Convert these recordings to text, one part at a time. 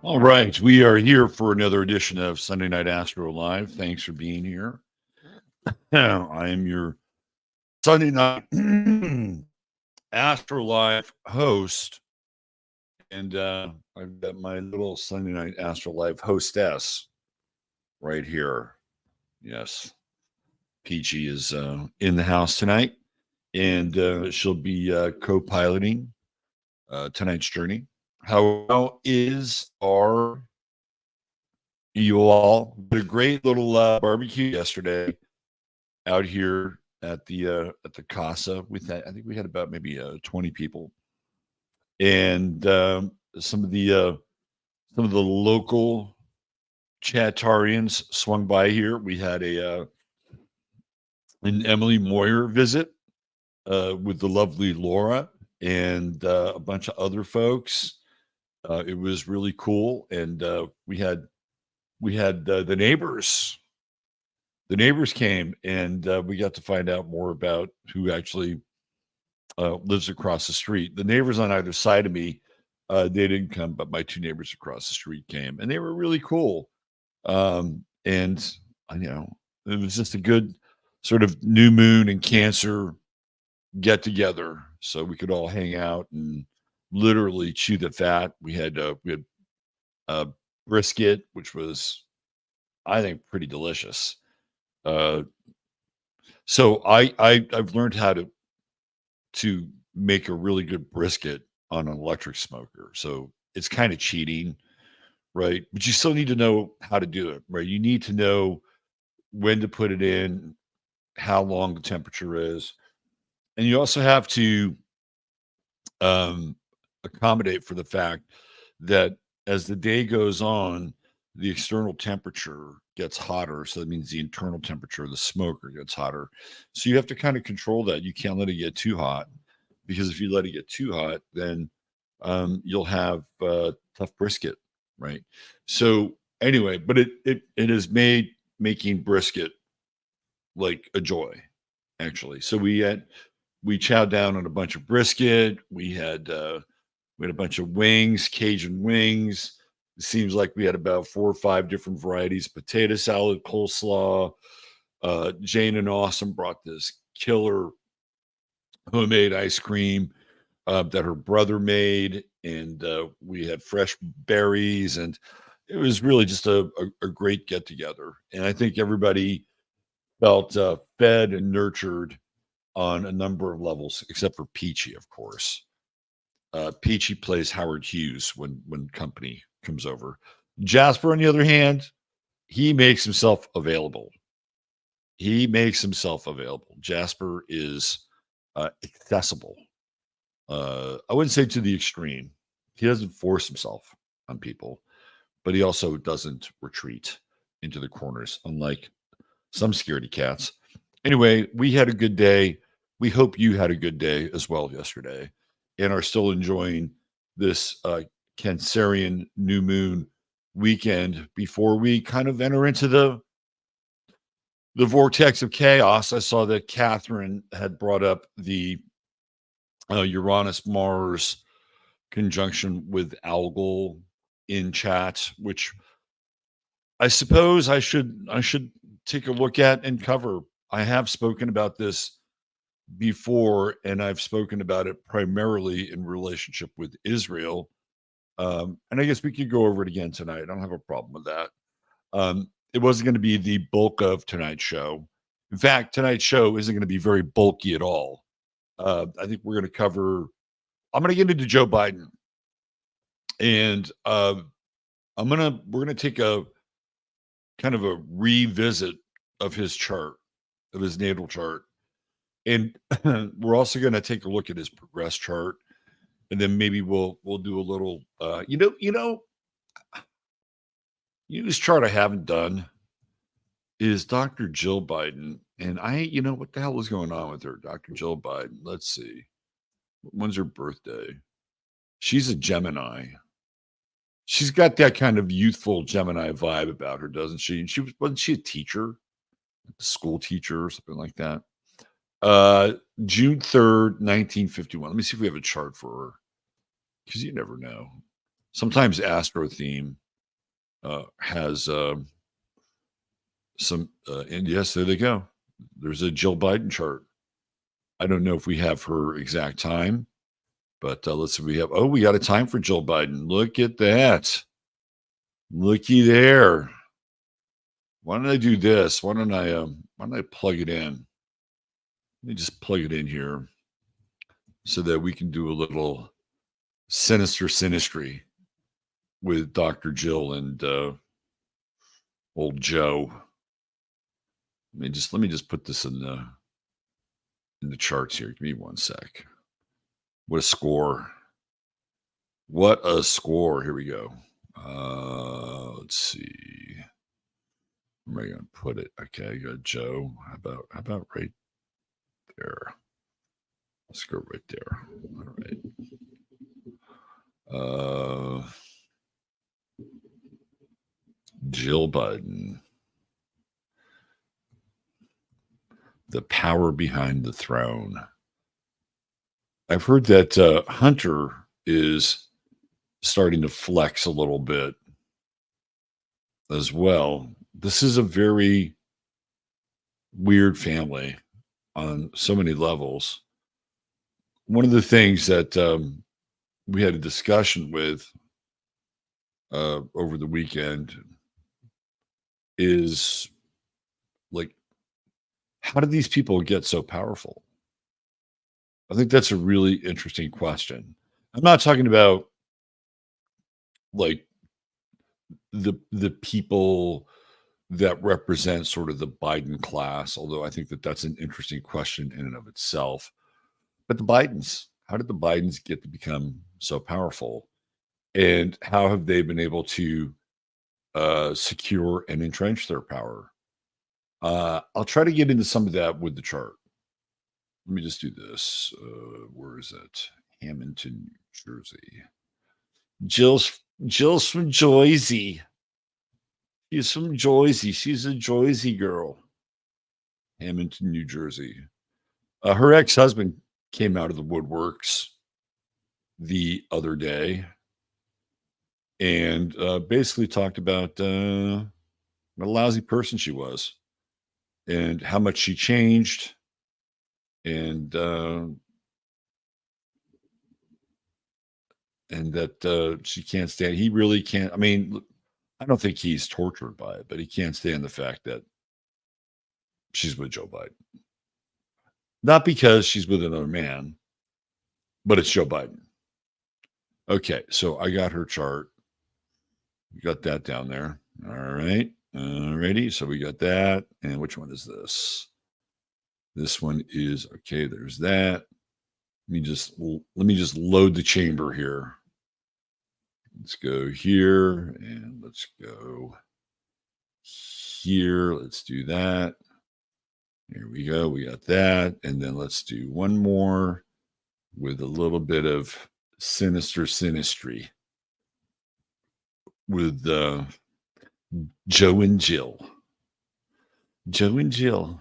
All right, we are here for another edition of Sunday Night Astro Live. Thanks for being here. I am your Sunday Night Astro Live host, and I've got my little Sunday Night Astro Live hostess right here. Yes, Peachy is in the house tonight, and she'll be co-piloting tonight's journey. How is our you all? Did a great little barbecue yesterday out here at the casa. I think we had about maybe 20 people, and some of the local Chatarians swung by here. We had an Emily Moyer visit with the lovely Laura and a bunch of other folks. It was really cool, and we had the neighbors. The neighbors came, and we got to find out more about who actually lives across the street. The neighbors on either side of me, they didn't come, but my two neighbors across the street came, and they were really cool. And it was just a good sort of new moon and Cancer get together, so we could all hang out and literally chew the fat. We had uh, brisket, which was, I think, pretty delicious. Uh, so I've learned how to make a really good brisket on an electric smoker. So it's kind of cheating, right? But you still need to know how to do it, right? You need to know when to put it in, how long the temperature is, and you also have to um, accommodate for the fact that as the day goes on, the external temperature gets hotter. So that means the internal temperature of the smoker gets hotter. So you have to kind of control that. You can't let it get too hot, because if you let it get too hot, then you'll have tough brisket, right? So anyway, but it has made making brisket like a joy, actually. So we chowed down on a bunch of brisket. We had a bunch of wings, Cajun wings. It seems like we had about 4 or 5 different varieties: potato salad, coleslaw. Jane and Awesome brought this killer homemade ice cream that her brother made, and we had fresh berries, and it was really just a great get together. And I think everybody felt fed and nurtured on a number of levels, except for Peachy, of course. Peachy plays Howard Hughes when company comes over. Jasper, on the other hand, he makes himself available. He makes himself available. Jasper is accessible. I wouldn't say to the extreme. He doesn't force himself on people, but he also doesn't retreat into the corners, unlike some scaredy cats. Anyway, we had a good day. We hope you had a good day as well yesterday and are still enjoying this Cancerian new moon weekend before we kind of enter into the vortex of chaos. I saw that Catherine had brought up the Uranus-Mars conjunction with algal in chat, which I suppose I should take a look at and cover. I have spoken about this before, and I've spoken about it primarily in relationship with Israel. And I guess we could go over it again tonight. I don't have a problem with that. It wasn't going to be the bulk of tonight's show. In fact, tonight's show isn't going to be very bulky at all. I think we're going to cover. I'm going to get into Joe Biden, and we're gonna take a kind of a revisit of his chart, of his natal chart, and we're also going to take a look at his progress chart, and then maybe we'll do a little this chart I haven't done is Dr. Jill Biden. And what the hell is going on with her? Dr. Jill Biden. Let's see. When's her birthday? She's a Gemini. She's got that kind of youthful Gemini vibe about her, doesn't she? And wasn't she a teacher, like a school teacher or something like that? June 3rd, 1951. Let me see if we have a chart for her, because you never know. Sometimes Astro Theme has some, and yes, there they go. There's a Jill Biden chart. I don't know if we have her exact time, but let's see. We got a time for Jill Biden. Look at that. Looky there. Why don't I do this? Why don't I plug it in? Let me just plug it in here so that we can do a little sinister sinistry with Dr. Jill and old Joe. Let me just put this in the charts here. Give me one sec. What a score. What a score. Here we go. Let's see. Where am I gonna put it? Okay, I got Joe. How about right there? Let's go right there. All right. Jill Biden. The power behind the throne. I've heard that Hunter is starting to flex a little bit as well. This is a very weird family on so many levels. One of the things that we had a discussion with over the weekend is like, how did these people get so powerful? I think that's a really interesting question. I'm not talking about like the people that represent sort of the Biden class, although I think that that's an interesting question in and of itself. But the Bidens, how did the Bidens get to become so powerful? And how have they been able to secure and entrench their power? I'll try to get into some of that with the chart. Let me just do this. Where is it? Hamilton, New Jersey. Jill's from Jersey. She's from Jersey. She's a Jersey girl. Hamilton, New Jersey. Her ex-husband came out of the woodworks the other day and basically talked about what a lousy person she was and how much she changed and that she can't stand. He really can't. I mean, I don't think he's tortured by it, but he can't stand the fact that she's with Joe Biden. Not because she's with another man, but it's Joe Biden. Okay, so I got her chart. We got that down there. All right. Alrighty. So we got that. And which one is this? This one is okay. There's that. Let me just load the chamber here. Let's go here and let's go here. Let's do that. Here we go. We got that. And then let's do one more with a little bit of sinister sinistry with Joe and Jill. Joe and Jill.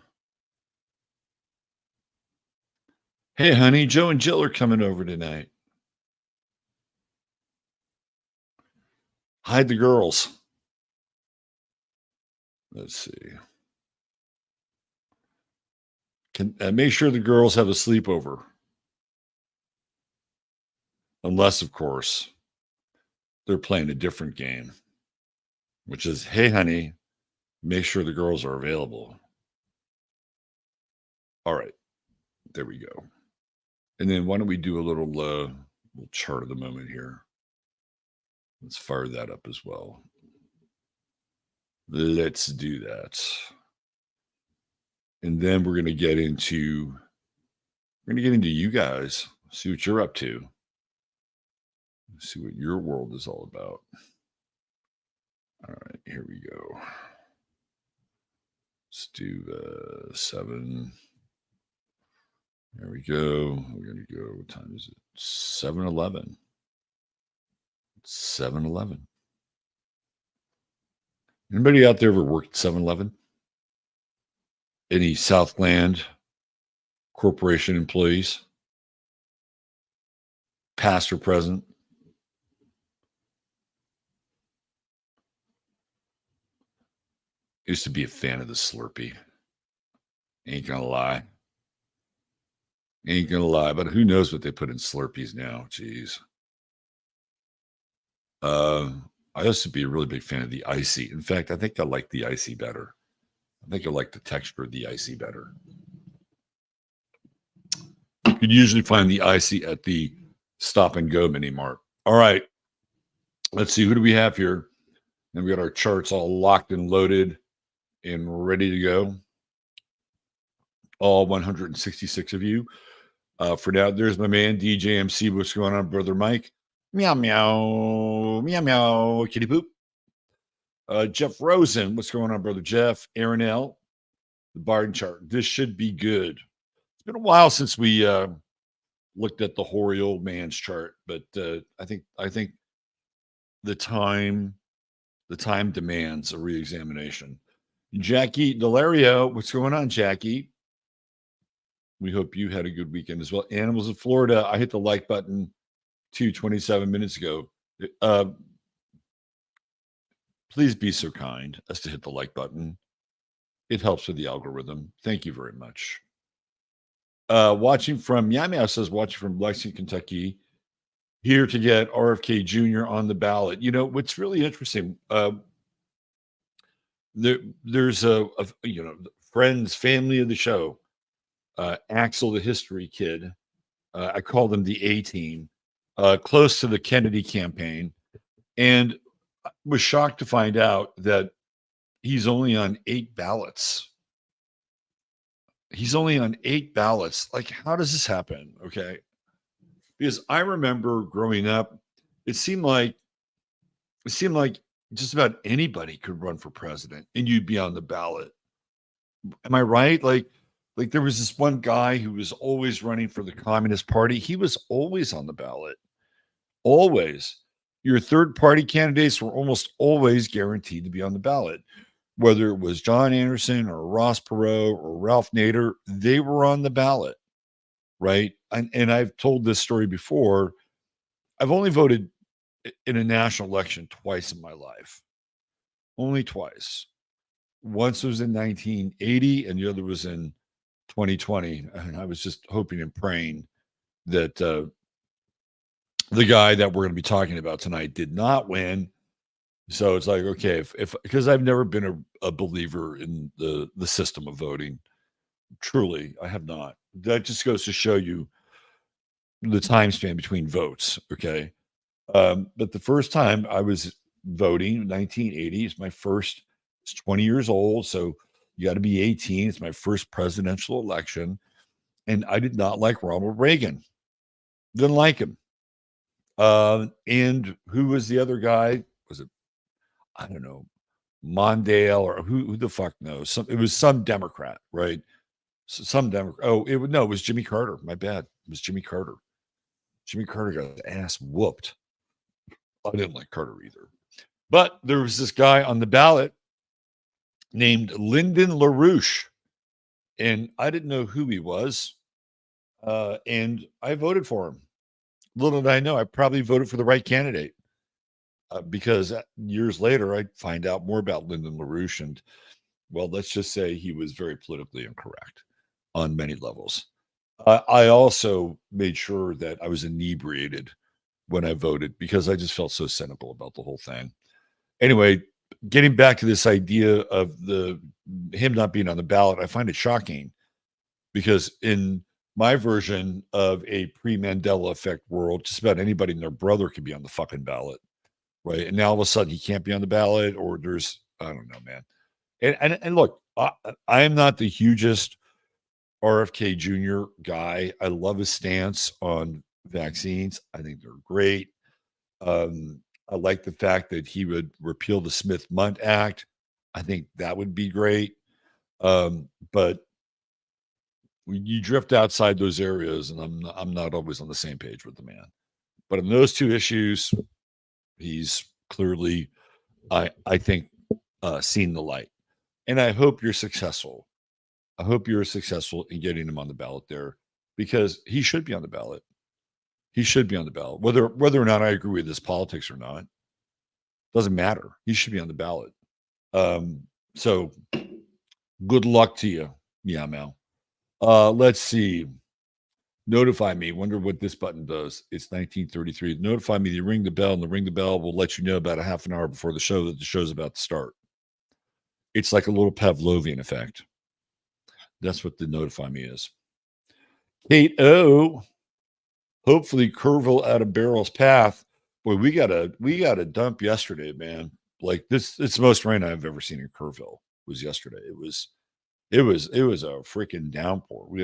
Hey, honey, Joe and Jill are coming over tonight. Hide the girls. Let's see. Can make sure the girls have a sleepover. Unless, of course, they're playing a different game, which is, hey, honey, make sure the girls are available. All right. There we go. And then why don't we do a little chart of the moment here? Let's fire that up as well. Let's do that. And then we're going to get into you guys, see what you're up to. See what your world is all about. All right, here we go. Let's do 7. There we go. We're going to go, what time is it? 7:11. 7-Eleven. Anybody out there ever worked at 7-Eleven? Any Southland Corporation employees? Past or present? Used to be a fan of the Slurpee. Ain't gonna lie. Ain't gonna lie, but who knows what they put in Slurpees now? Jeez. Uh, I used to be a really big fan of the icy. In fact, I think I like the icy better. I think I like the texture of the icy better. You can usually find the icy at the Stop and Go mini mart. All right, let's see, who do we have here? And we got our charts all locked and loaded and ready to go. All 166 of you. For now, there's my man DJ MC. What's going on, brother Mike? Meow meow meow meow. Kitty poop. Jeff Rosen. What's going on, brother Jeff? Aaron L. The Barden chart. This should be good. It's been a while since we looked at the hoary old man's chart, but I think the time demands a reexamination. Jackie Delario, what's going on, Jackie? We hope you had a good weekend as well. Animals of Florida, I hit the like button 27 minutes ago. Please be so kind as to hit the like button. It helps with the algorithm. Thank you very much. Watching from Yamia says, watching from Lexington, Kentucky, here to get RFK Jr. on the ballot. You know, what's really interesting, there's a friends, family of the show, Axel, the history kid. I call them the A-team, close to the Kennedy campaign. And I was shocked to find out that he's only on 8 ballots. He's only on 8 ballots. Like, how does this happen? Okay. Because I remember growing up, it seemed like just about anybody could run for president and you'd be on the ballot. Am I right? Like there was this one guy who was always running for the Communist Party. He was always on the ballot. Always. Your third party candidates were almost always guaranteed to be on the ballot. Whether it was John Anderson or Ross Perot or Ralph Nader, they were on the ballot, right? And I've told this story before. I've only voted in a national election twice in my life. Only twice. Once was in 1980 and the other was in 2020. And I was just hoping and praying that the guy that we're going to be talking about tonight did not win. So it's like, okay, if because I've never been a believer in the system of voting. Truly, I have not. That just goes to show you the time span between votes. Okay. But the first time I was voting, 1980, is my first. It's 20 years old, so you got to be 18. It's my first presidential election, and I did not like Ronald Reagan. Didn't like him. And who was the other guy? Was it, I don't know, Mondale or who the fuck knows? It was some Democrat, right? Some Democrat. Oh, it was Jimmy Carter. My bad. It was Jimmy Carter. Jimmy Carter got his ass whooped. I didn't like Carter either. But there was this guy on the ballot named Lyndon LaRouche, and I didn't know who he was, and I voted for him. Little did I know, I probably voted for the right candidate, because years later, I find out more about Lyndon LaRouche, and, well, let's just say he was very politically incorrect on many levels. I also made sure that I was inebriated when I voted because I just felt so cynical about the whole thing. Anyway, getting back to this idea of him not being on the ballot, I find it shocking because in my version of a pre-Mandela effect world, just about anybody and their brother could be on the fucking ballot, right? And now all of a sudden he can't be on the ballot, or I don't know, man. And look, I am not the hugest RFK Jr. guy. I love his stance on vaccines. I think they're great. I like the fact that he would repeal the Smith-Mundt Act. I think that would be great. But you drift outside those areas, and I'm not always on the same page with the man. But in those two issues, he's clearly, I think, seen the light. And I hope you're successful. I hope you're successful in getting him on the ballot there, because he should be on the ballot. He should be on the ballot. Whether or not I agree with his politics or not, doesn't matter. He should be on the ballot. So good luck to you, Meow Meow. Let's see. Notify me. Wonder what this button does. It's 1933. Notify me. You ring the bell, and the ring the bell will let you know about a half an hour before the show that the show's about to start. It's like a little Pavlovian effect. That's what the notify me is. Kate O. Hopefully, Kerrville out of Barrel's path. Boy, we got a dump yesterday, man. Like this, it's the most rain I've ever seen in Kerrville. Was yesterday. It was a freaking downpour. We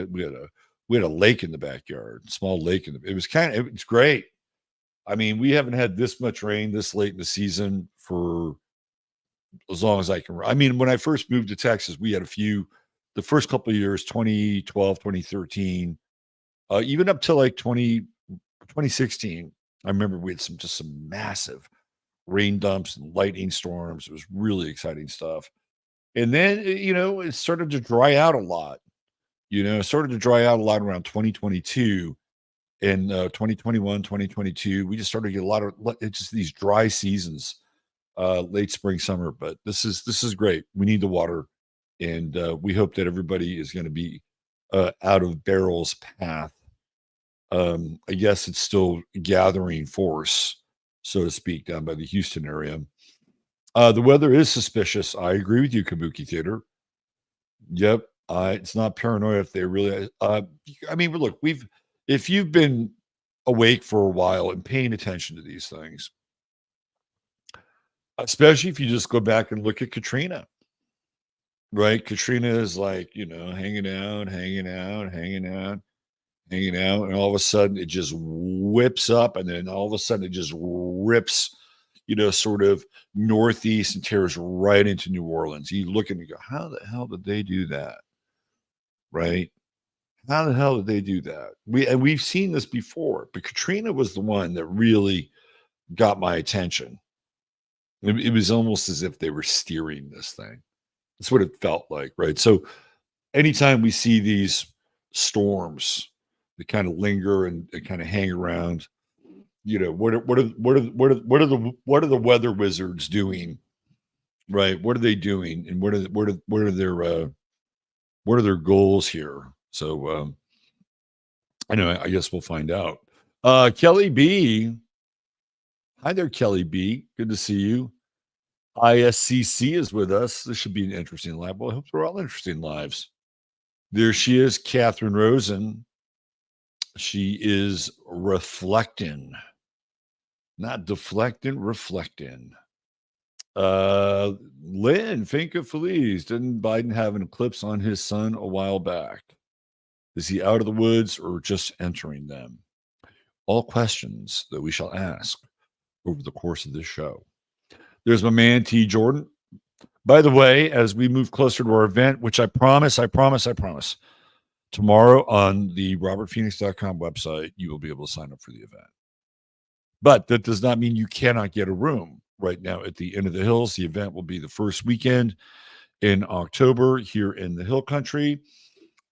had a lake in the backyard, small lake it was great. I mean, we haven't had this much rain this late in the season for as long as I can. I mean, when I first moved to Texas, we had the first couple of years, 2012, 2013, even up to like 2016. I remember we had some massive rain dumps and lightning storms. It was really exciting stuff. And then, it started to dry out a lot. It started to dry out a lot around 2022 and 2021, 2022. We just started to get a lot of just these dry seasons, late spring, summer. But this is great. We need the water, and we hope that everybody is going to be out of Barrel's path. I guess it's still gathering force, so to speak, down by the Houston area. The weather is suspicious. I agree with you, Kabuki Theater. Yep. It's not paranoia if they really. I mean, look, if you've been awake for a while and paying attention to these things, especially if you just go back and look at Katrina, right? Katrina is like, hanging out, and all of a sudden it just whips up, and then all of a sudden it just rips, sort of northeast and tears right into New Orleans. You look and you go, how the hell did they do that? Right? How the hell did they do that? We've seen this before, but Katrina was the one that really got my attention. It was almost as if they were steering this thing. That's what it felt like, right? So anytime we see these storms that kind of linger and kind of hang around, what are the weather wizards doing, right? What are they doing, and what are their goals here? So anyway, I guess we'll find out. Kelly B. Hi there, Kelly B. Good to see you. ISCC is with us. This should be an interesting live. Well, I hope they're all interesting lives. There she is, Catherine Rosen. She is reflecting, not deflecting, reflecting. Lynn, Finca Feliz. Didn't Biden have an eclipse on his sun a while back? Is he out of the woods or just entering them? All questions that we shall ask over the course of this show. There's my man, T. Jordan. By the way, as we move closer to our event, which I promise, tomorrow on the robertphoenix.com website, you will be able to sign up for the event. But that does not mean you cannot get a room right now at the Inn of the Hills. The event will be the first weekend in October here in the Hill Country.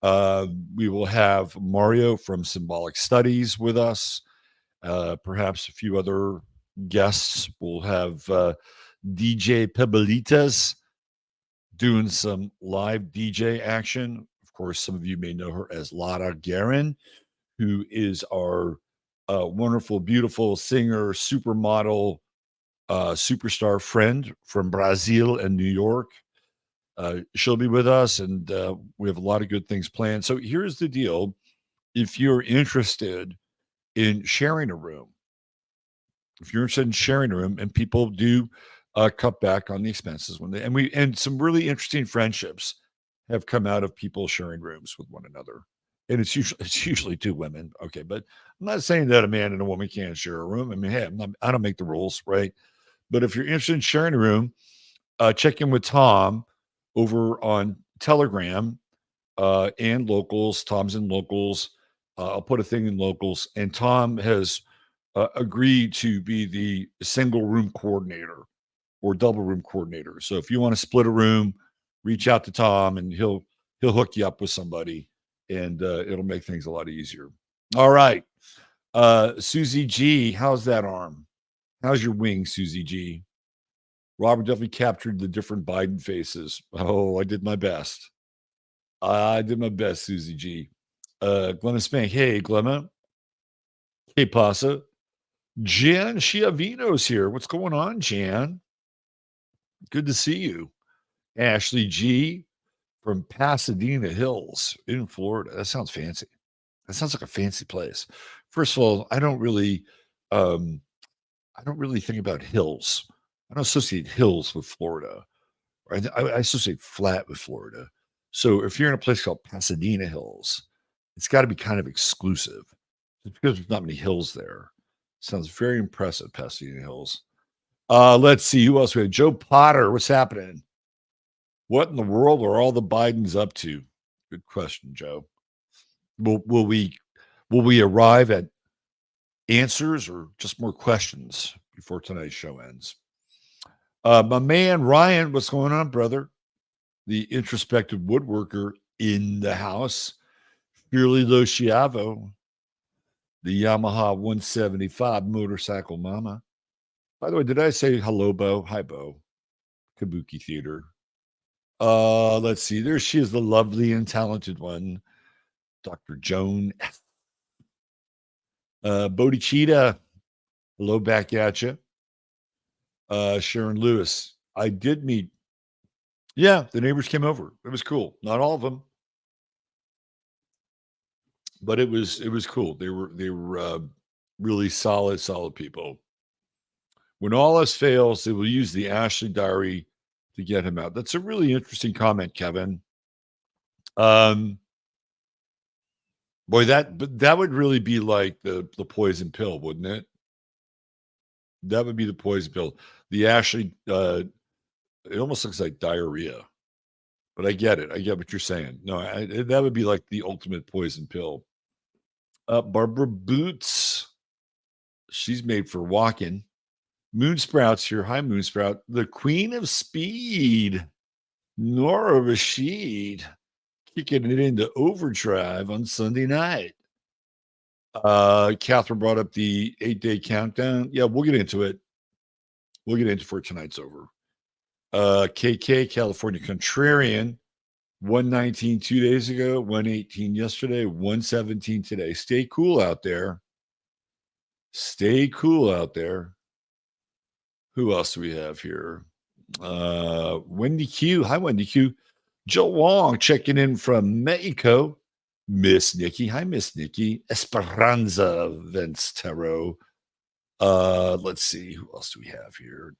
We will have Mario from Symbolic Studies with us. Perhaps a few other guests. We'll have DJ Pebelitas doing some live DJ action. Of course, some of you may know her as Lara Guerin, who is our wonderful, beautiful singer, supermodel, superstar friend from Brazil and New York. She'll be with us, and we have a lot of good things planned. So here's the deal. If you're interested in sharing a room, and people do cut back on the expenses and some really interesting friendships have come out of people sharing rooms with one another. And it's usually two women. Okay. But I'm not saying that a man and a woman can't share a room. I mean, hey, I don't make the rules, right? But if you're interested in sharing a room, check in with Tom over on Telegram and Locals. Tom's in Locals. I'll put a thing in Locals. And Tom has agreed to be the single room coordinator or double room coordinator. So if you want to split a room, reach out to Tom and he'll hook you up with somebody, and it'll make things a lot easier. All right. Susie G, how's that arm? How's your wing, Susie G? Robert definitely captured the different Biden faces. Oh, I did my best. I did my best, Susie G. Glenna Spank. Hey, Glenna. Hey, Pasa. Jan Schiavino's here. What's going on, Jan? Good to see you. Ashley G from Pasadena Hills in Florida. That sounds fancy. That sounds like a fancy place. First of all, I don't really think about hills. I don't associate hills with Florida. I associate flat with Florida. So if you're in a place called Pasadena Hills, it's got to be kind of exclusive. Just because there's not many hills there. Sounds very impressive, Pasadena Hills. Let's see who else we have. Joe Potter, what's happening? What in the world are all the Bidens up to? Good question, Joe. Will we arrive at answers or just more questions before tonight's show ends? My man Ryan, what's going on, brother? The introspective woodworker in the house. Purely Lo Schiavo, the Yamaha 175 motorcycle mama. By the way, did I say hello, Bo? Hi, Bo. Kabuki Theater. Let's see. There she is, the lovely and talented one, Dr. Joan F. Bodhicitta, hello back at you. Sharon Lewis. I did meet. Yeah, the neighbors came over. It was cool. Not all of them, but it was cool. They were really solid people. When all else fails, they will use the Ashley Diary to get him out. That's a really interesting comment, Kevin. Boy, that would really be like the poison pill, wouldn't it? That would be the poison pill. The Ashley, it almost looks like diarrhea, but I get it. I get what you're saying. No, that would be like the ultimate poison pill. Barbara Boots, she's made for walking. Moonsprouts here. Hi, Moonsprout. The Queen of Speed, Nora Rashid, kicking it into overdrive on Sunday night. Catherine brought up the 8-day countdown. Yeah, we'll get into it. We'll get into it for tonight's over. KK, California Contrarian, 119 2 days ago, 118 yesterday, 117 today. Stay cool out there. Stay cool out there. Who else do we have here? Wendy Q. Hi, Wendy Q. Joe Wong checking in from Mexico. Miss Nikki. Hi, Miss Nikki. Esperanza Vence Tarot. Let's see. Who else do we have here?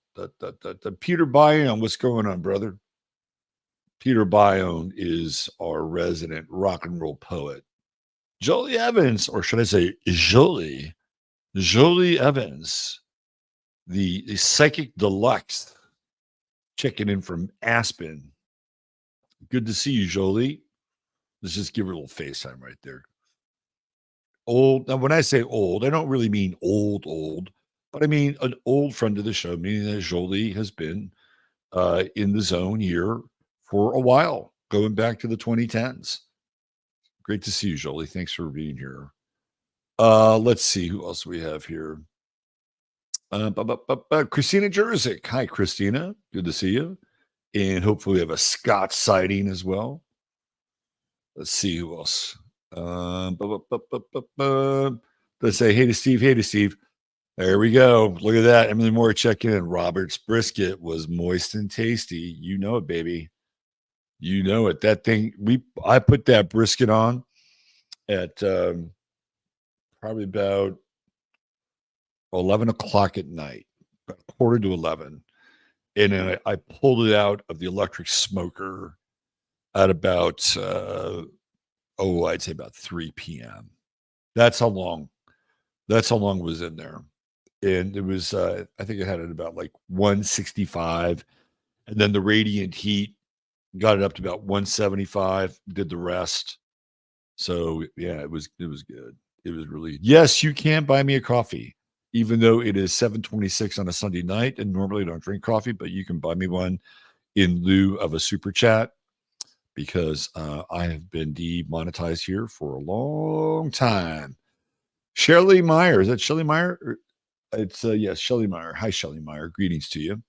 Peter Bayonne. What's going on, brother? Peter Bayonne is our resident rock and roll poet. Jolie Evans, or should I say Jolie Evans, the psychic deluxe, checking in from Aspen. Good to see you, Jolie. Let's just give her a little FaceTime right there. Old. Now, when I say old, I don't really mean old, but I mean an old friend of the show, meaning that Jolie has been in the zone here for a while, going back to the 2010s. Great to see you, Jolie. Thanks for being here. Let's see who else we have here. Christina Jerzyk. Hi, Christina. Good to see you. And hopefully we have a Scott sighting as well. Let's see who else. Let's say hey to Steve. Hey to Steve. There we go. Look at that. Emily Moore checking in. Robert's brisket was moist and tasty. You know it, baby. You know it. That thing, I put that brisket on at probably about 11 o'clock at night, about 10:45. And then I pulled it out of the electric smoker at about, I'd say about 3 p.m. That's how long it was in there. And it was, I think it had it about like 165. And then the radiant heat got it up to about 175, did the rest. So yeah, it was good. It was really, yes, you can buy me a coffee, even though it is 7:26 on a Sunday night. And normally I don't drink coffee, but you can buy me one in lieu of a super chat because I have been demonetized here for a long time. Shelley Meyer. Is that Shelley Meyer? It's yes, Shelley Meyer. Hi, Shelley Meyer. Greetings to you.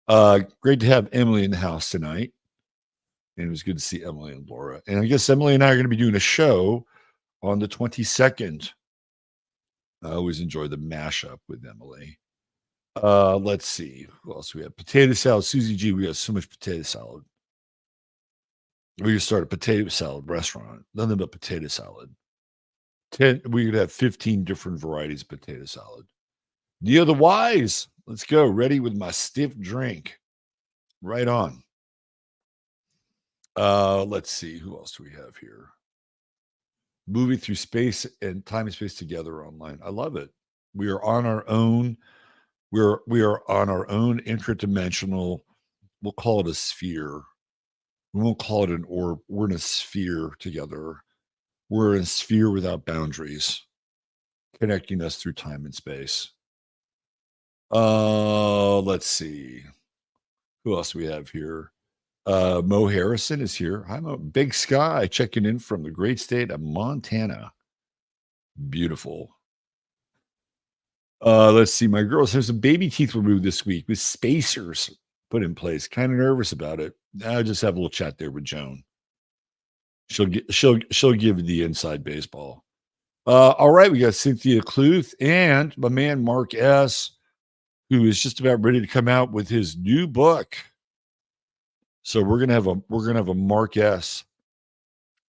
Great to have Emily in the house tonight. And it was good to see Emily and Laura. And I guess Emily and I are going to be doing a show on the 22nd. I always enjoy the mashup with Emily. Let's see. Who else we have? Potato salad. Susie G, we got so much potato salad. We could start a potato salad restaurant. Nothing but potato salad. We could have 15 different varieties of potato salad. Neil the Wise. Let's go. Ready with my stiff drink. Right on. Let's see. Who else do we have here? Moving through space and time and space together online. I love it. We are on our own. We are on our own intradimensional. We'll call it a sphere. We won't call it an orb. We're in a sphere together. We're in a sphere without boundaries, connecting us through time and space. Let's see. Who else do we have here? Mo Harrison is here. Hi, Mo. Big Sky checking in from the great state of Montana. Beautiful. Let's see. My girls have some baby teeth removed this week with spacers put in place. Kind of nervous about it. I'll just have a little chat there with Joan. She'll give you the inside baseball. All right, we got Cynthia Cluth and my man Mark S, who is just about ready to come out with his new book. So we're gonna have a Mark S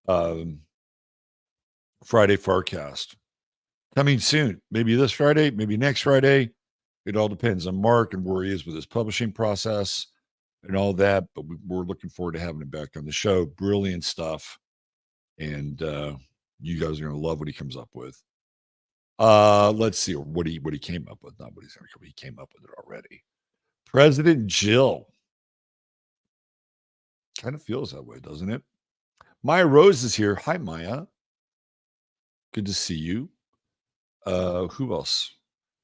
Friday Farcast coming soon. Maybe this Friday, maybe next Friday. It all depends on Mark and where he is with his publishing process and all that. But we're looking forward to having him back on the show. Brilliant stuff, and you guys are gonna love what he comes up with. Let's see what he came up with. Not what he's gonna come. He came up with it already. President Jill. Kind of feels that way, doesn't it? Maya Rose is here. Hi, Maya. Good to see you. Who else?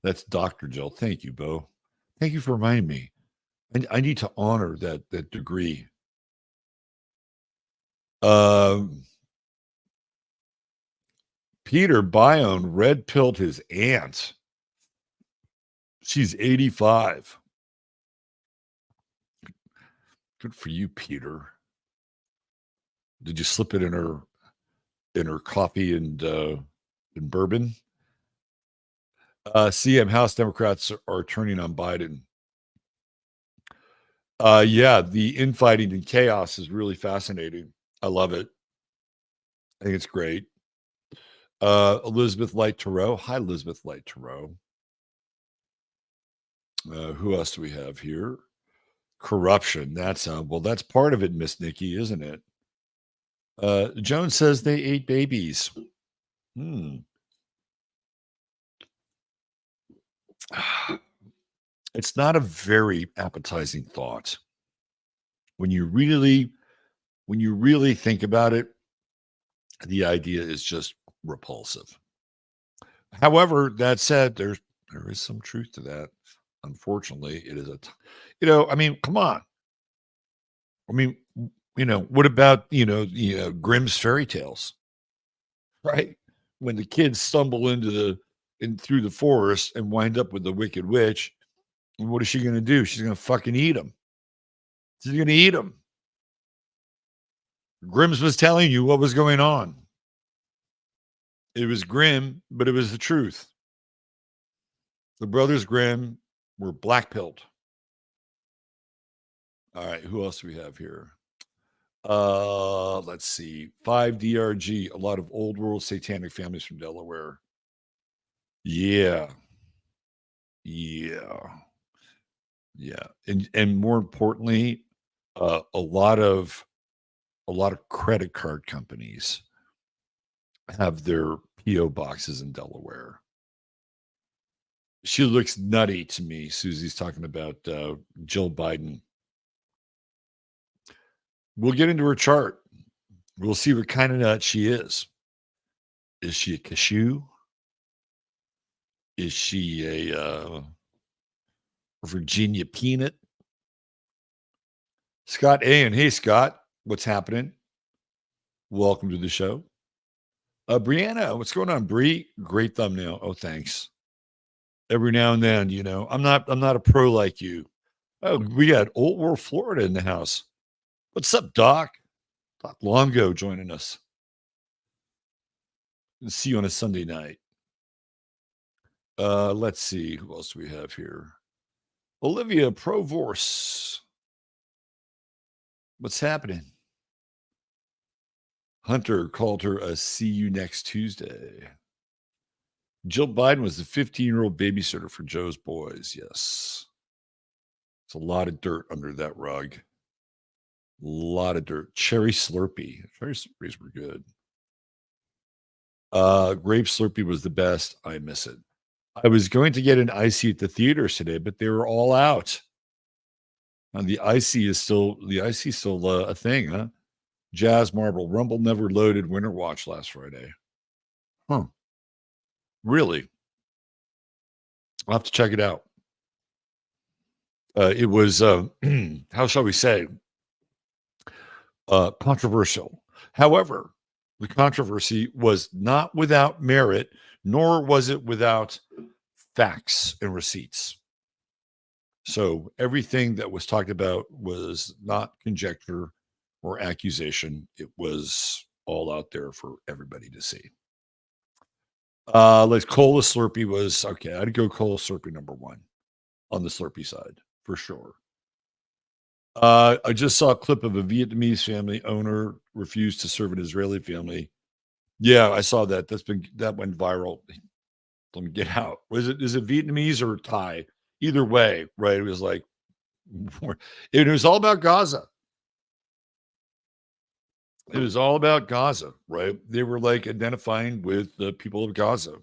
That's Dr. Jill. Thank you, Bo. Thank you for reminding me. I need to honor that degree. Peter Bione red pilled his aunt. She's 85. Good for you, Peter. Did you slip it in her coffee and bourbon? CM House Democrats are turning on Biden. Yeah, the infighting and chaos is really fascinating. I love it. I think it's great. Elizabeth Light Tarot. Hi, Elizabeth Light Tarot. Who else do we have here? Corruption. That's part of it, Miss Nikki, isn't it? Joan says they ate babies. It's not a very appetizing thought. When you really think about it, the idea is just repulsive. However, that said, there is some truth to that. Unfortunately, it is I mean, come on. I mean, what about, Grimm's fairy tales, right? When the kids stumble through the forest and wind up with the wicked witch, and what is she going to do? She's going to fucking eat them. She's going to eat them. Grimm's was telling you what was going on. It was grim, but it was the truth. The brothers Grimm were black-pilled. All right, who else do we have here? Let's see. 5DRG, a lot of old world satanic families from Delaware. Yeah. And more importantly, a lot of credit card companies have their PO boxes in Delaware. She looks nutty to me. Susie's talking about Jill Biden. We'll get into her chart. We'll see what kind of nut she is. Is she a cashew? Is she a Virginia peanut? Scott A. And hey, Scott, what's happening? Welcome to the show. Brianna, what's going on, Bree? Great thumbnail. Oh, thanks. Every now and then, I'm not a pro like you. Oh, we got Old World Florida in the house. What's up, Doc? Doc Longo joining us. See you on a Sunday night. Let's see who else do we have here. Olivia Provorce. What's happening? Hunter called her a see you next Tuesday. Jill Biden was the 15-year-old babysitter for Joe's boys. Yes. It's a lot of dirt under that rug. A lot of dirt. Cherry Slurpee. Cherry Slurpees were good. Grape Slurpee was the best. I miss it. I was going to get an icy at the theaters today, but they were all out. And the icy is still a thing, huh? Jazz Marble. Rumble never loaded Winter Watch last Friday. Huh. Really? I'll have to check it out. It was, how shall we say, controversial. However, the controversy was not without merit, nor was it without facts and receipts. So everything that was talked about was not conjecture or accusation. It was all out there for everybody to see. Like Cola Slurpee was okay. I'd go Cola Slurpee number one on the Slurpee side for sure. I just saw a clip of a Vietnamese family owner refused to serve an Israeli family. Yeah, I saw that. That went viral. Let me get out. Is it Vietnamese or Thai? Either way, right? It was like it was all about Gaza. It was all about Gaza, right? They were like identifying with the people of Gaza.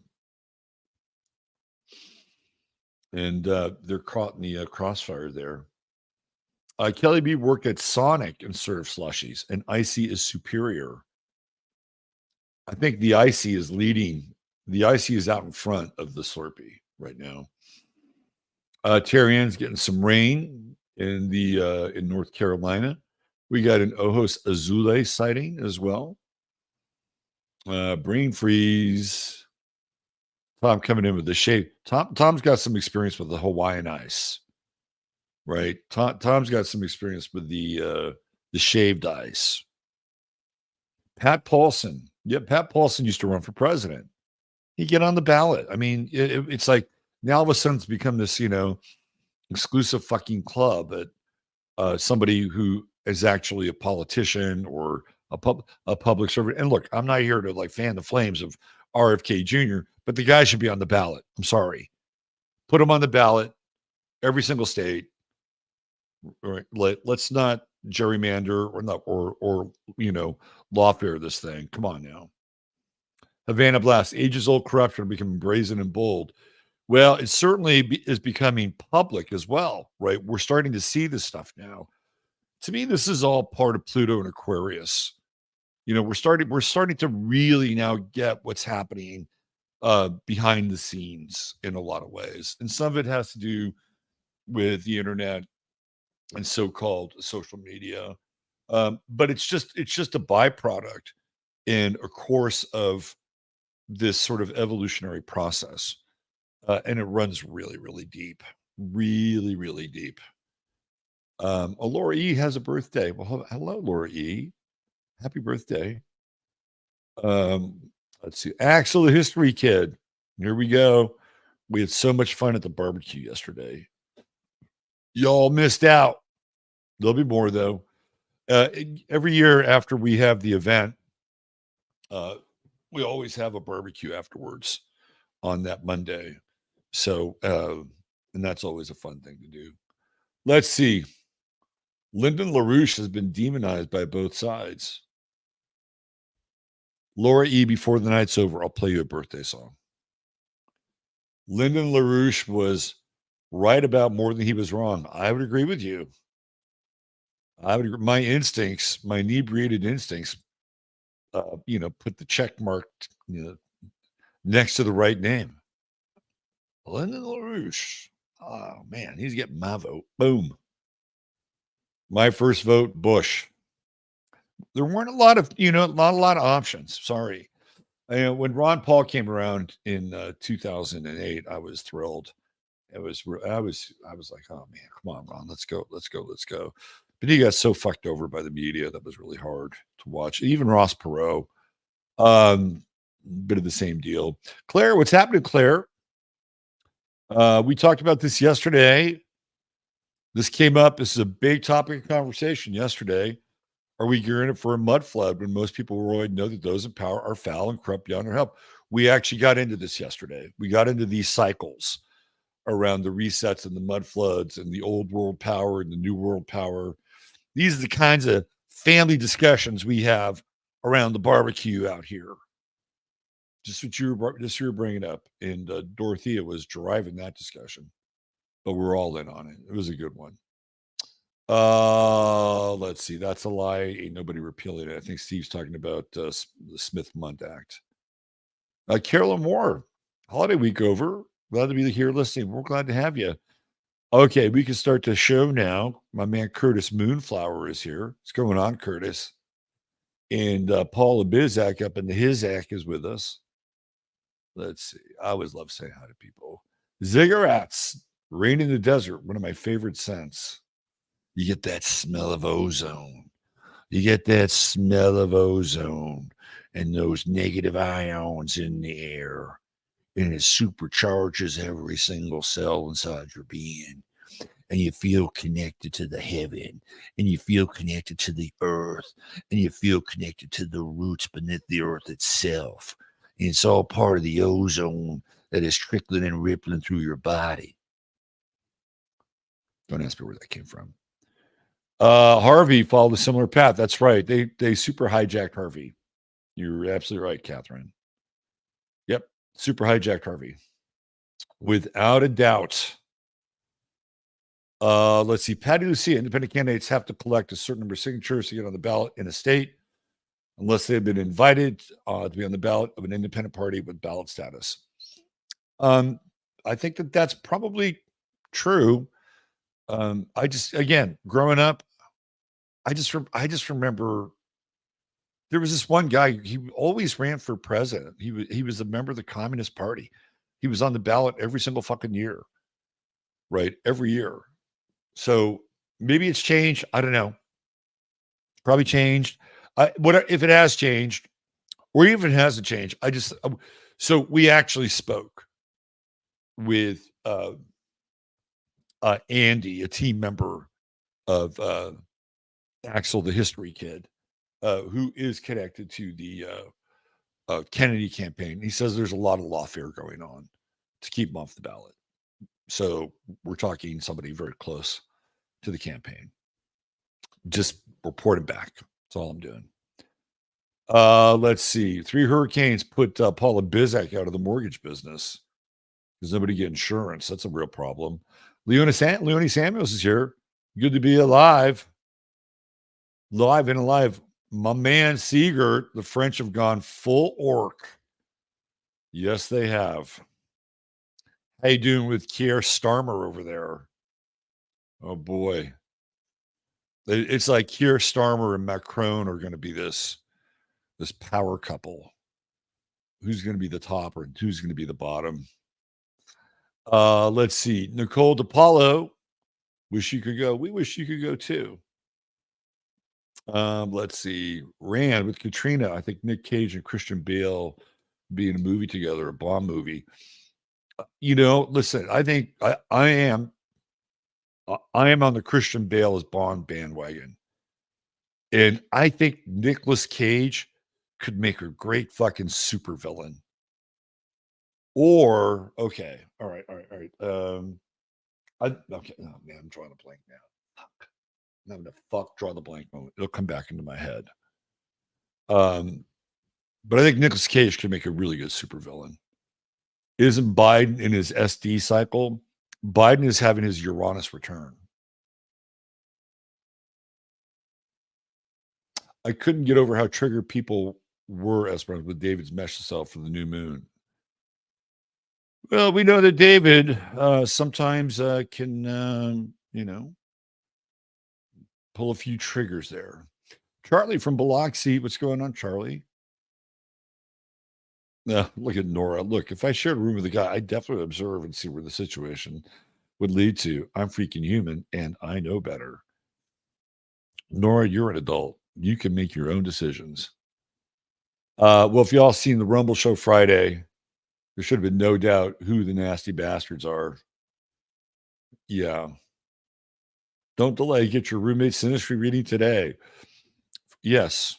And they're caught in the crossfire there. Kelly B worked at Sonic and served slushies, and Icy is superior. I think the Icy is leading. The Icy is out in front of the Slurpee right now. Terry Ann's getting some rain in North Carolina. We got an Ojos Azule sighting as well. Brain freeze. Tom coming in with the shade. Tom's got some experience with the Hawaiian ice, right? Tom's got some experience with the shaved ice. Pat Paulson. Yeah, Pat Paulson used to run for president. He get on the ballot. I mean, it's like now all of a sudden it's become this, exclusive fucking club that somebody who is actually a politician or a public servant. And look, I'm not here to like fan the flames of RFK Jr., but the guy should be on the ballot. I'm sorry. Put him on the ballot, every single state. Right. Let's not gerrymander or lawfare this thing. Come on now. Havana Blast, ages-old corruption becoming brazen and bold. Well, it certainly is becoming public as well, right? We're starting to see this stuff now. To me, this is all part of Pluto and Aquarius. We're starting to really now get what's happening behind the scenes in a lot of ways. And some of it has to do with the internet and so-called social media. But it's just a byproduct in a course of this sort of evolutionary process. And it runs really, really deep. Really, really deep. Laura E has a birthday. Well, hello, Laura E. Happy birthday. Let's see. Axel, the history kid. Here we go. We had so much fun at the barbecue yesterday. Y'all missed out. There'll be more, though. Every year after we have the event, we always have a barbecue afterwards on that Monday. So, and that's always a fun thing to do. Let's see. Lyndon LaRouche has been demonized by both sides. Laura E, before the night's over, I'll play you a birthday song. Lyndon LaRouche was right about more than he was wrong. I would agree with you. My instincts, my inebriated instincts, put the check mark, next to the right name. Lyndon LaRouche. Oh man, he's getting my vote. Boom. My first vote, Bush. There weren't a lot of, not a lot of options. Sorry. When Ron Paul came around in 2008, I was thrilled. I was like, oh man, come on, Ron, let's go. But he got so fucked over by the media that was really hard to watch. Even Ross Perot, bit of the same deal. Claire, what's happening, Claire? We talked about this yesterday. This came up. This is a big topic of conversation yesterday. Are we gearing up for a mud flood when most people already know that those in power are foul and corrupt beyond their help? We actually got into this yesterday. We got into these cycles around the resets and the mud floods and the old world power and the new world power. These are the kinds of family discussions we have around the barbecue out here. Just what you were bringing up. And Dorothea was driving that discussion. But we're all in on it. It was a good one. Let's see. That's a lie. Ain't nobody repealing it. I think Steve's talking about the Smith-Mundt Act. Carolyn Moore, holiday week over. Glad to be here listening. We're glad to have you. Okay, we can start the show now. My man Curtis Moonflower is here. What's going on, Curtis? And Paula Bizak up in the Hizak is with us. Let's see. I always love saying hi to people. Ziggurats, rain in the desert, one of my favorite scents. You get that smell of ozone. You get that smell of ozone and those negative ions in the air. And it supercharges every single cell inside your being. And you feel connected to the heaven. And you feel connected to the earth. And you feel connected to the roots beneath the earth itself. And it's all part of the ozone that is trickling and rippling through your body. Don't ask me where that came from. Harvey followed a similar path. That's right. They super hijacked Harvey. You're absolutely right, Catherine. Yep. Super hijacked Harvey. Without a doubt. Let's see. Patty Lucia, independent candidates have to collect a certain number of signatures to get on the ballot in a state, unless they've been invited to be on the ballot of an independent party with ballot status. I think that's probably true. I just, again, growing up, I just remember there was this one guy. He always ran for president. He was a member of the Communist Party. He was on the ballot every single fucking year, right? Every year. So maybe it's changed. I don't know. Probably changed. What if it has changed, or even if it hasn't changed? So we actually spoke with Andy, a team member of Axel, the history kid, who is connected to the Kennedy campaign. He says there's a lot of lawfare going on to keep him off the ballot. So we're talking somebody very close to the campaign. Just reporting back. That's all I'm doing. Let's see. 3 hurricanes put Paula Bizak out of the mortgage business because nobody get insurance. That's a real problem. Leonie Samuels is here. Good to be alive. Live and alive. My man Siegert, the French have gone full orc. Yes, they have. How you doing with Keir Starmer over there? Oh boy. It's like Keir Starmer and Macron are going to be this power couple. Who's going to be the top and who's going to be the bottom? Let's see. Nicole DePaulo. Wish you could go. We wish you could go too. Let's see. Rand with Katrina. I think Nick Cage and Christian Bale be in a movie together, a Bond movie. Listen, I think I am on the Christian Bale as Bond bandwagon. And I think Nicolas Cage could make a great fucking supervillain. Or, okay. All right. Okay. Oh man, I'm drawing a blank now. Fuck. I'm having to draw the blank moment. It'll come back into my head. But I think Nicolas Cage could make a really good supervillain. Isn't Biden in his SD cycle? Biden is having his Uranus return. I couldn't get over how triggered people were Esperanza with David's mesh self for the new moon. Well, we know that David sometimes can, pull a few triggers there. Charlie from Biloxi. What's going on, Charlie? No, look at Nora. Look, if I shared a room with a guy, I'd definitely observe and see where the situation would lead to. I'm freaking human and I know better. Nora, you're an adult. You can make your own decisions. Well, if y'all seen the Rumble show Friday, there should have been no doubt who the nasty bastards are. Yeah. Don't delay. Get your roommate's synastry reading today. Yes.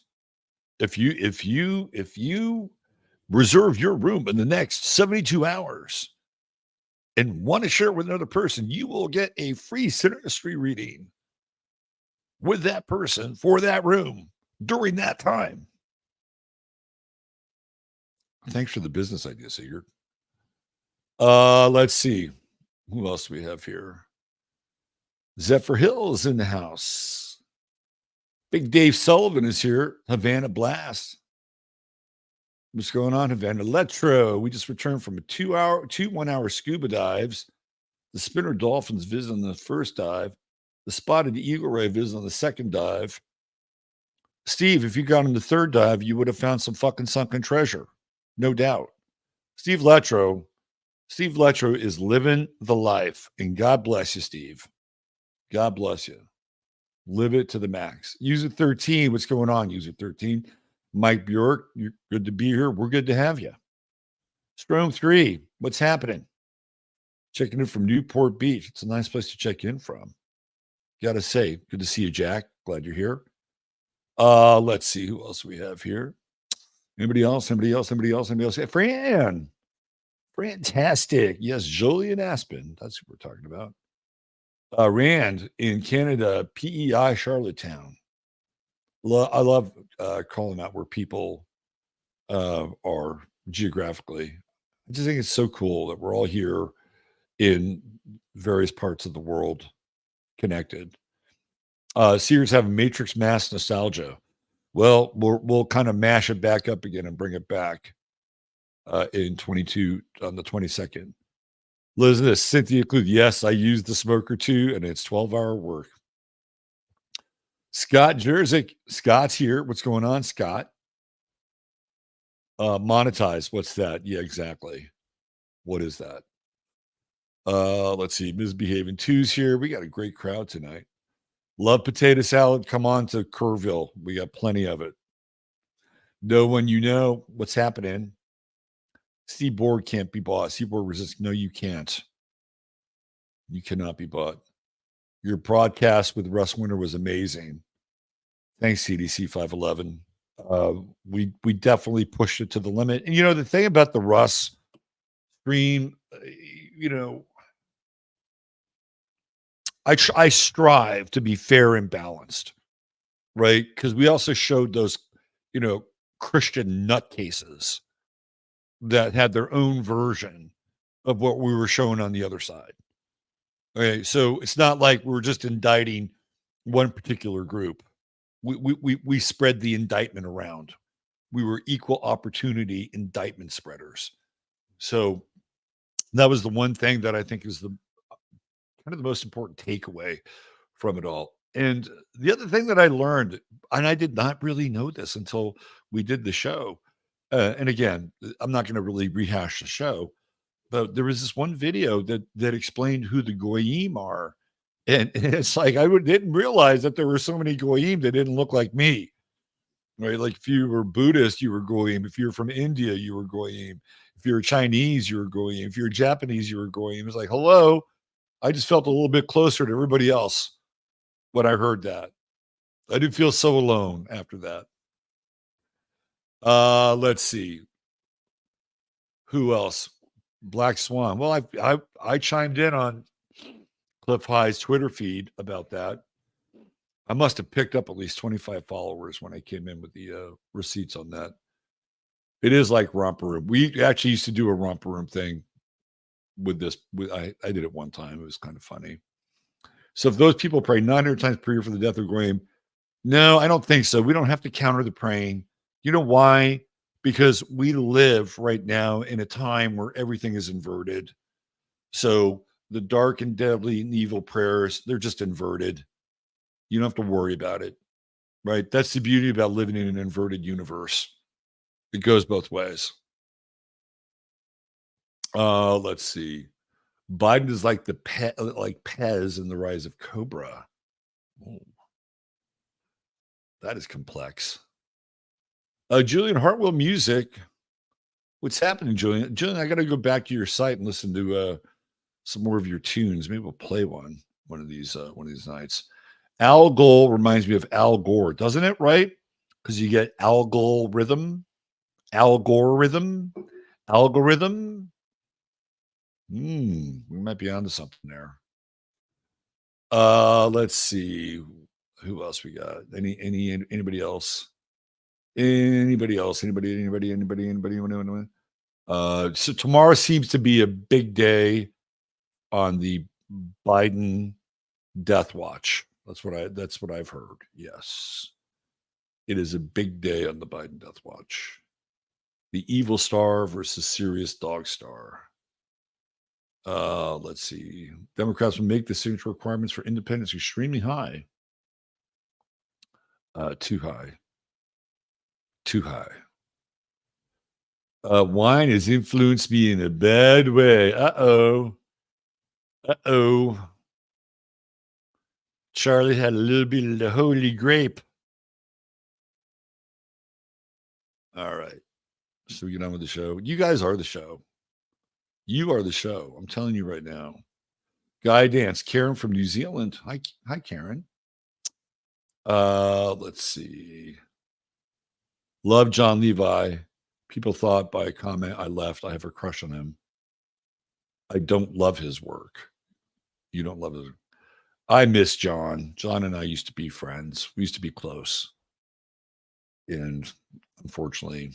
If you reserve your room in the next 72 hours and want to share it with another person, you will get a free synastry reading with that person for that room during that time. Thanks for the business idea, Sigurd. Let's see. Who else do we have here? Zephyr Hill is in the house. Big Dave Sullivan is here. Havana Blast. What's going on, Havana? Letro. We just returned from two 1 hour scuba dives. The spinner dolphins visit on the first dive. The spotted eagle ray visit on the second dive. Steve, if you got on the third dive, you would have found some fucking sunken treasure. No doubt. Steve Letro is living the life. And God bless you, Steve. God bless you. Live it to the max. User 13, what's going on, User 13? Mike Bjork, you're good to be here. We're good to have you. Strom 3, what's happening? Checking in from Newport Beach. It's a nice place to check in from. Gotta say, good to see you, Jack. Glad you're here. Let's see who else we have here. Anybody else? Hey, Fran. Fantastic. Yes, Jolien Aspen. That's what we're talking about. Rand in Canada, PEI Charlottetown. I love calling out where people are geographically. I just think it's so cool that we're all here in various parts of the world connected. Sears have Matrix Mass nostalgia. Well, we'll kind of mash it back up again and bring it back in 22 on the 22nd. Elizabeth, Cynthia include, yes, I use the smoker too, and it's 12-hour work. Scott Jerzik, Scott's here. What's going on, Scott? Monetize. What's that? Yeah, exactly. What is that? Let's see. Misbehaving Two's here. We got a great crowd tonight. Love potato salad. Come on to Kerrville. We got plenty of it. No one you know. What's happening? Steve Borg can't be bought. Steve Borg resists. No, you can't. You cannot be bought. Your broadcast with Russ Winter was amazing. Thanks, CDC 511. We definitely pushed it to the limit. And the thing about the Russ stream, I strive to be fair and balanced, right? Because we also showed those, Christian nutcases that had their own version of what we were showing on the other side. Okay, so it's not like we're just indicting one particular group. We spread the indictment around. We were equal opportunity indictment spreaders. So that was the one thing that I think is the kind of the most important takeaway from it all. And the other thing that I learned, and I did not really know this until we did the show. And again, I'm not going to really rehash the show, but there was this one video that explained who the goyim are. And it's like I didn't realize that there were so many goyim that didn't look like me. Right? Like if you were Buddhist, you were goyim. If you're from India, you were goyim. If you're Chinese, you were goyim. If you're Japanese, you were goyim. It's like, hello. I just felt a little bit closer to everybody else when I heard that. I didn't feel so alone after that. Let's see. Who else? Black Swan. Well, I chimed in on Cliff High's Twitter feed about that. I must have picked up at least 25 followers when I came in with the receipts on that. It is like Romper Room. We actually used to do a Romper Room thing with this. I did it one time. It was kind of funny. So if those people pray 900 times per year for the death of Graham, no, I don't think so. We don't have to counter the praying. You know why? Because we live right now in a time where everything is inverted. So the dark and deadly and evil prayers, they're just inverted. You don't have to worry about it, right? That's the beauty about living in an inverted universe. It goes both ways. Let's see. Biden is like the like Pez in the rise of Cobra. Oh, that is complex. Julian Hartwell music. What's happening, Julian? Julian, I got to go back to your site and listen to some more of your tunes. Maybe we'll play one of these nights. Algol reminds me of Al Gore, doesn't it? Right? Because you get algorithm. We might be onto something there. Let's see. Who else we got? Anybody else? Anybody? So tomorrow seems to be a big day on the Biden death watch. That's what I've heard. Yes. It is a big day on the Biden death watch. The evil star versus serious dog star. Let's see. Democrats will make the signature requirements for independence extremely high. Too high. Wine has influenced me in a bad way. Uh-oh. Charlie had a little bit of the holy grape. All right. So we get on with the show. You guys are the show. You are the show. I'm telling you right now. Guy Dance, Karen from New Zealand. Hi, Karen. Let's see. Love John Levi. People thought by a comment I left. I have a crush on him. I don't love his work. You don't love his. I miss John. John and I used to be friends. We used to be close. And unfortunately,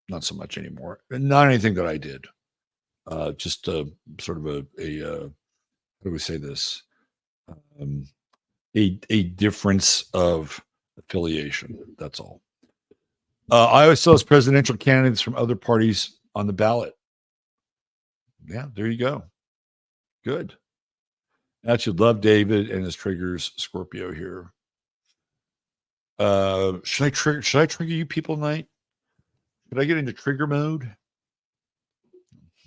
not so much anymore. And not anything that I did. Just sort of a how do we say this? A difference of affiliation. That's all. Iowa still has presidential candidates from other parties on the ballot. Yeah, there you go. Good. Actually, love David and his triggers. Scorpio here. Should I trigger you people tonight? Should I get into trigger mode?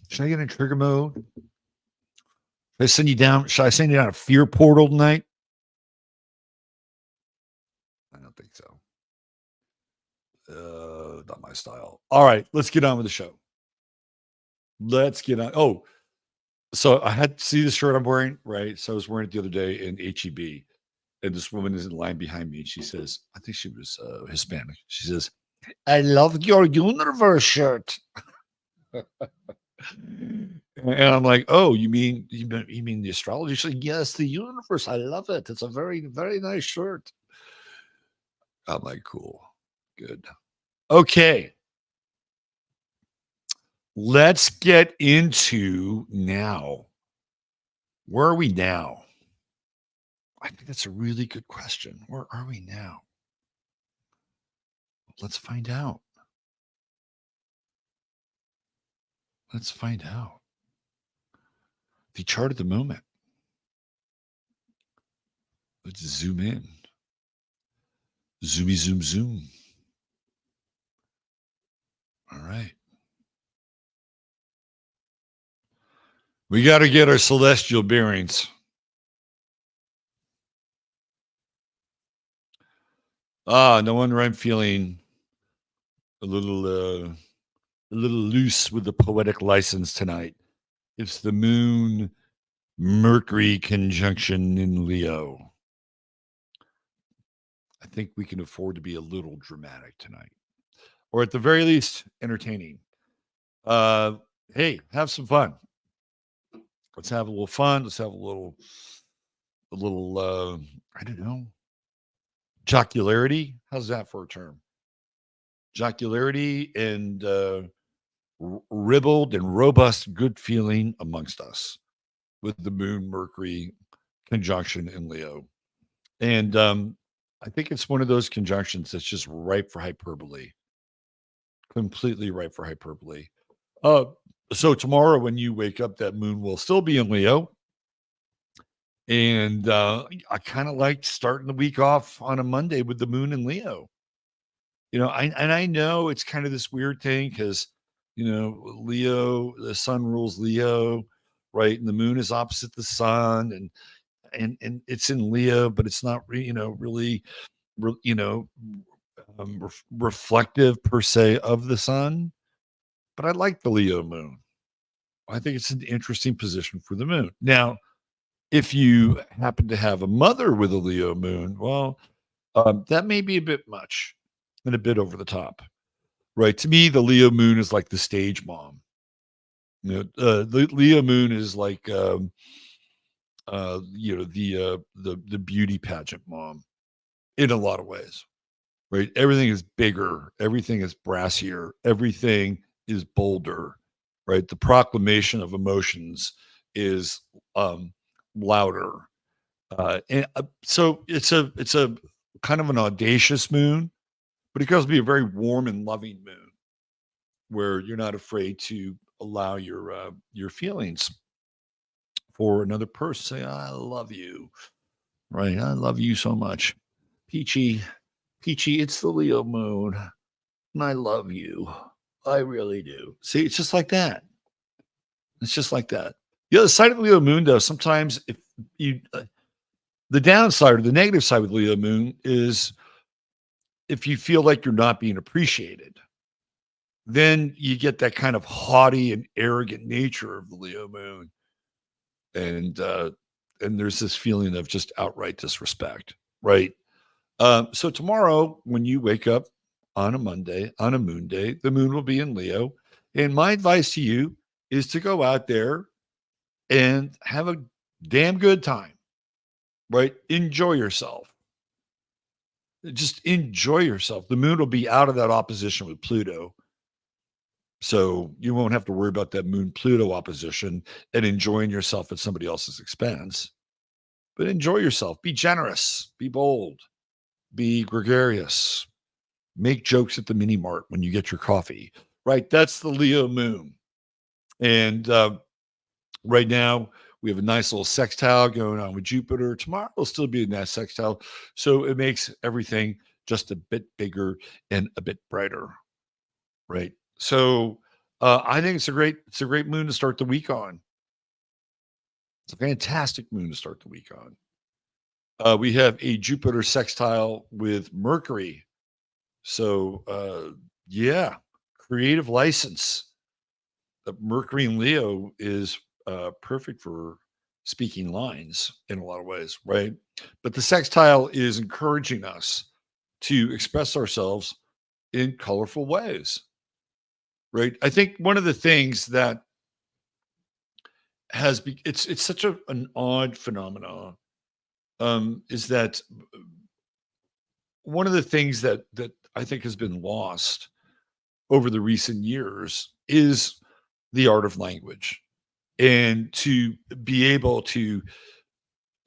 Should I get into trigger mode? Should I send you down? Should I send you down a fear portal tonight? I don't think so. Not my style. All right, let's get on with the show. Let's get on. Oh, so I had to see the shirt I'm wearing, right? So I was wearing it the other day in HEB, and this woman is in line behind me, and she says, I think she was Hispanic. She says, "I love your universe shirt." And I'm like, "Oh, you mean the astrology?" She's like, "Yes, the universe. I love it. It's a very, very nice shirt." I'm like, "Cool, good, okay." Let's get into now. Where are we now? I think that's a really good question. Where are we now? Let's find out. Let's find out. The chart at the moment. Let's zoom in. Zoomy, zoom, zoom. All right. We got to get our celestial bearings. No wonder I'm feeling a little loose with the poetic license tonight. It's the Moon Mercury conjunction in Leo. I think we can afford to be a little dramatic tonight, or at the very least, entertaining. Hey, have some fun. Let's have a little fun. Let's have a little, I don't know, jocularity. How's that for a term? Jocularity and ribald and robust good feeling amongst us with the Moon Mercury conjunction in Leo. And I think it's one of those conjunctions that's just ripe for hyperbole. Completely ripe for hyperbole. So tomorrow when you wake up, that moon will still be in Leo. And I kind of like starting the week off on a Monday with the moon in Leo. You know, I know it's kind of this weird thing because Leo, the sun rules Leo, right? And the moon is opposite the sun, and it's in Leo, but it's not really re- you know reflective per se of the sun. But I like the Leo moon. I think it's an interesting position for the moon. Now, if you happen to have a mother with a Leo moon, well, that may be a bit much and a bit over the top, right? To me, the Leo moon is like the stage mom. The Leo moon is like the beauty pageant mom in a lot of ways, right? Everything is bigger, everything is brassier, everything is bolder, right? The proclamation of emotions is louder. So it's a kind of an audacious moon, but it can also be a very warm and loving moon where you're not afraid to allow your feelings for another person. Say, I love you, right? I love you so much. Peachy, Peachy, it's the Leo moon, and I love you. I really do. See, it's just like that. It's just like that. The other side of the Leo moon, though, sometimes if you, the downside or the negative side with Leo moon is if you feel like you're not being appreciated, then you get that kind of haughty and arrogant nature of the Leo moon, and there's this feeling of just outright disrespect, right? So tomorrow, when you wake up on a Monday, on a moon day, the moon will be in Leo. And my advice to you is to go out there and have a damn good time, right? Enjoy yourself. Just enjoy yourself. The moon will be out of that opposition with Pluto. So you won't have to worry about that moon Pluto opposition and enjoying yourself at somebody else's expense. But enjoy yourself. Be generous. Be bold. Be gregarious. Make jokes at the mini mart when you get your coffee, right? That's the Leo moon. And right now, we have a nice little sextile going on with Jupiter. Tomorrow will still be a nice sextile. So it makes everything just a bit bigger and a bit brighter, right? So I think it's a great moon to start the week on. It's a fantastic moon to start the week on. We have a Jupiter sextile with Mercury. So yeah, creative license. Mercury in Leo is perfect for speaking lines in a lot of ways, right? But the sextile is encouraging us to express ourselves in colorful ways, right? I think one of the things that it's such an odd phenomenon is that one of the things that I think has been lost over the recent years is the art of language, and to be able to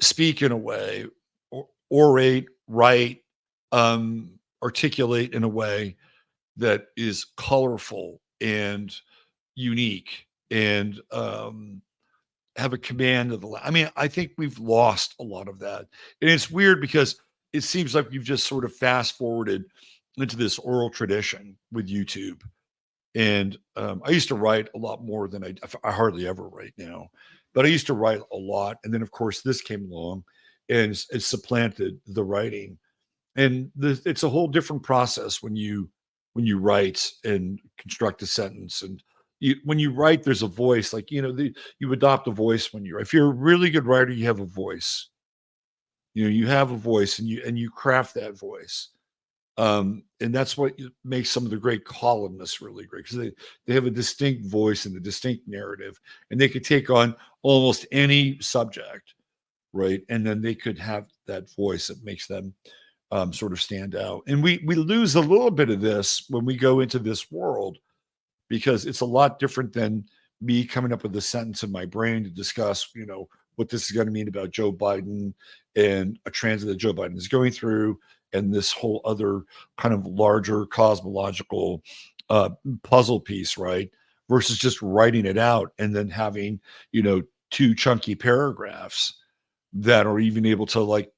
speak in a way, orate, write, articulate in a way that is colorful and unique, and have a command of I mean, I think we've lost a lot of that, and it's weird because it seems like we've just sort of fast forwarded into this oral tradition with YouTube. And I used to write a lot more than I hardly ever write now, but I used to write a lot. And then, of course, this came along and it's supplanted the writing. And it's a whole different process when you write and construct a sentence. And when you write, there's a voice. Like you adopt a voice when you're. If you're a really good writer, you have a voice. You have a voice, and you craft that voice. And that's what makes some of the great columnists really great, because they have a distinct voice and a distinct narrative, and they could take on almost any subject, right? And then they could have that voice that makes them sort of stand out. And we lose a little bit of this when we go into this world, because it's a lot different than me coming up with a sentence in my brain to discuss, what this is going to mean about Joe Biden and a transit that Joe Biden is going through, and this whole other kind of larger cosmological puzzle piece, right? Versus just writing it out and then having, two chunky paragraphs that are even able to, like,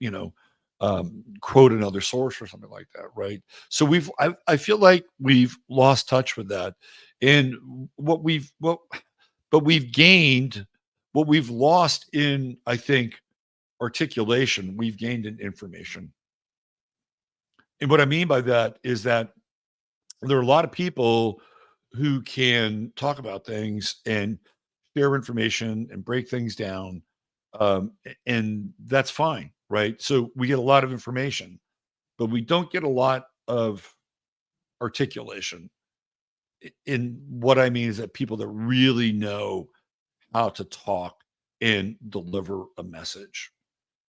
quote another source or something like that, right? So I feel like we've lost touch with that, and but we've gained what we've lost in, I think, articulation. We've gained in information, and what I mean by that is that there are a lot of people who can talk about things and share information and break things down, and that's fine, right? So we get a lot of information, but we don't get a lot of articulation. In what I mean is that people that really know how to talk and deliver a message.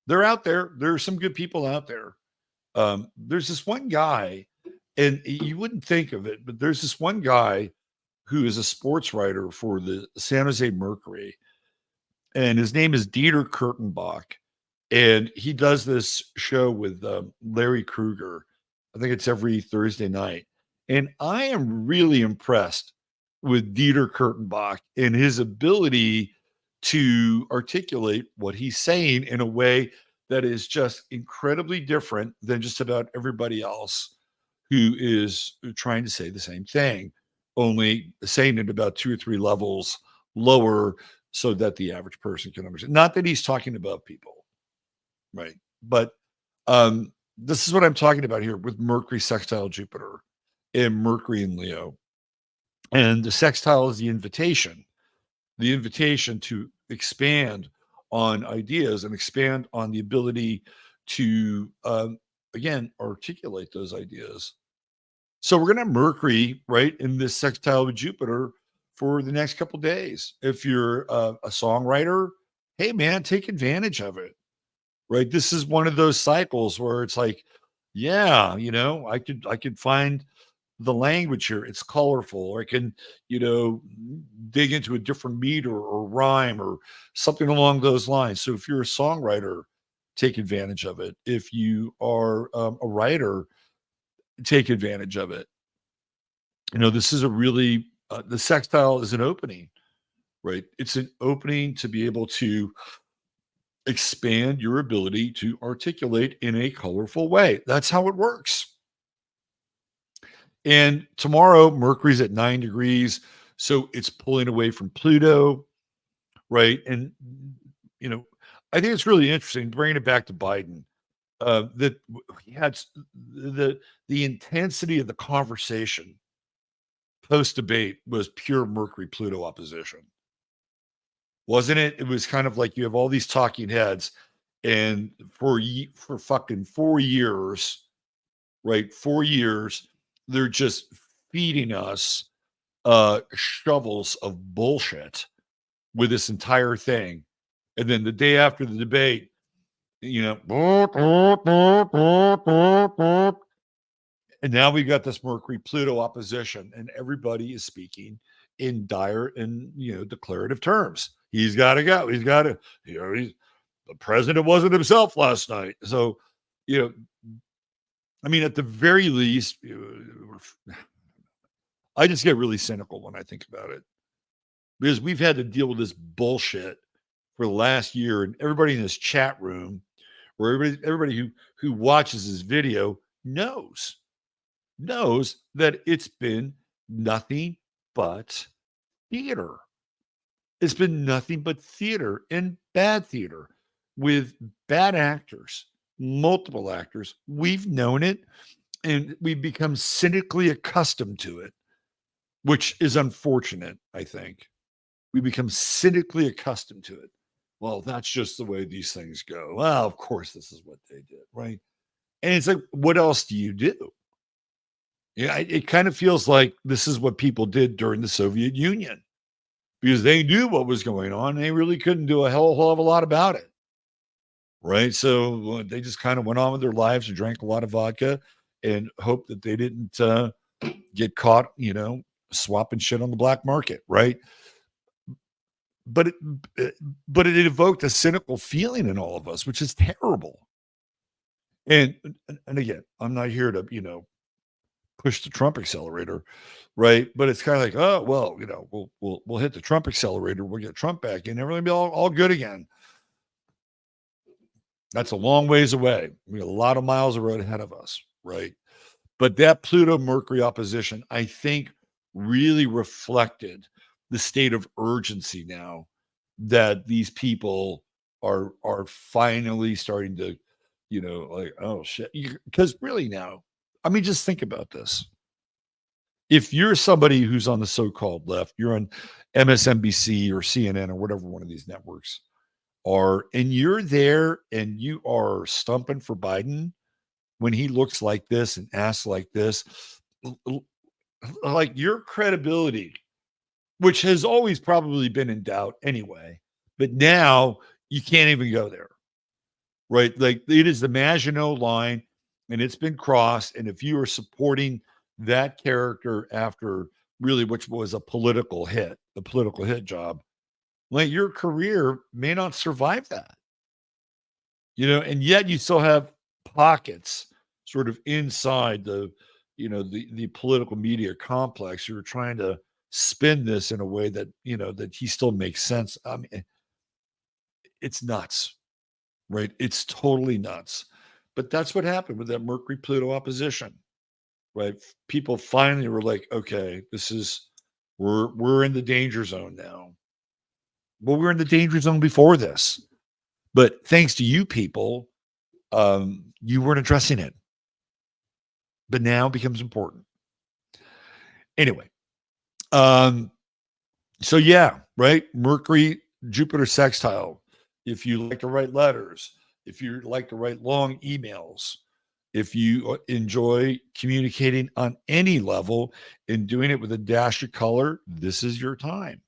They're out there. There are some good people out there. There's this one guy, and you wouldn't think of it, but there's this one guy who is a sports writer for the San Jose Mercury, and his name is Dieter Kurtenbach, and he does this show with Larry Kruger. I think it's every Thursday night, and I am really impressed with Dieter Kurtenbach and his ability to articulate what he's saying in a way that is just incredibly different than just about everybody else who is trying to say the same thing, only saying it about 2 or 3 levels lower so that the average person can understand. Not that he's talking about people, right? But this is what I'm talking about here with Mercury sextile Jupiter and Mercury in Leo. And the sextile is the invitation to expand on ideas and expand on the ability to, again, articulate those ideas. So we're going to have Mercury, right, in this sextile with Jupiter for the next couple days. If you're a songwriter, hey man, take advantage of it, right? This is one of those cycles where it's like, yeah, I could find the language here. It's colorful, or I can, dig into a different meter or rhyme or something along those lines. So if you're a songwriter, take advantage of it. If you are a writer, take advantage of it. This is a really the sextile is an opening, right? It's an opening to be able to expand your ability to articulate in a colorful way. That's how it works. And tomorrow, Mercury's at 9 degrees. So it's pulling away from Pluto, right? And, you know, I think it's really interesting bringing it back to Biden. That he had the intensity of the conversation post debate was pure Mercury Pluto opposition, wasn't it? It was kind of like you have all these talking heads, and for fucking 4 years, right? 4 years, they're just feeding us shovels of bullshit with this entire thing, and then the day after the debate, you know, and now we've got this Mercury Pluto opposition, and everybody is speaking in dire and declarative terms. He's got to go. He's got to. The president wasn't himself last night. So, you know, I mean, at the very least, I just get really cynical when I think about it because we've had to deal with this bullshit for the last year, and everybody in this chat room, or everybody who watches this video knows that it's been nothing but theater. It's been nothing but theater and bad theater with bad actors, multiple actors. We've known it and we've become cynically accustomed to it, which is unfortunate, I think. We become cynically accustomed to it. Well, that's just the way these things go. Well, of course, this is what they did, right? And it's like, what else do you do? Yeah, it kind of feels like this is what people did during the Soviet Union because they knew what was going on. They really couldn't do a hell of a lot about it. Right. So they just kind of went on with their lives and drank a lot of vodka and hoped that they didn't get caught, swapping shit on the black market. Right. But it, but it evoked a cynical feeling in all of us, which is terrible. And again, I'm not here to, push the Trump accelerator, right? But it's kind of like, oh well, we'll hit the Trump accelerator, we'll get Trump back in, everything will be all good again. That's a long ways away. We got a lot of miles of road ahead of us, right? But that Pluto Mercury opposition, I think, really reflected the state of urgency now that these people are finally starting to, like, oh shit. Because really now, I mean, just think about this. If you're somebody who's on the so-called left, you're on MSNBC or CNN or whatever one of these networks are, and you're there and you are stumping for Biden when he looks like this and acts like this, like your credibility, which has always probably been in doubt anyway, but now you can't even go there, right? Like it is the Maginot line and it's been crossed. And if you are supporting that character after really, which was a political hit job, like your career may not survive that, and yet you still have pockets sort of inside the political media complex. You're trying to spin this in a way that, that he still makes sense. I mean, it's nuts, right? It's totally nuts. But that's what happened with that Mercury Pluto opposition, right? People finally were like, okay, we're in the danger zone now. Well, we were in the danger zone before this, but thanks to you people, you weren't addressing it, but now it becomes important. Anyway, so yeah, right? Mercury, Jupiter sextile. If you like to write letters, if you like to write long emails, if you enjoy communicating on any level and doing it with a dash of color, this is your time.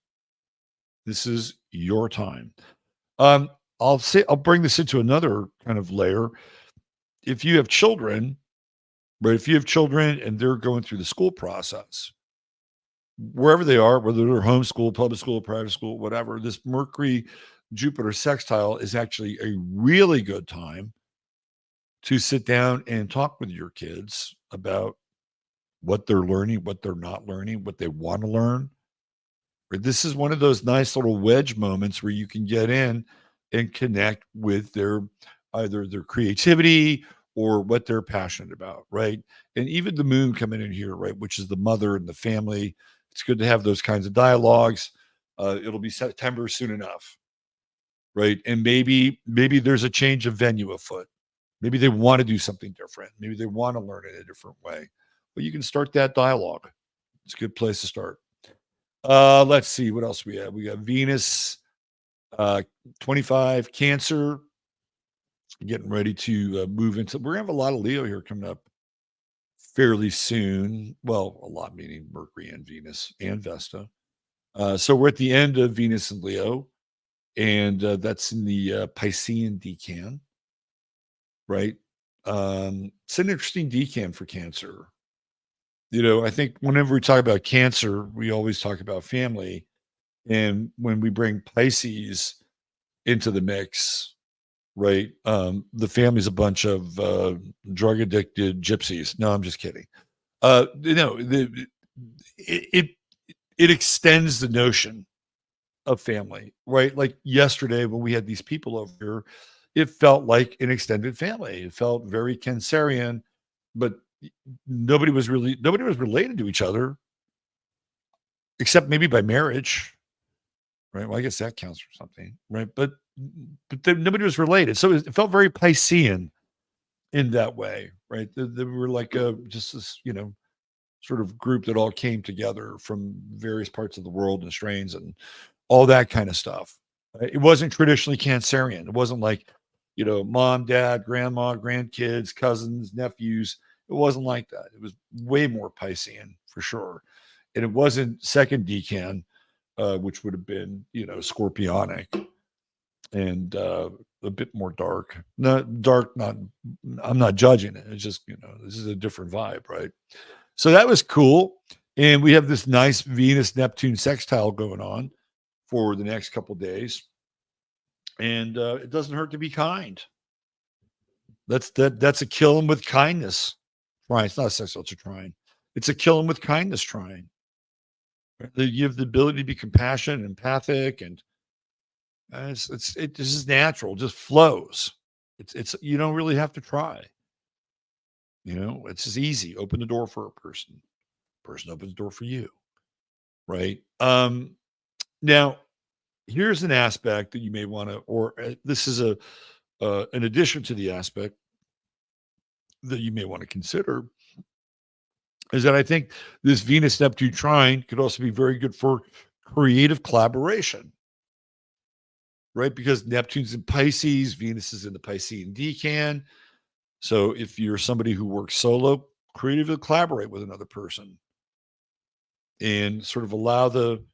This is your time. Um, I'll bring this into another kind of layer. If you have children, but if you have children and they're going through the school process, wherever they are, whether they're homeschool, public school, private school, whatever, this Mercury Jupiter sextile is actually a really good time to sit down and talk with your kids about what they're learning, what they're not learning, what they want to learn. This is one of those nice little wedge moments where you can get in and connect with either their creativity or what they're passionate about, right? And even the moon coming in here, right, which is the mother and the family. It's good to have those kinds of dialogues. It'll be September soon enough, right? And maybe there's a change of venue afoot. Maybe they want to do something different. Maybe they want to learn in a different way. But you can start that dialogue. It's a good place to start. Let's see what else we have. We got Venus, 25, Cancer, getting ready to move into. We're gonna have a lot of Leo here coming up fairly soon. Well, a lot meaning Mercury and Venus and Vesta. So we're at the end of Venus and Leo, and that's in the Piscean decan, right? It's an interesting decan for Cancer. I think whenever we talk about Cancer, we always talk about family. And when we bring Pisces into the mix, right? The family's a bunch of drug addicted gypsies. No, I'm just kidding. It it extends the notion of family, right? Like yesterday when we had these people over here, it felt like an extended family. It felt very Cancerian, but nobody was related to each other except maybe by marriage, right? Well, I guess that counts for something, right? But nobody was related, so it felt very Piscean in that way, right? They were like just this, sort of group that all came together from various parts of the world and strains and all that kind of stuff. Right? It wasn't traditionally Cancerian. It wasn't like, mom, dad, grandma, grandkids, cousins, nephews. It wasn't like that. It was way more Piscean for sure. And it wasn't second decan, which would have been, scorpionic and a bit more dark. Not dark, I'm not judging it. It's just, this is a different vibe, right? So that was cool. And we have this nice Venus Neptune sextile going on for the next couple of days. And it doesn't hurt to be kind. That's a kill him with kindness. Right. It's not a sextile, it's a trine. It's a kill him with kindness trine. Right? You have the ability to be compassionate and empathic, and this is natural, just flows. It's you don't really have to try. It's just easy. Open the door for a person. Person opens the door for you, right? Now here's an aspect that you may want to, or this is a an addition to the aspect that you may want to consider is that I think this Venus Neptune trine could also be very good for creative collaboration, right? Because Neptune's in Pisces, Venus is in the Piscean decan. So if you're somebody who works solo, creatively collaborate with another person and sort of allow the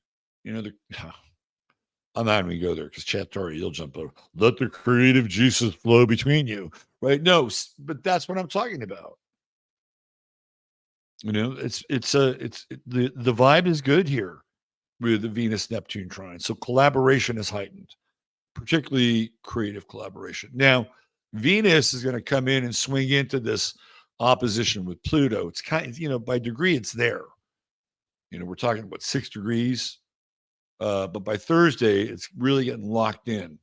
I'm not even going to go there because Chatari, you'll jump over. Let the creative juices flow between you, right? No, but that's what I'm talking about. The vibe is good here with the Venus Neptune trine. So collaboration is heightened, particularly creative collaboration. Now, Venus is going to come in and swing into this opposition with Pluto. It's kind of, by degree, it's there. We're talking about 6 degrees. But by Thursday, it's really getting locked in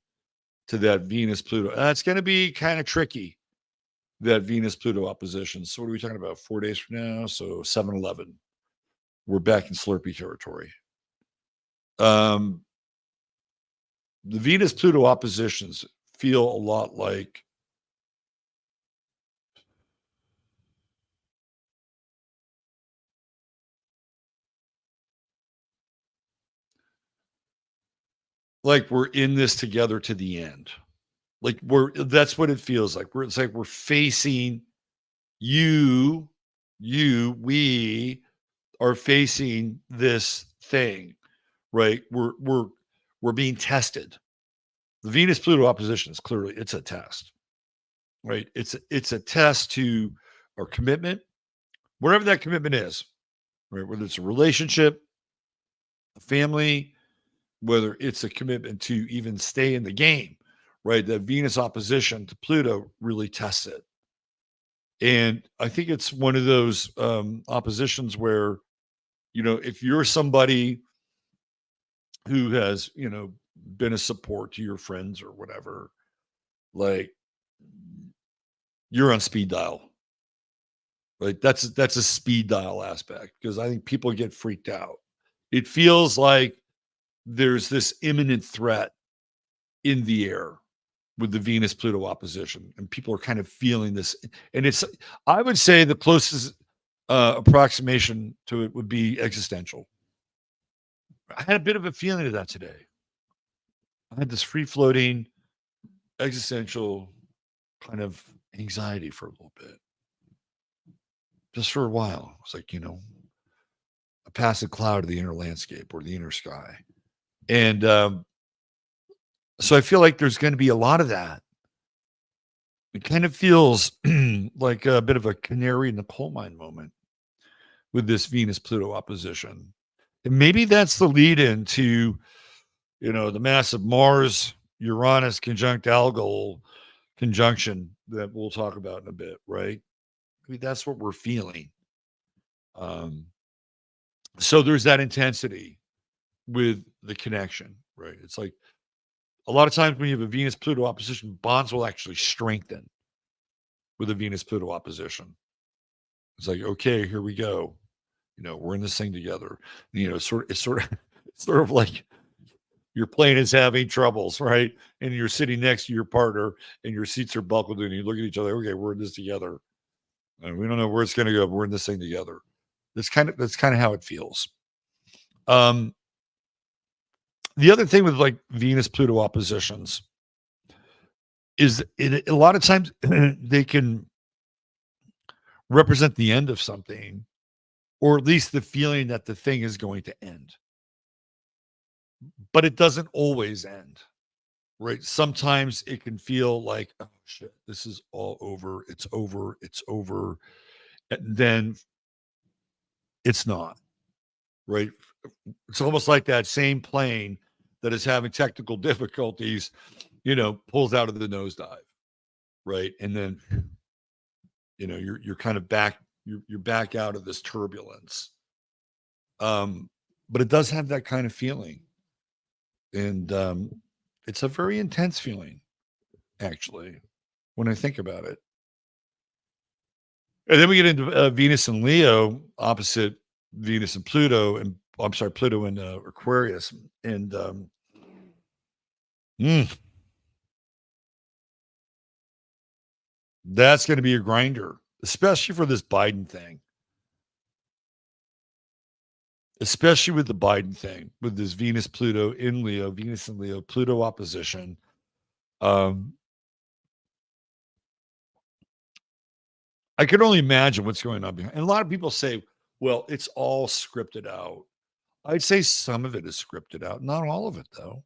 to that Venus Pluto. It's going to be kind of tricky, that Venus Pluto opposition. So, what are we talking about? 4 days from now? So, 7-11. We're back in Slurpee territory. The Venus Pluto oppositions feel a lot like we're in this together to the end. That's what it feels like. It's like we're facing we are facing this thing, right? We're being tested. The Venus Pluto opposition is clearly, it's a test, right? It's a test to our commitment, whatever that commitment is, right? Whether it's a relationship, a family, whether it's a commitment to even stay in the game, right? The Venus opposition to Pluto really tests it. And I think it's one of those oppositions where, if you're somebody who has, been a support to your friends or whatever, like you're on speed dial. Right? That's a speed dial aspect because I think people get freaked out. It feels like there's this imminent threat in the air with the Venus Pluto opposition, and people are kind of feeling this. And I would say the closest approximation to it would be existential. I had a bit of a feeling of that today. I had this free floating existential kind of anxiety for a little bit, just for a while. It's like, a passing cloud of the inner landscape or the inner sky. And so I feel like there's going to be a lot of that. It kind of feels like a bit of a canary in the coal mine moment with this Venus Pluto opposition. And maybe that's the lead into, the massive Mars Uranus conjunct algal conjunction that we'll talk about in a bit, right? I mean, that's what we're feeling. So there's that intensity with the connection, right? It's like a lot of times when you have a Venus Pluto opposition, bonds will actually strengthen with a Venus Pluto opposition. It's like, okay, here we go. We're in this thing together. It's sort of like your plane is having troubles, right? And you're sitting next to your partner and your seats are buckled in and you look at each other, okay, we're in this together. And we don't know where it's going to go, but we're in this thing together. That's kind of how it feels. The other thing with like Venus Pluto oppositions is a lot of times they can represent the end of something, or at least the feeling that the thing is going to end. But it doesn't always end, right? Sometimes it can feel like, oh shit, this is all over. It's over. It's over. And then it's not, right? It's almost like that same plane that is having technical difficulties, pulls out of the nosedive, right? And then, you're kind of back, you're back out of this turbulence. But it does have that kind of feeling. And it's a very intense feeling, actually. when I think about it. And then we get into Venus and Leo, opposite Venus and Pluto, and I'm sorry, Pluto and Aquarius, and mm, that's going to be a grinder, especially for this Biden thing, especially with the Biden thing, with this Venus Pluto in Leo, Venus and Leo, Pluto opposition. Um, I can only imagine what's going on behind. And a lot of people say, well, it's all scripted out. I'd say some of it is scripted out, not all of it, though.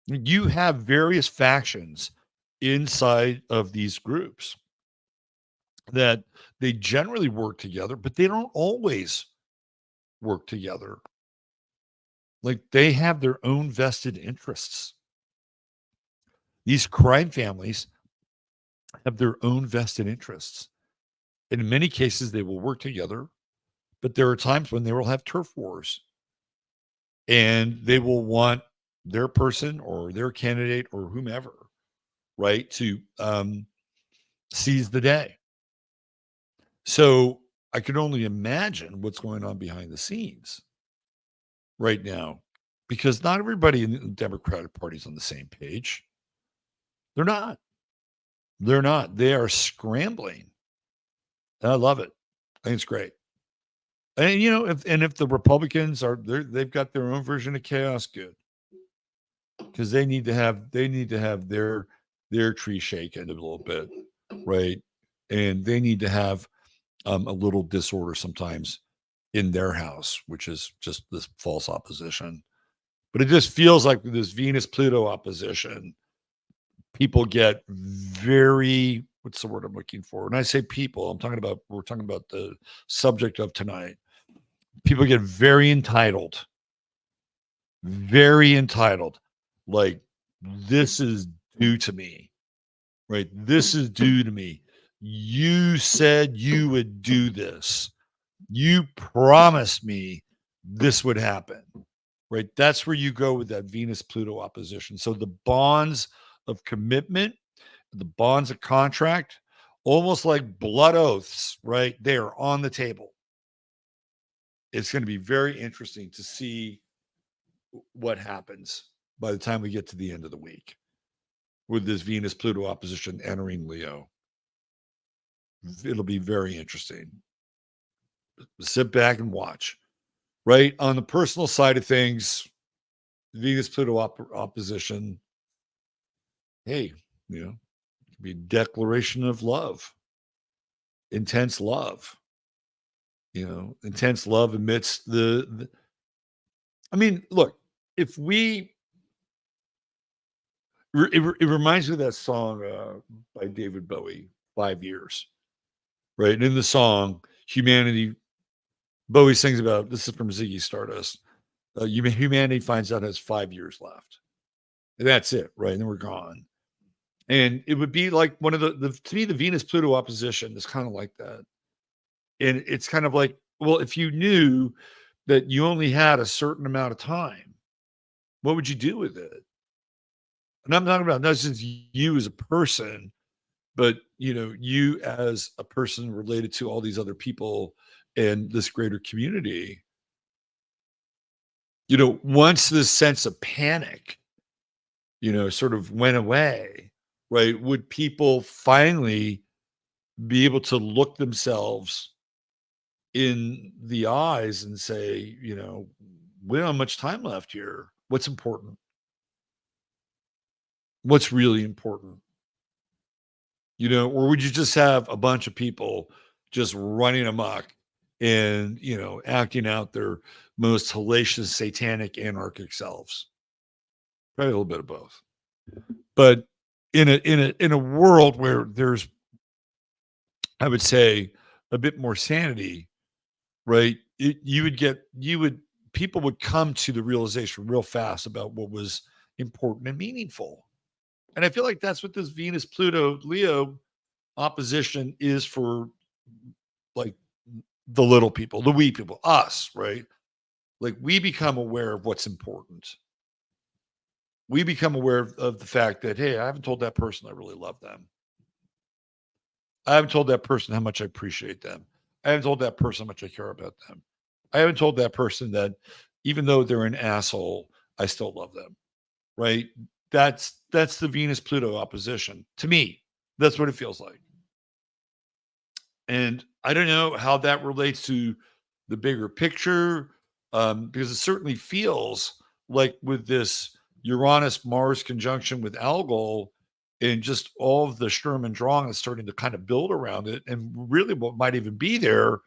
You have various factions inside of these groups that they generally work together, but they don't always work together. Like they have their own vested interests. These crime families have their own vested interests. And in many cases, they will work together, but there are times when they will have turf wars and they will want their person or their candidate or whomever, right, to seize the day. So I can only imagine what's going on behind the scenes right now because not everybody in the Democratic Party is on the same page. They're not. They're not. They are scrambling. And I love it. I think it's great. And if the Republicans they've got their own version of chaos, good. Because they need to have their tree shaken a little bit, right? And they need to have a little disorder sometimes in their house, which is just this false opposition. But it just feels like with this Venus Pluto opposition, people get very, what's the word I'm looking for? When I say people, we're talking about the subject of tonight. People get very entitled. Like, this is due to me, right? This is due to me. You said you would do this. You promised me this would happen, right? That's where you go with that Venus Pluto opposition. So the bonds of commitment, the bonds of contract, almost like blood oaths, right? They are on the table. It's going to be very interesting to see what happens by the time we get to the end of the week with this Venus Pluto opposition entering Leo. It'll be very interesting. Sit back and watch. Right on the personal side of things, Venus Pluto opposition. Hey, it could be a declaration of love, intense love. Intense love amidst the. I mean, look, if we, it reminds me of that song by David Bowie, 5 Years, right? And in the song, humanity, Bowie sings about, this is from Ziggy Stardust. Humanity finds out it has 5 years left. And that's it, right? And then we're gone. And it would be like one of the to me, the Venus Pluto opposition is kind of like that. And it's kind of like, well, if you knew that you only had a certain amount of time, what would you do with it? And I'm talking about not just you as a person, but you as a person related to all these other people and this greater community. Once this sense of panic, sort of went away, right? Would people finally be able to look themselves in the eyes and say, we don't have much time left here. What's important? What's really important? Or would you just have a bunch of people just running amok and, acting out their most hellacious, satanic, anarchic selves? Probably a little bit of both. But in a world where there's, I would say, a bit more sanity, right? People would come to the realization real fast about what was important and meaningful. And I feel like that's what this Venus Pluto Leo opposition is for, like, the little people, the we people, us, right? Like, we become aware of what's important. we become aware of the fact that, hey, I haven't told that person I really love them. I haven't told that person how much I appreciate them. I haven't told that person how much I care about them. I haven't told that person that even though they're an asshole, I still love them. Right? That's the Venus Pluto opposition. To me, that's what it feels like. And I don't know how that relates to the bigger picture, because it certainly feels like with this Uranus-Mars conjunction with Algol and just all of the Sturm and Drang is starting to kind of build around it, and really what might even be there,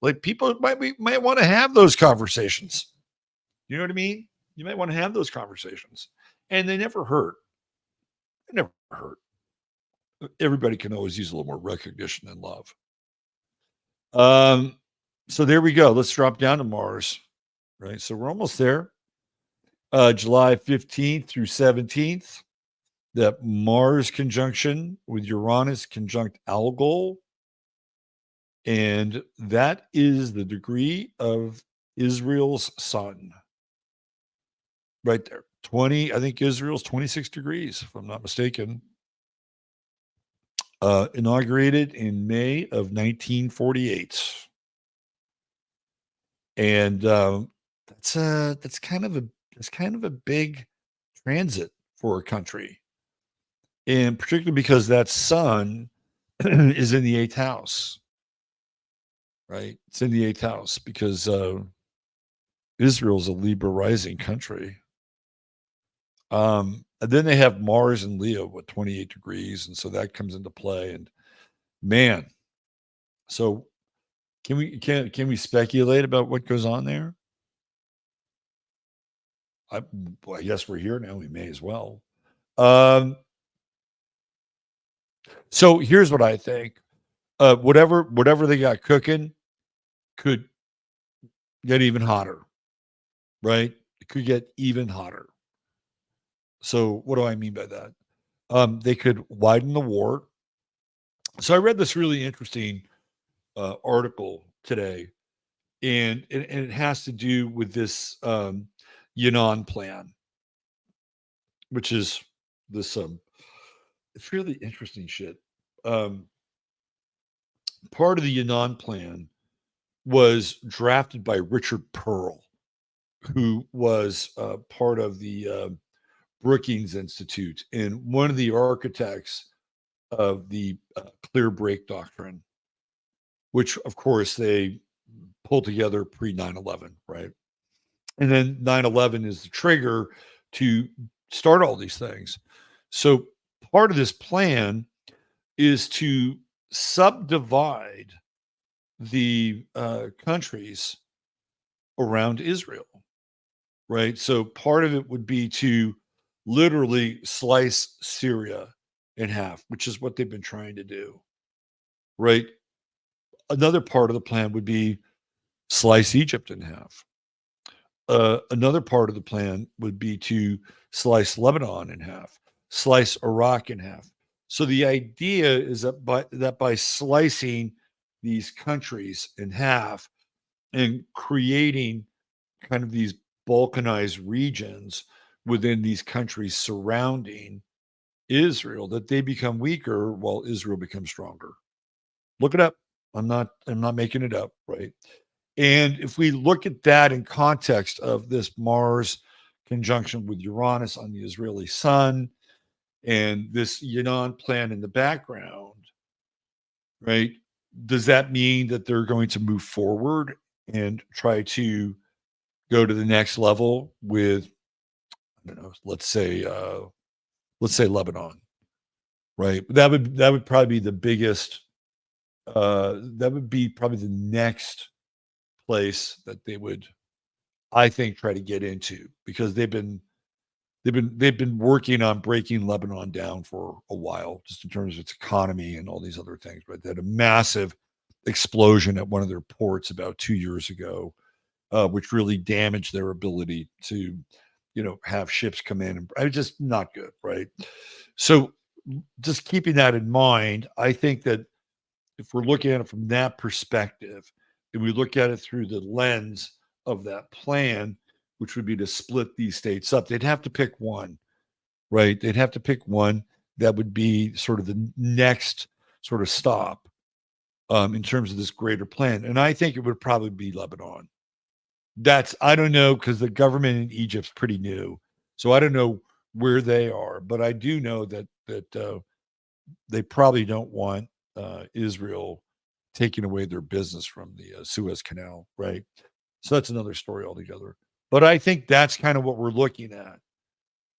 like people might want to have those conversations. You know what I mean? You might want to have those conversations, and they never hurt. They never hurt. Everybody can always use a little more recognition and love. So there we go. Let's drop down to Mars. Right. So we're almost there. July 15th through 17th, that Mars conjunction with Uranus conjunct Algol. And that is the degree of Israel's sun. Right there. 20, I think Israel's 26 degrees, if I'm not mistaken. Inaugurated in May of 1948. And that's kind of a big transit for a country, and particularly because that sun is in the eighth house, right? It's in the eighth house because Israel's a Libra rising country. And then they have Mars and Leo with 28 degrees, and so that comes into play. And man, so can we speculate about what goes on there? I guess we're here now. We may as well. So here's what I think. Whatever they got cooking could get even hotter, right? It could get even hotter. So what do I mean by that? They could widen the war. So I read this really interesting article today, and it has to do with this Yan'an plan, which is this it's really interesting shit. Part of the Yan'an plan was drafted by Richard Pearl, who was part of the Brookings Institute and one of the architects of the clear break doctrine, which, of course, they pulled together pre 9/11, right? And then 9/11 is the trigger to start all these things. So part of this plan is to subdivide the countries around Israel, right? So part of it would be to literally slice Syria in half, which is what they've been trying to do, right? Another part of the plan would be slice Egypt in half. Another part of the plan would be to slice Lebanon in half, slice Iraq in half. So the idea is that by slicing these countries in half and creating kind of these balkanized regions within these countries surrounding Israel, that they become weaker while Israel becomes stronger. Look it up. I'm not making it up, right? And if we look at that in context of this Mars conjunction with Uranus on the Israeli sun and this Yan'an plan in the background, right? Does that mean that they're going to move forward and try to go to the next level with, I don't know, let's say Lebanon, right? That would probably be the biggest. That would be probably the next place that they would, I think, try to get into, because they've been working on breaking Lebanon down for a while, just in terms of its economy and all these other things. But they had a massive explosion at one of their ports about 2 years ago, which really damaged their ability to, have ships come in. And it's just not good, right? So just keeping that in mind, I think that if we're looking at it from that perspective, and we look at it through the lens of that plan, which would be to split these states up, they'd have to pick one. right? They'd have to pick one that would be sort of the next sort of stop in terms of this greater plan. And I think it would probably be Lebanon. I don't know, because the government in Egypt's pretty new. So I don't know where they are, but I do know that they probably don't want Israel taking away their business from the Suez Canal, right? So that's another story altogether. But I think that's kind of what we're looking at.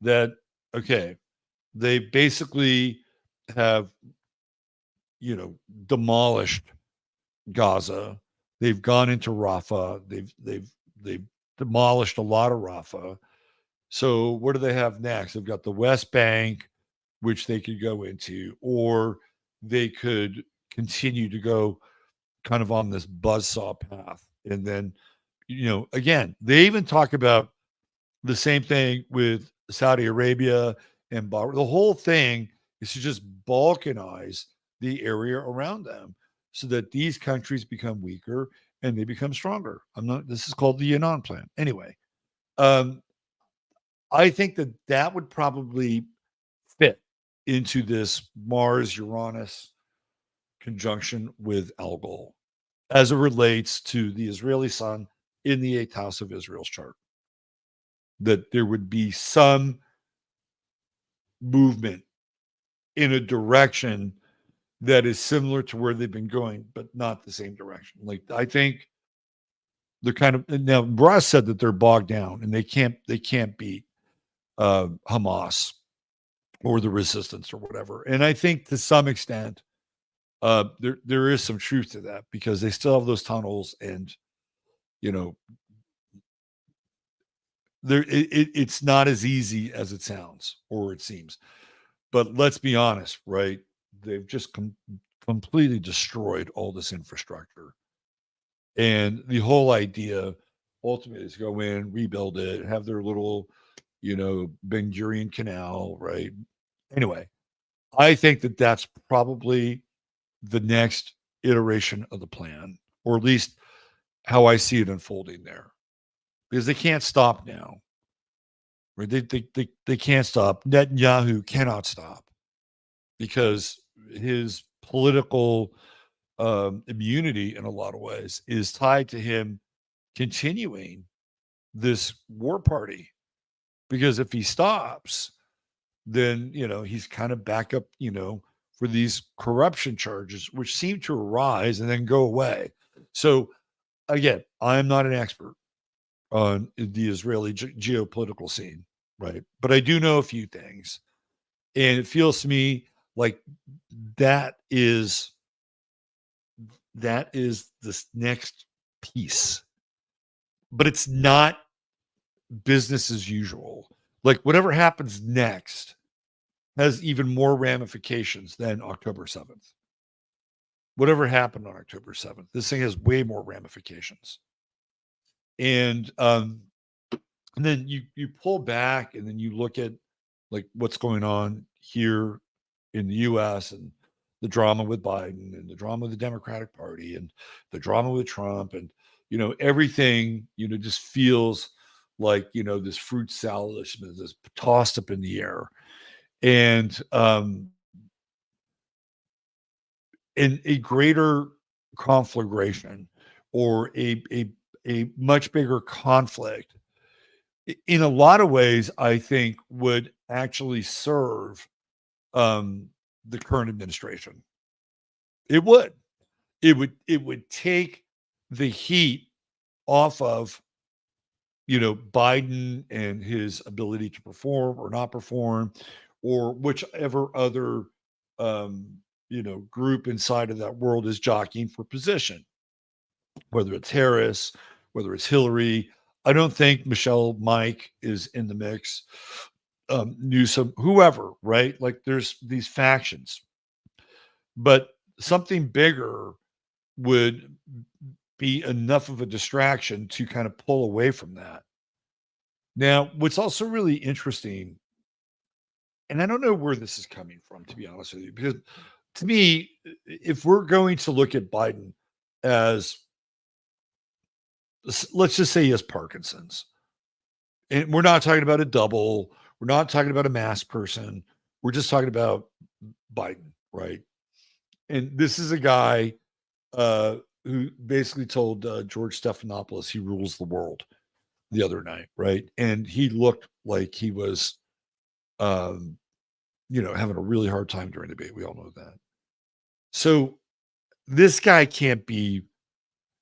That okay, they basically have demolished Gaza. They've gone into Rafah. They've demolished a lot of Rafah. So what do they have next? They've got the West Bank, which they could go into, or they could continue to go kind of on this buzzsaw path. And then, again, they even talk about the same thing with Saudi Arabia and Bahrain. The whole thing is to just balkanize the area around them so that these countries become weaker and they become stronger. This is called the Yan'an plan. Anyway, um, I think that would probably fit into this Mars Uranus conjunction with Algol as it relates to the Israeli sun in the eighth house of Israel's chart. That there would be some movement in a direction that is similar to where they've been going, but not the same direction. Like, I think they're kind of, now Ross said that they're bogged down and they can't beat Hamas or the resistance or whatever. And I think to some extent, there is some truth to that, because they still have those tunnels, and it's not as easy as it sounds or it seems. But let's be honest, right? They've just completely destroyed all this infrastructure, and the whole idea ultimately is go in, rebuild it, have their little, Ben Gurion Canal, right? Anyway, I think that that's probably the next iteration of the plan, or at least how I see it unfolding there, because they can't stop now. Right? They can't stop. Netanyahu cannot stop, because his political immunity in a lot of ways is tied to him continuing this war party. Because if he stops, then he's kind of back up, for these corruption charges, which seem to arise and then go away. So again, I'm not an expert on the Israeli geopolitical scene, right? But I do know a few things, and it feels to me like that is this next piece, but it's not business as usual. Like, whatever happens next has even more ramifications than October 7th. Whatever happened on October 7th, this thing has way more ramifications. And then you pull back, and then you look at like what's going on here in the US, and the drama with Biden, and the drama with the Democratic Party, and the drama with Trump, and everything just feels like this fruit salad that's tossed up in the air. And in a greater conflagration, or a much bigger conflict, in a lot of ways, I think would actually serve the current administration. It would. It would take the heat off of Biden and his ability to perform or not perform, or whichever other group inside of that world is jockeying for position, whether it's Harris, whether it's Hillary. I don't think Michelle Mike is in the mix. Newsom, whoever, right? Like, there's these factions, but something bigger would be enough of a distraction to kind of pull away from that. Now, what's also really interesting, and I don't know where this is coming from, to be honest with you, because to me, if we're going to look at Biden as, let's just say he has Parkinson's, and we're not talking about a double, We're not talking about a mass person. We're just talking about Biden, right? And this is a guy uh, who basically told George Stephanopoulos he rules the world the other night, right? And he looked like he was, um, having a really hard time during the debate. We all know that. So this guy can't be.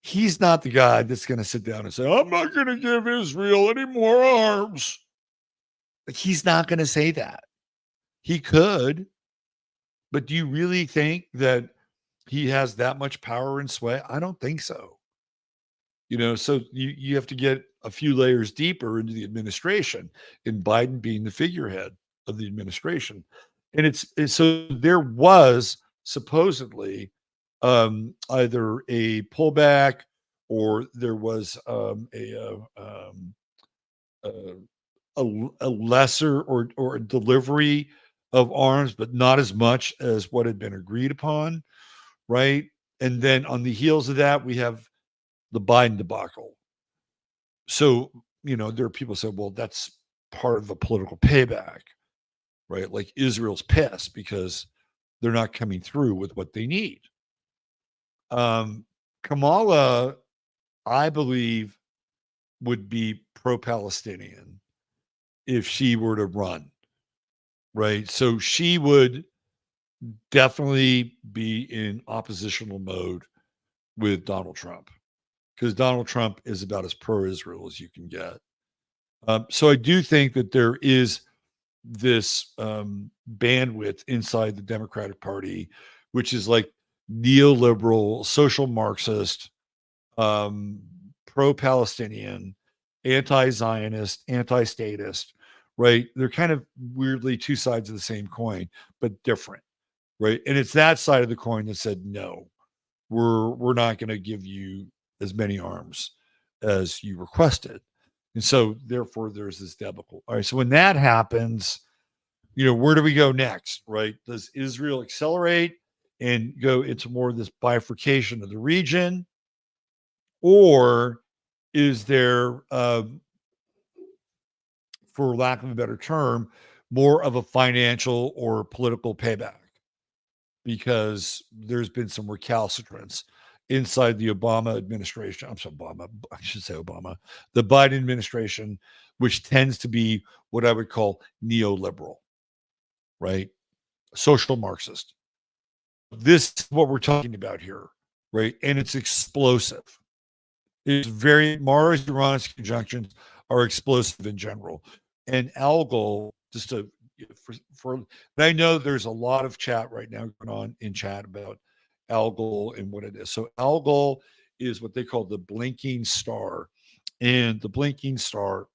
He's not the guy that's going to sit down and say, "I'm not going to give Israel any more arms." Like, he's not going to say that. He could, but do you really think that he has that much power and sway? I don't think so. So you have to get a few layers deeper into the administration, and Biden being the figurehead of the administration. And it's so there was supposedly either a pullback or there was uh, a lesser or a delivery of arms, but not as much as what had been agreed upon, right? And then on the heels of that, we have the Biden debacle. So, there are people who say, well, that's part of the political payback, right? Like Israel's pissed because they're not coming through with what they need. Kamala, I believe, would be pro-Palestinian if she were to run, right? So she would definitely be in oppositional mode with Donald Trump because Donald Trump is about as pro-Israel as you can get. So I do think that there is this bandwidth inside the Democratic Party, which is like neoliberal, social Marxist, um, pro-Palestinian, anti-Zionist, anti-statist, right? They're kind of weirdly two sides of the same coin, but different, right? And it's that side of the coin that said, no, we're not going to give you as many arms as you requested. And so therefore there's this debacle. All right. So when that happens, where do we go next? Right? Does Israel accelerate and go into more of this bifurcation of the region? Or is there, for lack of a better term, more of a financial or political payback? Because there's been some recalcitrance inside the Obama administration. I'm sorry, I should say Obama, the Biden administration, which tends to be what I would call neoliberal, right? Social Marxist. This is what we're talking about here, right? And it's explosive. It's very Mars Uranus conjunctions are explosive in general. And algal, just to for and I know there's a lot of chat right now going on in chat about algal and what it is. So algal is what they call the blinking star. And the blinking star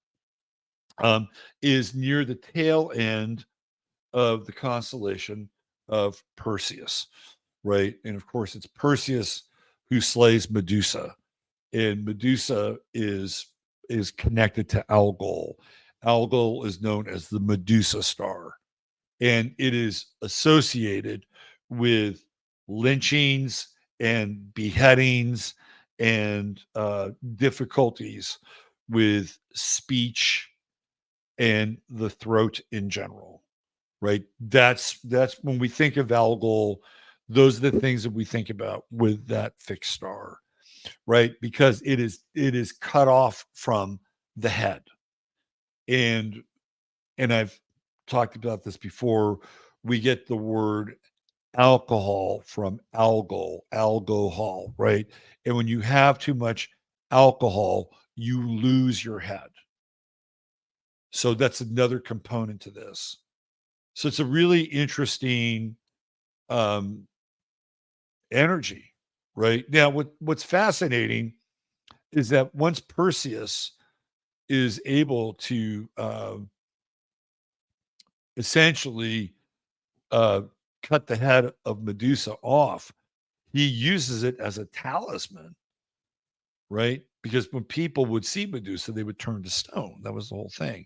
is near the tail end of the constellation of Perseus, right? And of course, it's Perseus who slays Medusa, and Medusa is connected to Algol. Algol is known as the Medusa star, and it is associated with lynchings and beheadings and difficulties with speech and the throat in general. Right? That's when we think of Algol. Those are the things that we think about with that fixed star, right? Because it is cut off from the head. And I've talked about this before. We get the word alcohol from alcohol, right? And when you have too much alcohol, you lose your head. So that's another component to this. So it's a really interesting um, energy, right? Now, what's fascinating is that once Perseus is able to essentially uh, cut the head of Medusa off, he uses it as a talisman, right? Because when people would see Medusa, they would turn to stone. That was the whole thing.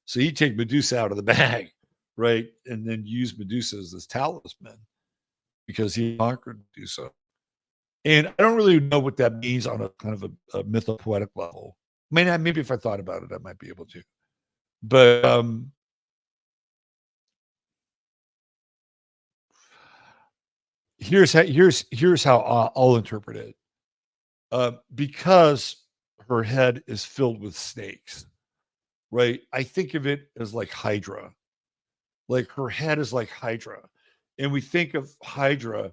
So he'd take Medusa out of the bag, right? And then use Medusa as this talisman because he conquered Medusa. And I don't really know what that means on a kind of a mythopoetic level. Maybe if I thought about it, I might be able to. But here's how I'll interpret it. Because her head is filled with snakes, right? I think of it as like Hydra. Like her head is like Hydra, and we think of Hydra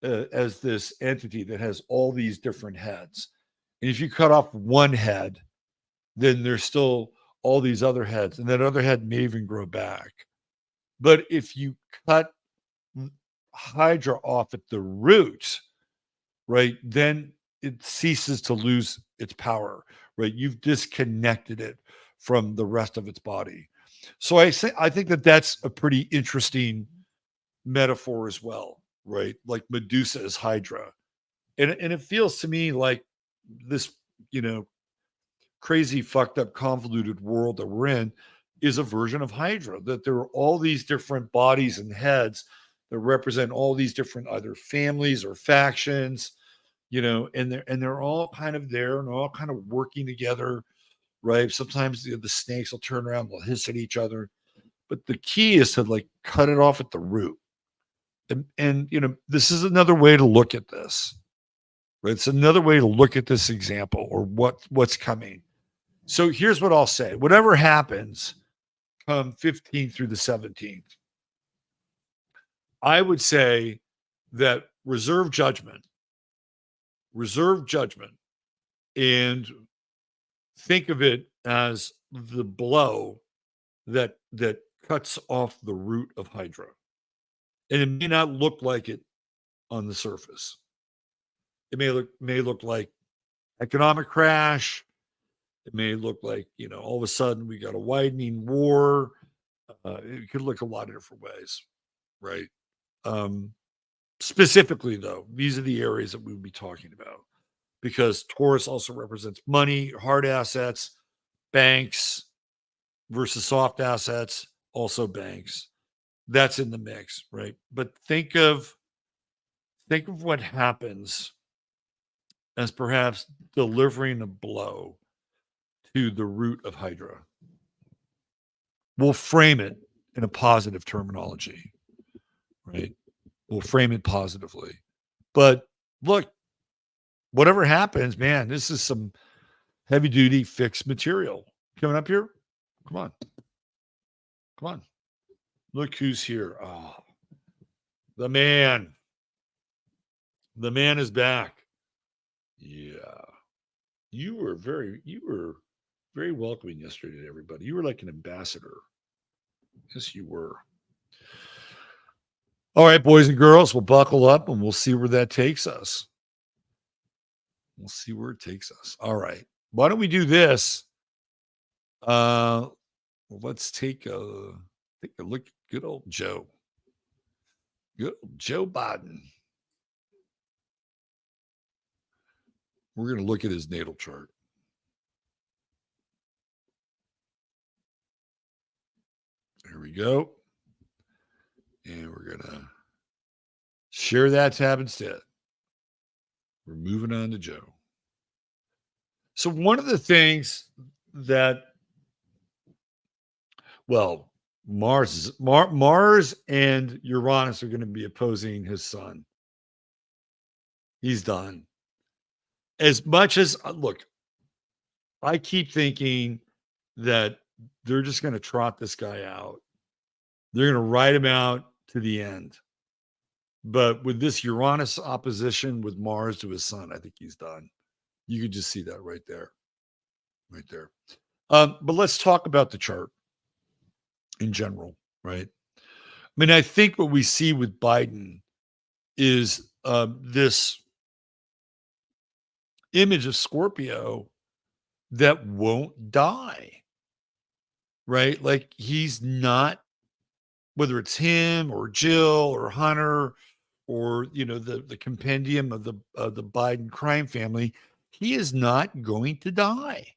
as this entity that has all these different heads. And if you cut off one head, then there's still all these other heads, and that other head may even grow back. But if you cut Hydra off at the root, right, then it ceases to lose its power, right? You've disconnected it from the rest of its body. So I think that that's a pretty interesting metaphor as well, right? Like Medusa is Hydra. And it feels to me like this, you know, crazy, fucked up, convoluted world that we're in is a version of Hydra, that there are all these different bodies and heads that represent all these different either families or factions, you know, and they're all kind of there and all kind of working together, right? Sometimes the snakes will turn around, they'll hiss at each other. But the key is to like cut it off at the root. And you know, this is another way to look at this. Right? It's another way to look at this example or what's coming. So here's what I'll say. Whatever happens come 15th through the 17th, I would say that reserve judgment, and think of it as the blow that cuts off the root of Hydra. And it may not look like it on the surface. It may look like economic crash. It may look like, you know, all of a sudden we got a widening war. It could look a lot of different ways, right? Specifically, though, these are the areas that we would be talking about because Taurus also represents money, hard assets, banks versus soft assets, also banks. That's in the mix, right? But think of what happens as perhaps delivering a blow to the root of Hydra. We'll frame it in a positive terminology, right? We'll frame it positively. But look, whatever happens, man, this is some heavy duty fixed material coming up here. Come on. Come on. Look who's here. Oh, the man. The man is back. Yeah. You were very welcoming yesterday to everybody. You were like an ambassador. Yes, you were. All right, boys and girls, we'll buckle up and we'll see where that takes us. We'll see where it takes us. All right. Why don't we do this? Let's take a look at good old Joe. Good old Joe Biden. We're going to look at his natal chart. There we go. And we're going to share that tab instead. We're moving on to Joe. So one of the things that, well, Mars and Uranus are going to be opposing his sun. He's done. As much as, look, I keep thinking that they're just going to trot this guy out. They're going to ride him out to the end. But with this Uranus opposition with Mars to his sun, I think he's done. You could just see that right there. Right there. But let's talk about the chart in general, right? I mean, I think what we see with Biden is this image of Scorpio that won't die, right? Like he's not, whether it's him or Jill or Hunter or, you know, the compendium of the Biden crime family, he is not going to die,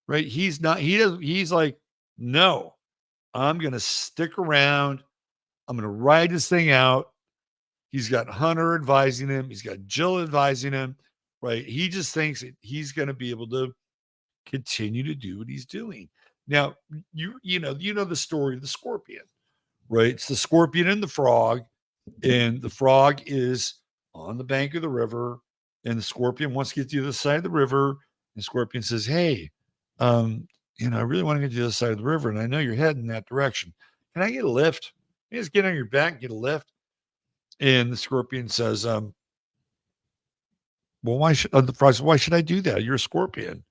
right? He's not, he's like, no, I'm going to stick around. I'm going to ride this thing out. He's got Hunter advising him. He's got Jill advising him, right? He just thinks that he's going to be able to continue to do what he's doing. Now, you know the story of the scorpion, right? It's the scorpion and the frog. And the frog is on the bank of the river, and the scorpion wants to get to the other side of the river. And the scorpion says, "Hey, I really want to get to the other side of the river, and I know you're heading that direction. Can I get a lift? Can you just get on your back and get a lift?" And the scorpion says, "Well, why should the frog says, why should I do that? You're a scorpion.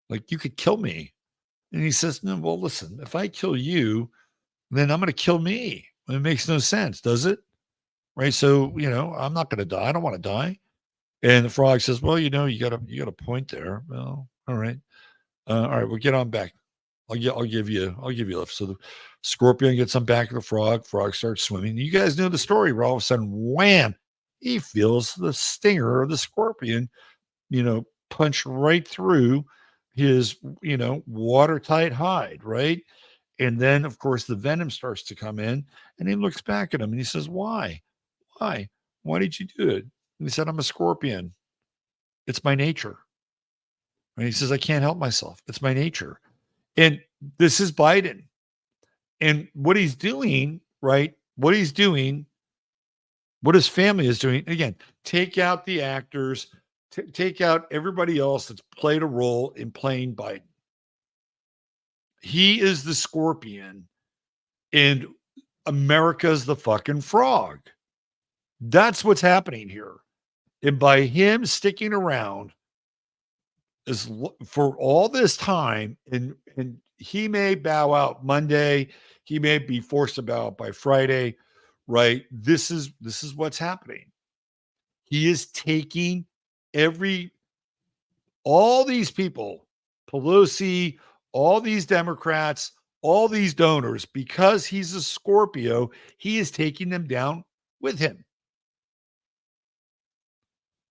Like you could kill me." And he says, "No, well, listen, if I kill you, then I'm going to kill me. It makes no sense, does it? Right? So, I'm not going to die. I don't want to die." And the frog says, "Well, you got a point there. Well, all right. All right, well, get on back. I'll give you a lift." So the scorpion gets on back of the frog. Frog starts swimming. You guys know the story where all of a sudden, wham, he feels the stinger of the scorpion, punch right through his, watertight hide, right? And then, of course, the venom starts to come in, and he looks back at him and he says, "Why? Why? Why did you do it?" And he said, "I'm a scorpion. It's my nature." And he says, "I can't help myself. It's my nature." And this is Biden. And what he's doing, right? What he's doing, what his family is doing, again, take out the actors, take out everybody else that's played a role in playing Biden. He is the scorpion, and America's the fucking frog. That's what's happening here. And by him sticking around is for all this time, and he may bow out Monday, he may be forced to bow out by Friday, right? This is what's happening. He is taking all these people, Pelosi, all these Democrats, all these donors, because he's a Scorpio, he is taking them down with him.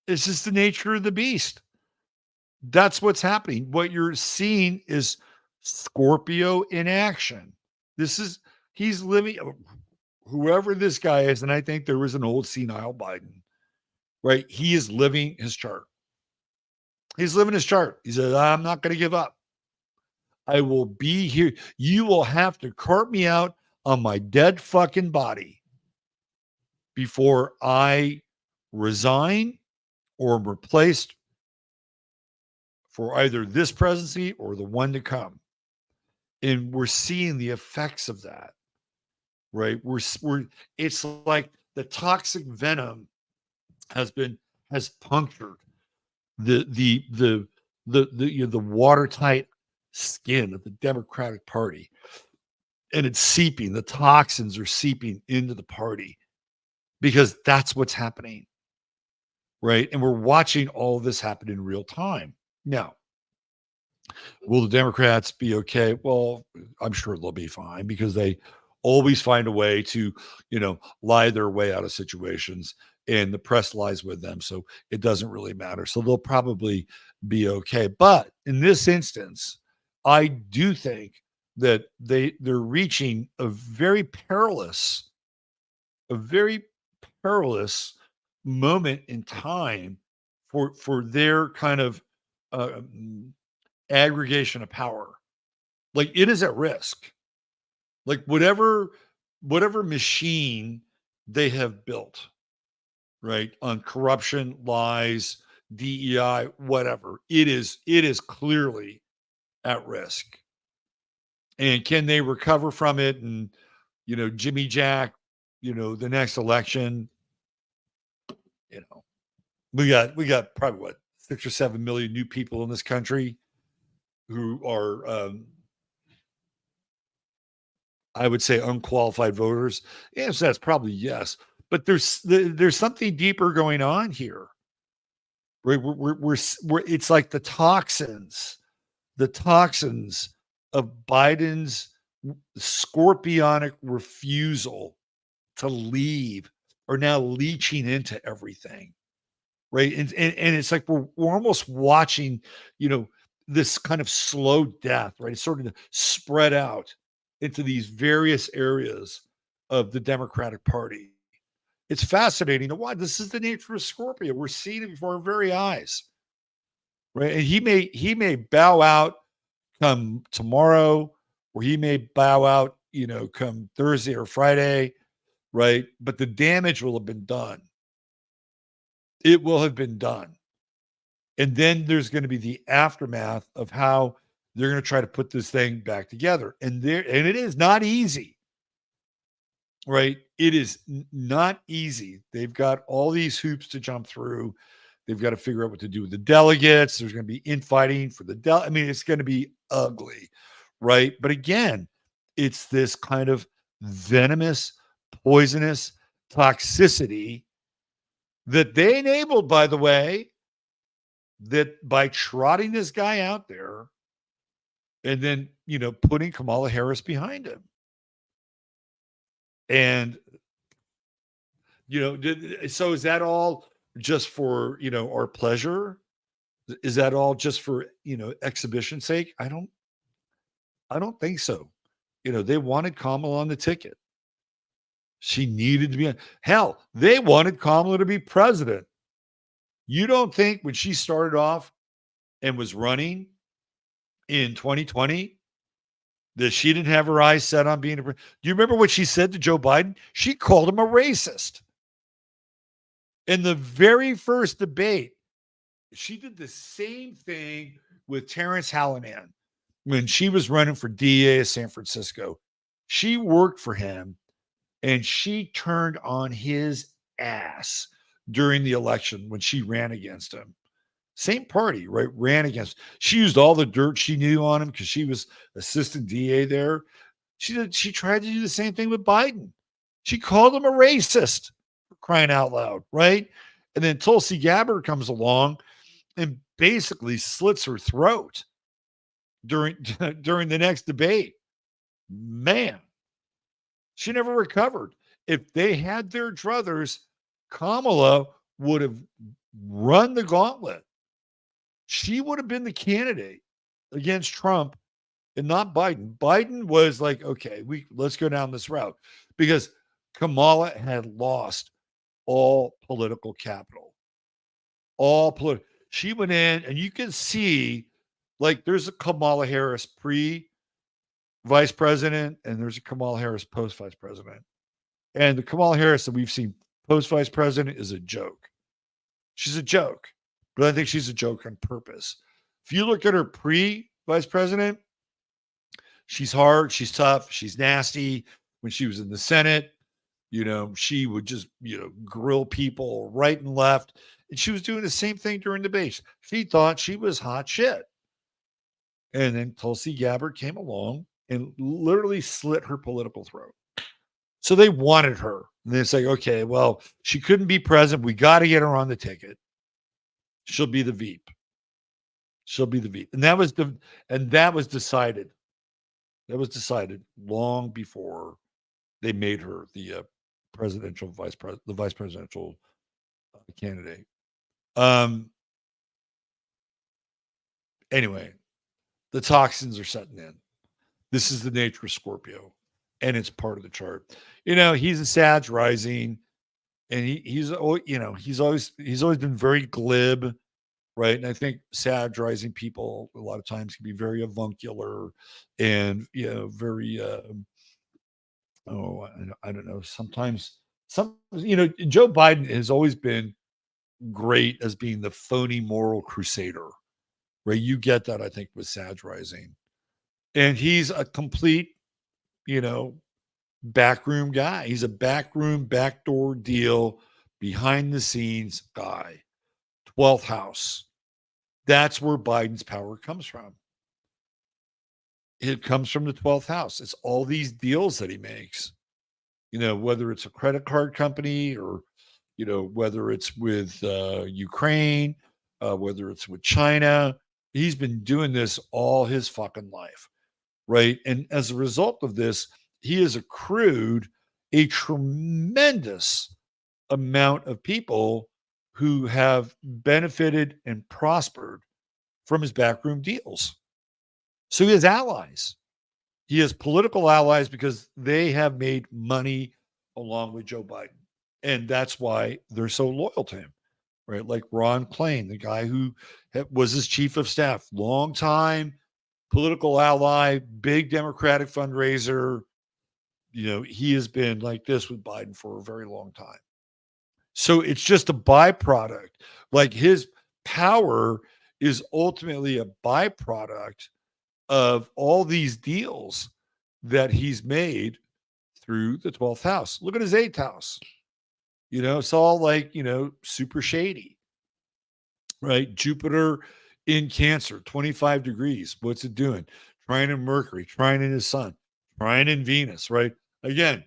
It's just the nature of the beast. That's what's happening. What you're seeing is Scorpio in action. He's living, whoever this guy is, and I think there was an old senile Biden, right? He is living his chart. He's living his chart. He says, "I'm not going to give up. I will be here. You will have to cart me out on my dead fucking body before I resign or am replaced for either this presidency or the one to come." And we're seeing the effects of that, right? It's like the toxic venom has punctured the watertight skin of the Democratic Party, and it's seeping. The toxins are seeping into the party because that's what's happening, right? And we're watching all of this happen in real time. Now, will the Democrats be okay? Well, I'm sure they'll be fine because they always find a way to, lie their way out of situations, and the press lies with them. So it doesn't really matter. So they'll probably be okay. But in this instance, I do think that they're reaching a very perilous moment in time for their kind of uh, aggregation of power. Like it is at risk. Like whatever machine they have built, right, on corruption, lies, DEI, whatever, it is clearly at risk. And can they recover from it and Jimmy Jack, the next election? You know, we got probably what 6 or 7 million new people in this country who are I would say unqualified voters. Yes, that's probably yes, but there's something deeper going on here. Right? We're it's like the toxins of Biden's scorpionic refusal to leave are now leaching into everything. Right. And it's like we're almost watching, this kind of slow death, right? It's sort of spread out into these various areas of the Democratic Party. It's fascinating to watch. This is the nature of Scorpio. We're seeing it before our very eyes. Right. And he may bow out come tomorrow, or he may bow out, come Thursday or Friday. right? But the damage will have been done. It will have been done. And then there's going to be the aftermath of how they're going to try to put this thing back together. And it is not easy. Right? It is not easy. They've got all these hoops to jump through. They've got to figure out what to do with the delegates. There's going to be infighting for the I mean, it's going to be ugly, right? But again, it's this kind of venomous, poisonous toxicity that they enabled, by the way, that by trotting this guy out there and then, putting Kamala Harris behind him. And, so is that all just for, our pleasure? Is that all just for, exhibition sake? I don't think so. They wanted Kamala on the ticket. She needed to be on. Hell, they wanted Kamala to be president. You don't think when she started off and was running in 2020 that she didn't have her eyes set on being a president? Do you remember what she said to Joe Biden? She called him a racist. In the very first debate, she did the same thing with Terrence Hallinan when she was running for DA of San Francisco. She worked for him and she turned on his ass during the election when she ran against him. Same party, right? Ran against. She used all the dirt she knew on him because she was assistant DA there. She tried to do the same thing with Biden. She called him a racist, for crying out loud, right? And then Tulsi Gabbard comes along and basically slits her throat during the next debate. Man, she never recovered. If they had their druthers, Kamala would have run the gauntlet. She would have been the candidate against Trump and not Biden. Biden was like, okay, let's go down this route because Kamala had lost all political capital. She went in and you can see like there's a Kamala Harris pre-vice president and there's a Kamala Harris post-vice president. And the Kamala Harris that we've seen post-vice president is a joke. She's a joke, but I think she's a joke on purpose. If you look at her pre-vice president, she's hard, she's tough, she's nasty. When she was in the Senate, she would just, grill people right and left. And she was doing the same thing during debates. She thought she was hot shit. And then Tulsi Gabbard came along and literally slit her political throat. So they wanted her. And they say, okay, well, she couldn't be president. We got to get her on the ticket. She'll be the Veep. And that was decided. That was decided long before they made her the vice presidential candidate. Anyway, the toxins are setting in. This is the nature of Scorpio, and it's part of the chart. He's a Sag rising, and he's always been very glib, right? And I think Sag rising people a lot of times can be very avuncular and very I don't know. Sometimes Joe Biden has always been great as being the phony moral crusader, right? You get that, I think, with Sag rising. And he's a complete, backroom guy. He's a backdoor deal, behind the scenes guy. 12th house. That's where Biden's power comes from. It comes from the 12th house. It's all these deals that he makes, whether it's a credit card company or, whether it's with Ukraine, whether it's with China. He's been doing this all his fucking life, right? And as a result of this, he has accrued a tremendous amount of people who have benefited and prospered from his backroom deals. So he has allies. He has political allies because they have made money along with Joe Biden. And that's why they're so loyal to him, right? Like Ron Klain, the guy who was his chief of staff, long time political ally, big Democratic fundraiser, he has been like this with Biden for a very long time. So it's just a byproduct. Like his power is ultimately a byproduct of all these deals that he's made through the 12th house. Look at his 8th house. It's all like, super shady, right? Jupiter in Cancer, 25 degrees. What's it doing? Trine in Mercury, trine in his sun, trine in Venus, right? Again,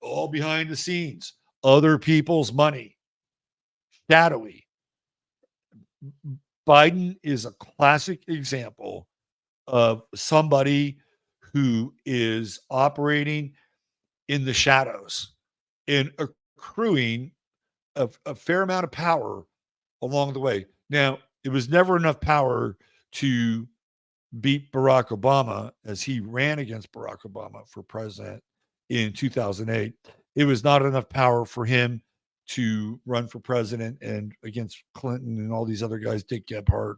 all behind the scenes, other people's money, shadowy. Biden is a classic example of somebody who is operating in the shadows and accruing a fair amount of power along the way. Now, it was never enough power to beat Barack Obama as he ran against Barack Obama for president in 2008. It was not enough power for him to run for president and against Clinton and all these other guys, Dick Gephardt,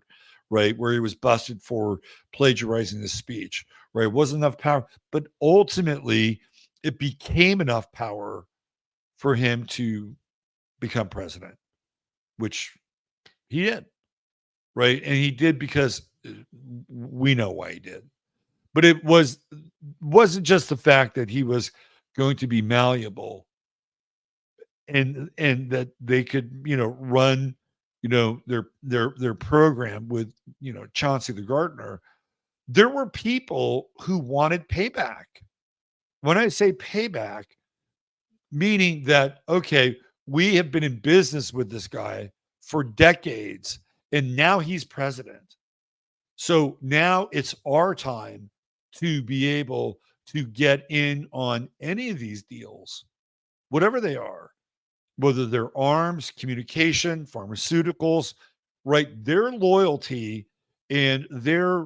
right, where he was busted for plagiarizing his speech, right? It wasn't enough power, but ultimately it became enough power for him to become president, which he did, right? And he did because we know why he did. But wasn't just the fact that he was going to be malleable and that they could, run, their program with, Chauncey the gardener. There were people who wanted payback. When I say payback, meaning that, okay, we have been in business with this guy for decades and now he's president. So now it's our time to be able to get in on any of these deals, whatever they are, whether they're arms, communication, pharmaceuticals, right? Their loyalty and their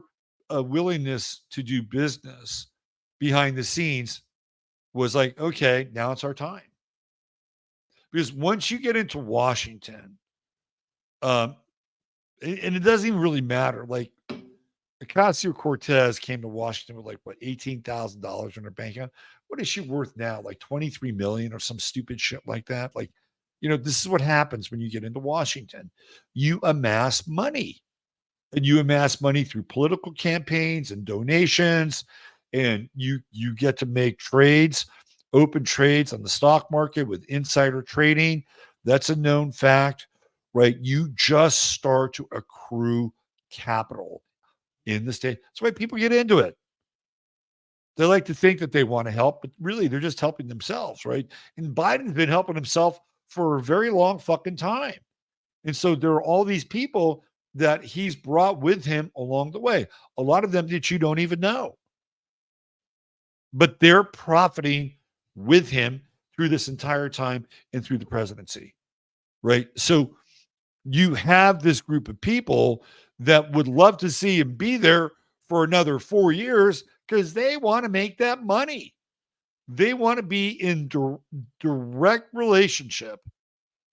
willingness to do business behind the scenes was like, okay, now it's our time. Because once you get into Washington, um, and it doesn't even really matter. Like Ocasio-Cortez came to Washington with like what $18,000 in her bank account. What is she worth now? Like 23 million or some stupid shit like that. Like, this is what happens when you get into Washington. You amass money, and you amass money through political campaigns and donations, and you get to make trades, open trades on the stock market with insider trading. That's a known fact, right? You just start to accrue capital in the state. That's why people get into it. They like to think that they want to help, but really they're just helping themselves, right? And Biden's been helping himself for a very long fucking time. And so there are all these people that he's brought with him along the way. A lot of them that you don't even know. But they're profiting with him through this entire time and through the presidency, right? So you have this group of people that would love to see him be there for another 4 years because they want to make that money. They want to be in direct relationship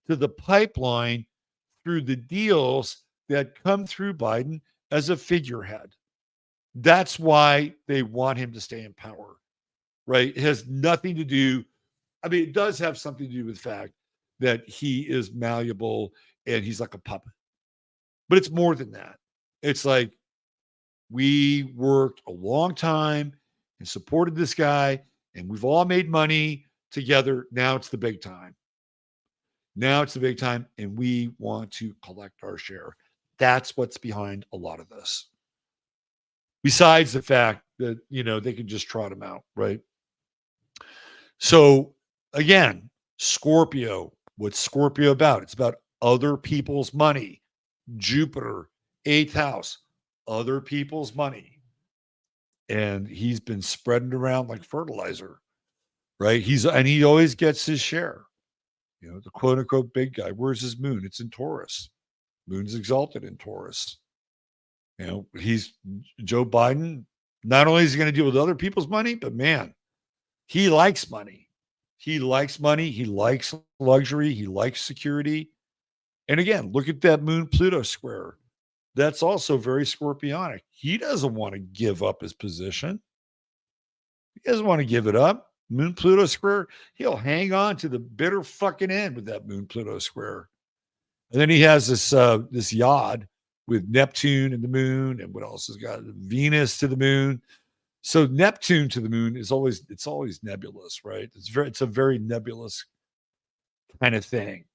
to the pipeline through the deals that come through Biden as a figurehead. That's why they want him to stay in power, right? It has nothing to do. I mean, it does have something to do with the fact that he is malleable and he's like a puppet. But it's more than that. It's like we worked a long time and supported this guy, and we've all made money together. Now it's the big time. Now it's the big time, and we want to collect our share. That's what's behind a lot of this. Besides the fact that, they can just trot him out, right? So again, Scorpio, what's Scorpio about? It's about other people's money. Jupiter, 8th house, other people's money. And he's been spreading around like fertilizer, right? And he always gets his share. The quote unquote big guy. Where's his moon? It's in Taurus. Moon's exalted in Taurus. He's Joe Biden. Not only is he going to deal with other people's money, but man, he likes money. He likes money. He likes luxury. He likes security. And again, look at that Moon Pluto square. That's also very scorpionic. He doesn't want to give up his position. He doesn't want to give it up. Moon Pluto square, he'll hang on to the bitter fucking end with that Moon Pluto square. And then he has this yod with Neptune and the moon, and what else has got Venus to the moon. So Neptune to the moon is always nebulous, right? It's a very nebulous kind of thing.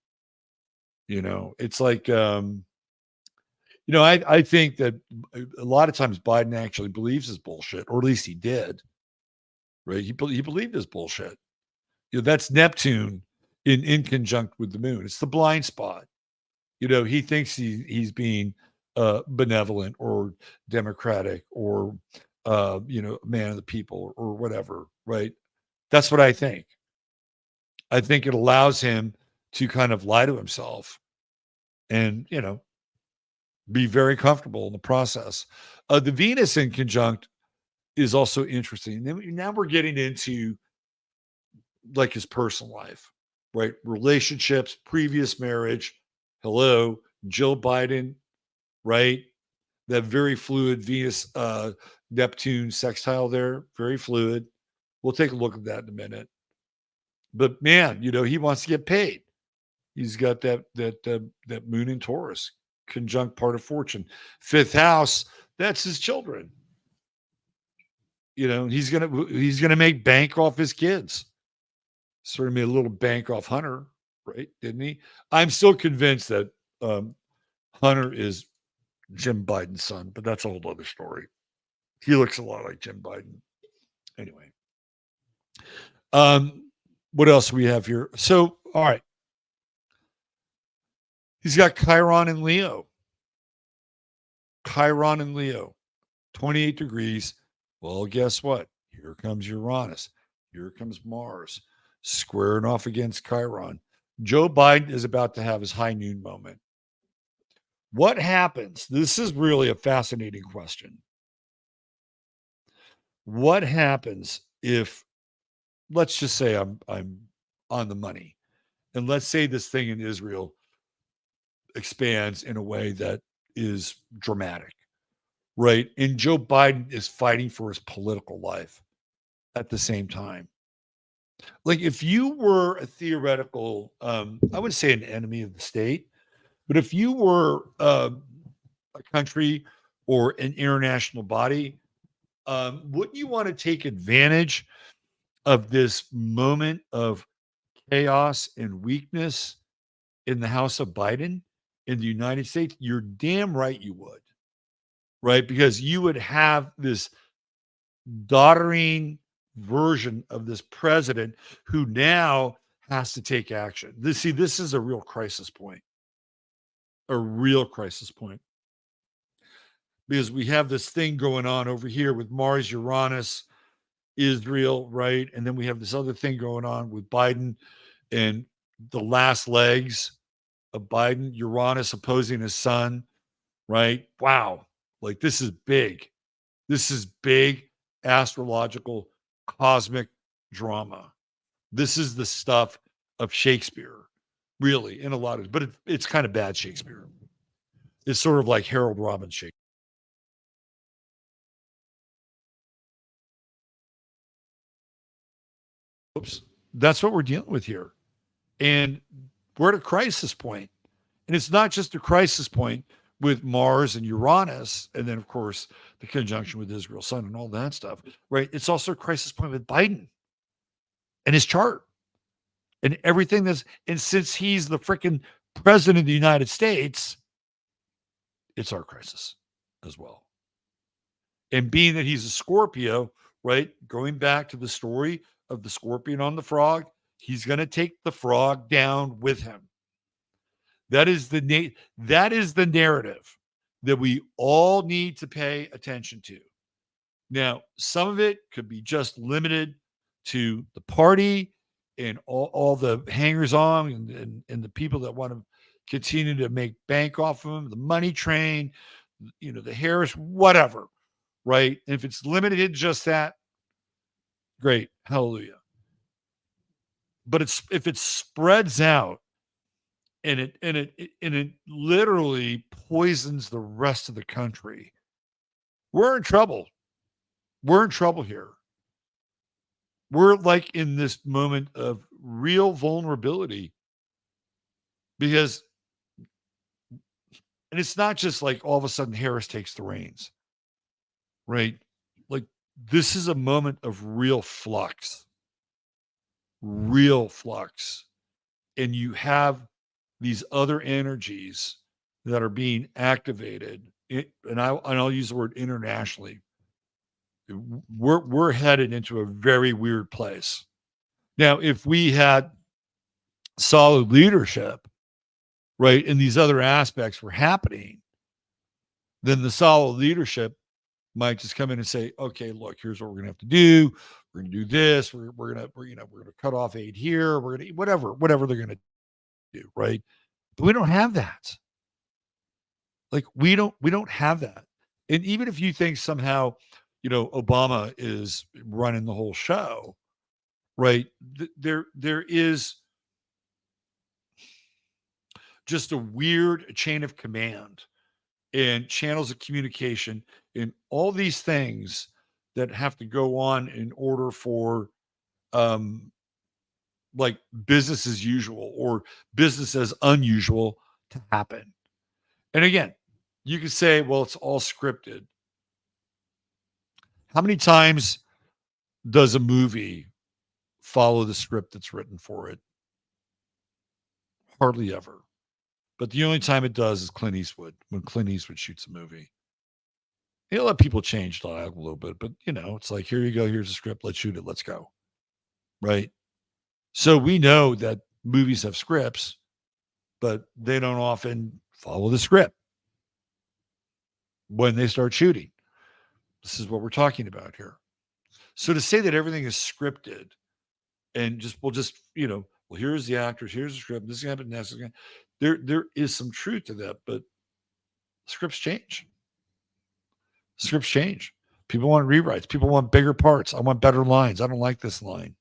It's like I think that a lot of times Biden actually believes his bullshit, or at least he did, right? He believed his bullshit. That's Neptune in conjunct with the moon. It's the blind spot. He thinks he's being benevolent or democratic or man of the people or whatever, right? That's what I think. I think it allows him to kind of lie to himself and be very comfortable in the process. The Venus in conjunct is also interesting. Now we're getting into like his personal life, right? Relationships, previous marriage. Hello, Joe Biden, right? That very fluid Venus Neptune sextile there, very fluid. We'll take a look at that in a minute. But man, he wants to get paid. He's got that moon in Taurus, conjunct part of fortune. Fifth house, that's his children. He's gonna make bank off his kids. Sort of made a little bank off Hunter, right? Didn't he? I'm still convinced that Hunter is Jim Biden's son, but that's a whole other story. He looks a lot like Jim Biden. Anyway. What else do we have here? So, all right. He's got Chiron and Leo. Chiron and Leo, 28 degrees. Well, guess what? Here comes Uranus. Here comes Mars, squaring off against Chiron. Joe Biden is about to have his high noon moment. What happens? This is really a fascinating question. What happens if, let's just say I'm on the money, and let's say this thing in Israel expands in a way that is dramatic, right? And Joe Biden is fighting for his political life at the same time. Like if you were a theoretical, I would say an enemy of the state, but if you were a country or an international body, wouldn't you want to take advantage of this moment of chaos and weakness in the House of Biden in the United States? You're damn right you would, right? Because you would have this doddering version of this president who now has to take action. This is a real crisis point. A real crisis point. Because we have this thing going on over here with Mars, Uranus, Israel, right? And then we have this other thing going on with Biden and the last legs of Biden, Uranus opposing his son, right? Wow. Like this is big. This is big astrological cosmic drama. This is the stuff of Shakespeare, really, in a lot of, but it's kind of bad Shakespeare. It's sort of like Harold Robbins Shakespeare. Oops. That's what we're dealing with here. And we're at a crisis point. And it's not just a crisis point with Mars and Uranus, and then, of course, the conjunction with Israel's sun and all that stuff, right? It's also a crisis point with Biden and his chart and everything and since he's the freaking president of the United States, it's our crisis as well. And being that he's a Scorpio, right? Going back to the story of the scorpion on the frog, he's going to take the frog down with him. That is the narrative that we all need to pay attention to. Now, some of it could be just limited to the party and all the hangers on and the people that want to continue to make bank off of them, the money train, the Harris, whatever, right? And if it's limited to just that, great, hallelujah. But if it spreads out and it literally poisons the rest of the country, we're in trouble. We're in trouble here. we're like in this moment of real vulnerability because, and it's not just like all of a sudden Harris takes the reins, right? Like this is a moment of real flux. And you have these other energies that are being activated. And I'll use the word internationally. We're headed into a very weird place. Now, if we had solid leadership, right, and these other aspects were happening, then the solid leadership might just come in and say, okay, look, here's what we're gonna have to do. We're gonna do this. We're gonna cut off aid here. We're gonna whatever they're gonna do, right? But we don't have that. Like we don't have that. And even if you think somehow, Obama is running the whole show, right? There is just a weird chain of command and channels of communication and all these things that have to go on in order for um like business as usual or business as unusual to happen. And again, you could say, well, it's all scripted. How many times does a movie follow the script that's written for it? Hardly ever. But the only time it does is Clint Eastwood, when Clint Eastwood shoots a movie. He'll let people change dialogue a little bit, but it's like, here you go, here's a script, let's shoot it, let's go. Right. So we know that movies have scripts, but they don't often follow the script when they start shooting. This is what we're talking about here. So to say that everything is scripted and well, here's the actors, here's the script, this is gonna happen next. There is some truth to that, but scripts change. Scripts change. People want rewrites. People want bigger parts. I want better lines. I don't like this line.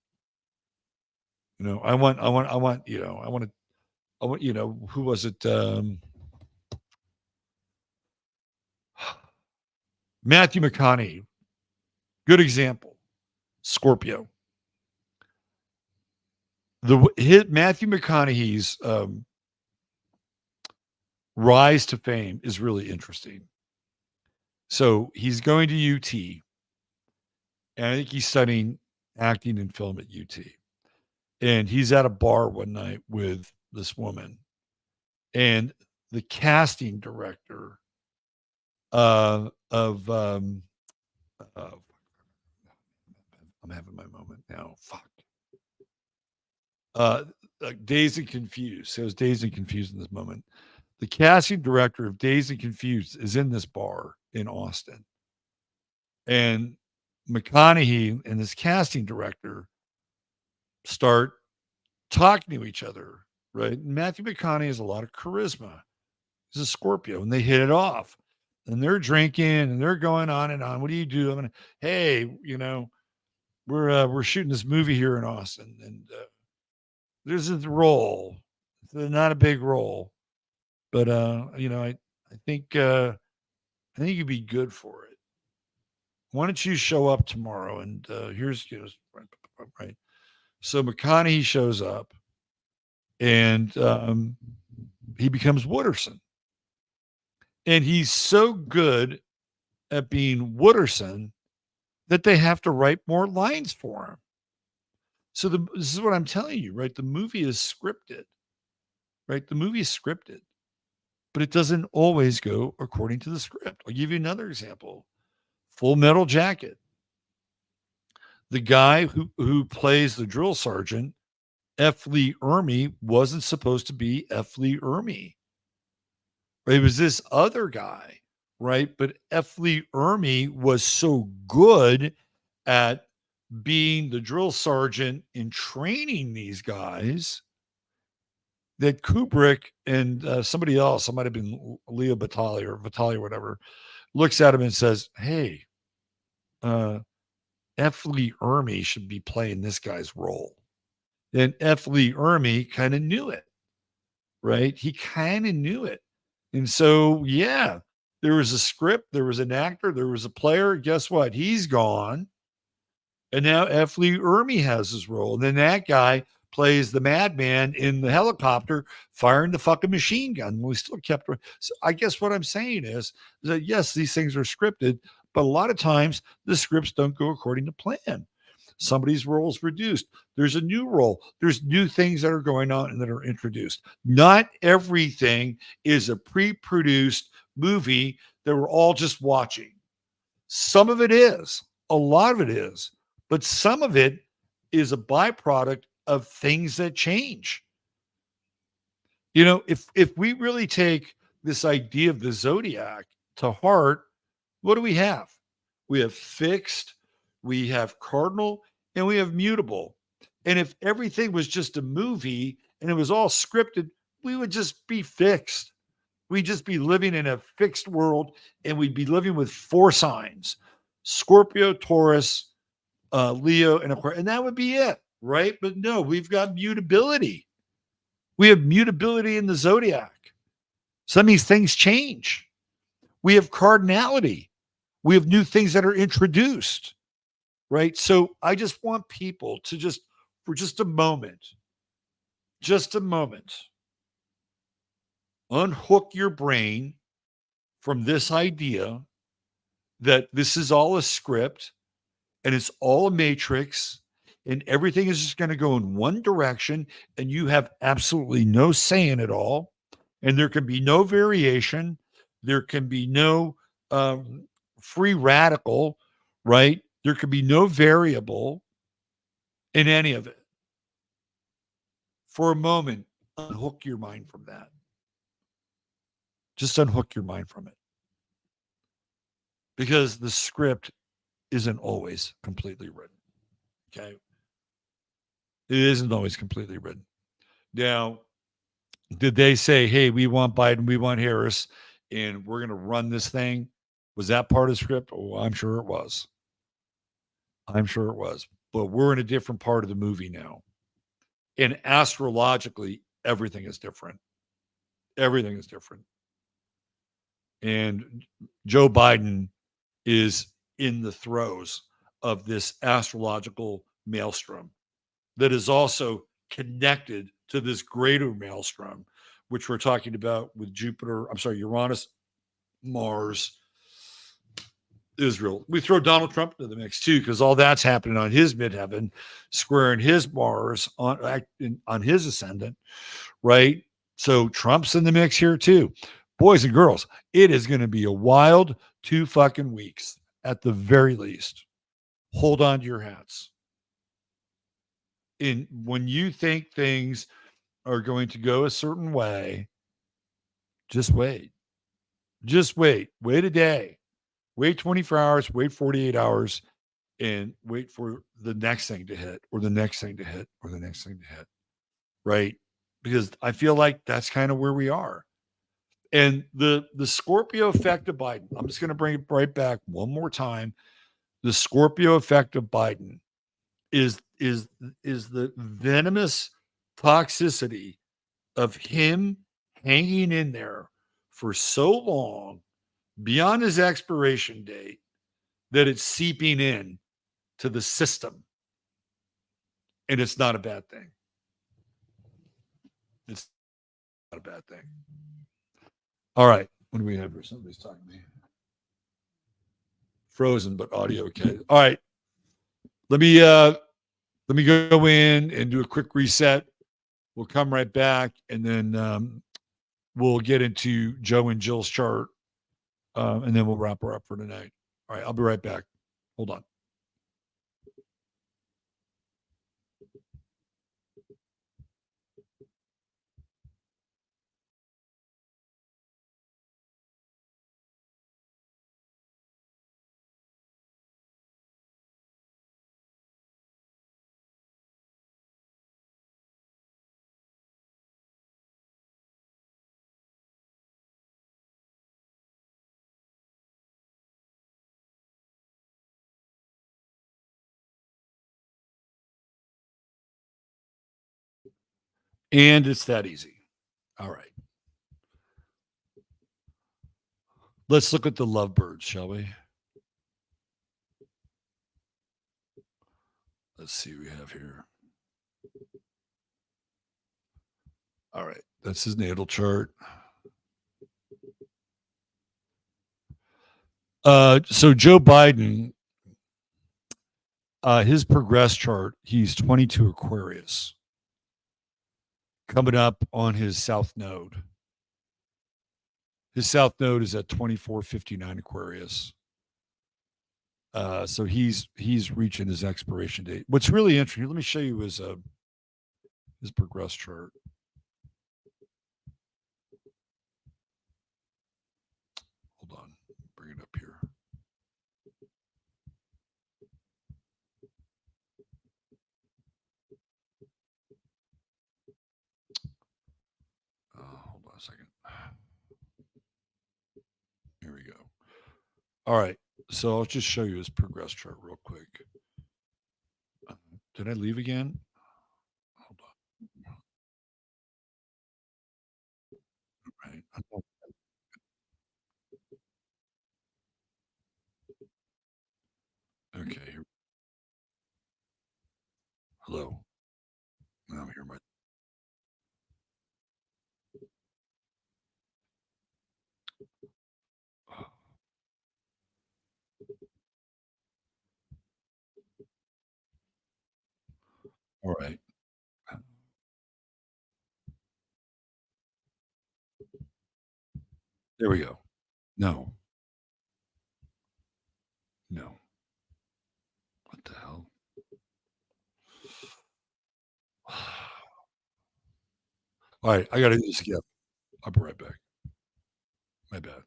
Who was it? Matthew McConaughey. Good example. Scorpio. Matthew McConaughey's rise to fame is really interesting. So he's going to UT, and I think he's studying acting and film at UT. And he's at a bar one night with this woman, and the casting director of I'm having my moment now. Fuck. Dazed and Confused. So I was dazed and confused in this moment. The casting director of Dazed and Confused is in this bar in Austin. And McConaughey and this casting director start talking to each other, right? And Matthew McConaughey has a lot of charisma. He's a Scorpio, and they hit it off. And they're drinking and they're going on and on. What do you do? Hey, we're shooting this movie here in Austin, and there's this role. It's not a big role, but I think you'd be good for it. Why don't you show up tomorrow? And here's right. So McConaughey shows up, and he becomes Wooderson, and he's so good at being Wooderson that they have to write more lines for him. So this is what I'm telling you, right? The movie is scripted, right? The movie is scripted, but it doesn't always go according to the script. I'll give you another example. Full Metal Jacket. The guy who plays the drill sergeant, F. Lee Ermey, wasn't supposed to be F. Lee Ermey. It was this other guy, right? But F. Lee Ermey was so good at being the drill sergeant and training these guys that Kubrick and somebody else, it might have been Leo Batali or whatever, looks at him and says, hey, F. Lee Ermey should be playing this guy's role. And F. Lee Ermey kind of knew it, right? He kind of knew it. And so, yeah, there was a script, there was an actor, there was a player. Guess what? He's gone. And now F. Lee Ermey has his role. And then that guy plays the madman in the helicopter firing the fucking machine gun. We still kept. So I guess what I'm saying is that yes, these things are scripted, but a lot of times the scripts don't go according to plan. Somebody's role is reduced. There's a new role. There's new things that are going on and that are introduced. Not everything is a pre-produced movie that we're all just watching. Some of it is, a lot of it is, but some of it is a byproduct of things that change. You know, if we really take this idea of the zodiac to heart, what do we have? We have fixed, we have cardinal, and we have mutable. And if everything was just a movie and it was all scripted, we would just be fixed. We'd just be living in a fixed world and we'd be living with four signs: Scorpio, Taurus, Leo, and Aquarius. And that would be it, right? But no, we've got mutability. We have mutability in the zodiac. Some of these things change. We have cardinality. We have new things that are introduced, right? So I just want people to just, for just a moment, unhook your brain from this idea that this is all a script and it's all a matrix and everything is just going to go in one direction and you have absolutely no say in it all. And there can be no variation. There can be no um, free radical, right? There could be no variable in any of it. For a moment, unhook your mind from that. Just unhook your mind from it. Because the script isn't always completely written. Okay. It isn't always completely written. Now, did they say, hey, we want Biden, we want Harris, and we're going to run this thing? Was that part of the script? Oh, I'm sure it was. I'm sure it was. But we're in a different part of the movie now. And astrologically, everything is different. Everything is different. And Joe Biden is in the throes of this astrological maelstrom that is also connected to this greater maelstrom, which we're talking about with Jupiter, I'm sorry, Uranus, Mars, Israel. We throw Donald Trump into the mix too, because all that's happening on his midheaven, squaring his Mars on his ascendant, right? So Trump's in the mix here too. Boys and girls, it is going to be a wild 2 fucking weeks at the very least. Hold on to your hats. And when you think things are going to go a certain way, just wait. Just wait. Wait a day. Wait 24 hours, wait 48 hours, and wait for the next thing to hit, or the next thing to hit, or the next thing to hit. Right? Because I feel like that's kind of where we are. And the Scorpio effect of Biden, I'm just going to bring it right back one more time. The Scorpio effect of Biden is the venomous toxicity of him hanging in there for so long beyond his expiration date that it's seeping in to the system. And it's not a bad thing. It's not a bad thing. All right. What do we have here? Somebody's talking to me. Frozen, but audio okay. All right. Let me go in and do a quick reset. We'll come right back, and then we'll get into Joe and Jill's chart, and then we'll wrap her up for tonight. All right, I'll be right back. Hold on. And it's that easy. All right. Let's look at the lovebirds, shall we? Let's see what we have here. All right. That's his natal chart. So Joe Biden, his progress chart, he's 22 Aquarius coming up on his south node. His south node is at 2459 Aquarius. So he's reaching his expiration date. What's really interesting, let me show you his progress chart. Hold on, bring it up here. Hold on a second. Here we go. All right. So I'll just show you his progress chart real quick. Did I leave again? Hold on. Right. Okay. Here. Hello. Now I'm here. All right. There we go. No. No. What the hell? All right. I got to do this again. I'll be right back. My bad.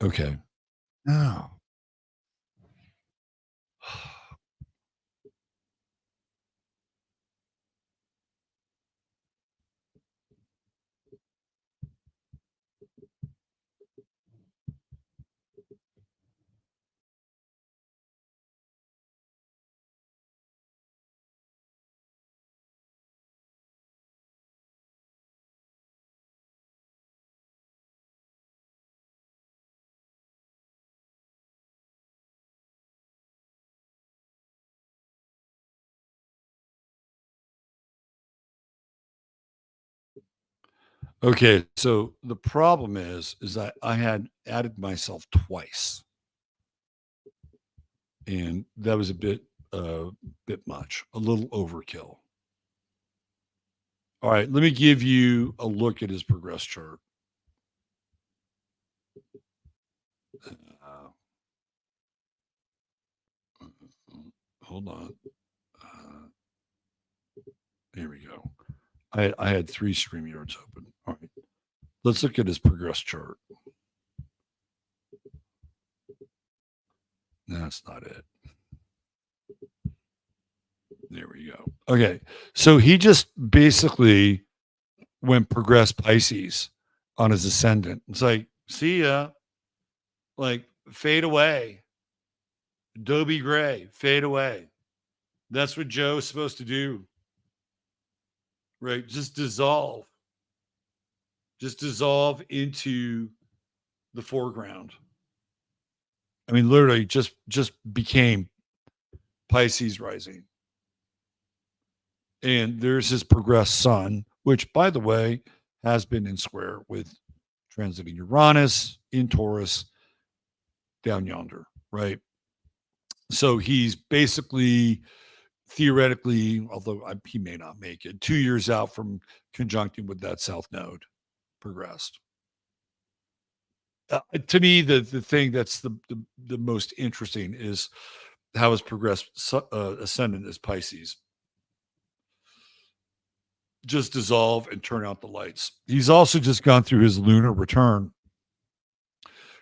Okay. Now. Okay, so the problem is I had added myself twice, and that was a bit much, a little overkill. All right, let me give you a look at his progress chart. Uh, hold on. Here we go. I had 3 stream yards open. All right, let's look at his progress chart. That's not it. There we go. Okay, so he just basically went progress Pisces on his ascendant. It's like, see ya. Like, fade away. Adobe Gray, fade away. That's what Joe's supposed to do. Right? Just dissolve. Just dissolve into the foreground. I mean, literally just became Pisces rising. And there's his progressed sun, which, by the way, has been in square with transiting Uranus in Taurus down yonder, right? So he's basically theoretically, although he may not make it, 2 years out from conjuncting with that south node progressed. To me, the thing that's the most interesting is how his progressed ascendant is Pisces. Just dissolve and turn out the lights. He's also just gone through his lunar return,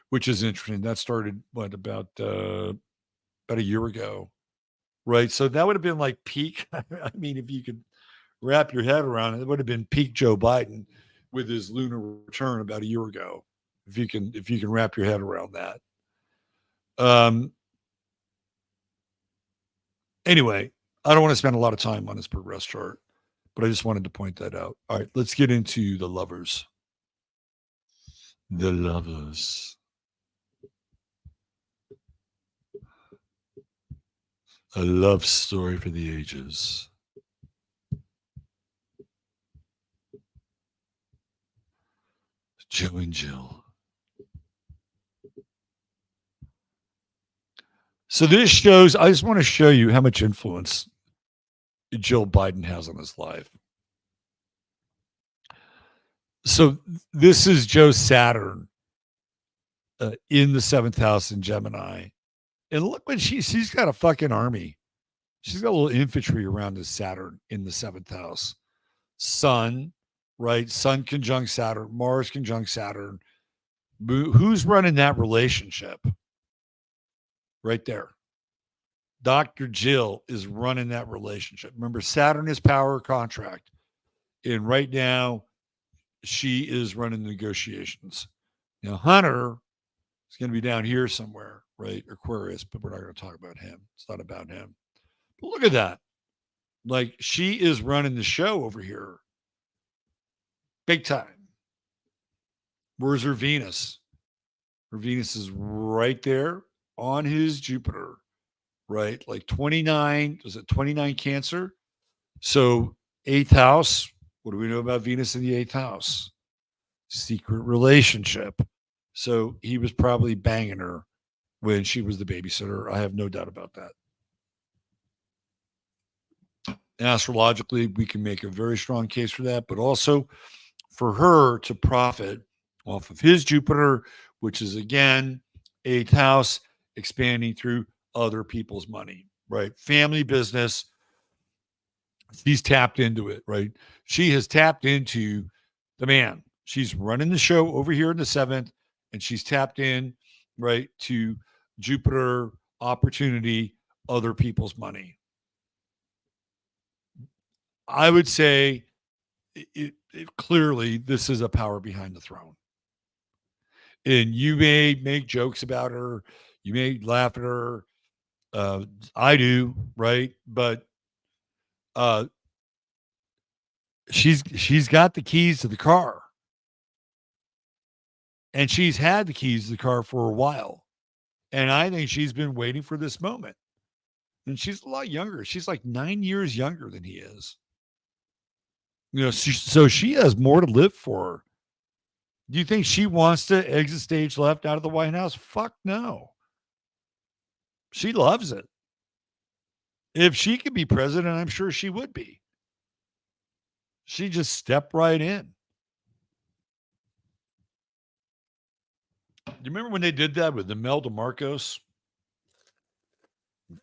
which is interesting. That started about a year ago, right? So that would have been like peak. I mean, if you could wrap your head around it, it would have been peak Joe Biden with his lunar return about a year ago. If you can wrap your head around that. Anyway, I don't want to spend a lot of time on his progress chart, but I just wanted to point that out. All right, let's get into the lovers. The lovers. A love story for the ages. Joe and Jill. So this shows, I just want to show you how much influence Joe Biden has on his life. So this is Joe Saturn in the 7th house in Gemini. And look what she's got a fucking army. She's got a little infantry around this Saturn in the 7th house. Sun, right? Sun conjunct Saturn, Mars conjunct Saturn. Who's running that relationship? Right there. Dr. Jill is running that relationship. Remember, Saturn is power contract. And right now, she is running the negotiations. Now, Hunter is going to be down here somewhere, right? Aquarius, but we're not going to talk about him. It's not about him. But look at that. Like, she is running the show over here. Big time. Where's her Venus? Her Venus is right there on his Jupiter, right? Like 29, was it 29 Cancer? So 8th house, what do we know about Venus in the 8th house? Secret relationship. So he was probably banging her when she was the babysitter. I have no doubt about that. Astrologically, we can make a very strong case for that, but also for her to profit off of his Jupiter, which is again 8th house, expanding through other people's money, right? Family business. She's tapped into it, right? She has tapped into the man. She's running the show over here in the 7th, and she's tapped in, right, to Jupiter, opportunity, other people's money. I would say clearly this is a power behind the throne. And you may make jokes about her. You may laugh at her. I do, right? But she's got the keys to the car. And she's had the keys to the car for a while. And I think she's been waiting for this moment. And she's a lot younger. She's like 9 years younger than he is. You know, so she has more to live for. Do you think she wants to exit stage left out of the White House? Fuck no. She loves it. If she could be president, I'm sure she would be. She just stepped right in. You remember when they did that with Imelda Marcos?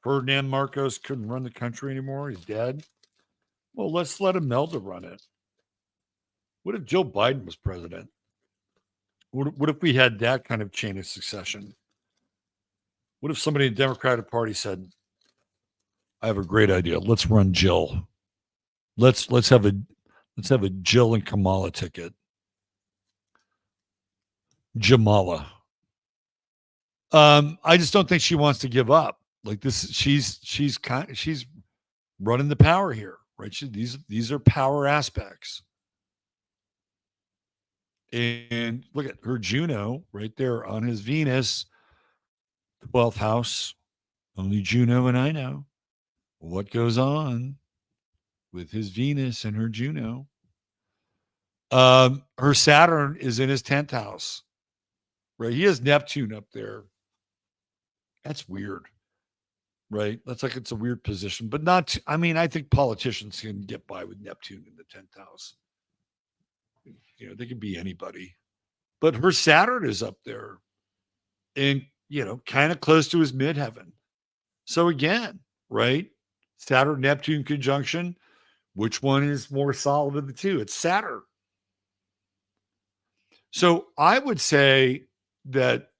Ferdinand Marcos couldn't run the country anymore. He's dead. Well, let's let Imelda run it. What if Joe Biden was president? What if we had that kind of chain of succession? What if somebody in the Democratic Party said, I have a great idea. Let's run Jill. Let's have a Jill and Kamala ticket. Jamala. I just don't think she wants to give up. Like this, she's running the power here, right? These are power aspects. And look at her Juno right there on his Venus, 12th house. Only Juno and I know what goes on with his Venus and her Juno. Her Saturn is in his 10th house, right? He has Neptune up there. That's weird, right? That's like it's a weird position, but not. I mean, I think politicians can get by with Neptune in the 10th house. You know, they can be anybody, but her Saturn is up there, and kind of close to his midheaven. So again, right? Saturn Neptune conjunction. Which one is more solid of the two? It's Saturn. So I would say that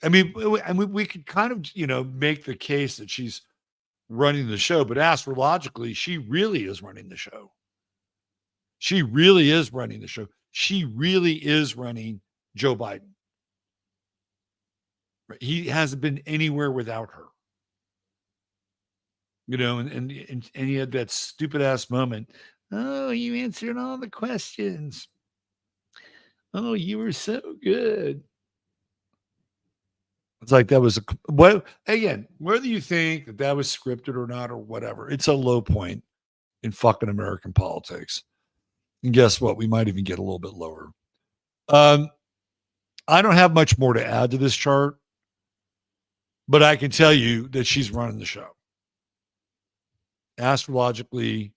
we could kind of make the case that she's running the show, but astrologically, she really is running the show. She really is running the show. She really is running Joe Biden. Right? He hasn't been anywhere without her. and he had that stupid ass moment. Oh, you answered all the questions. Oh, you were so good. It's like that was what again, whether you think that was scripted or not or whatever, it's a low point in fucking American politics. And guess what? We might even get a little bit lower. Um, I don't have much more to add to this chart, but I can tell you that she's running the show. Astrologically,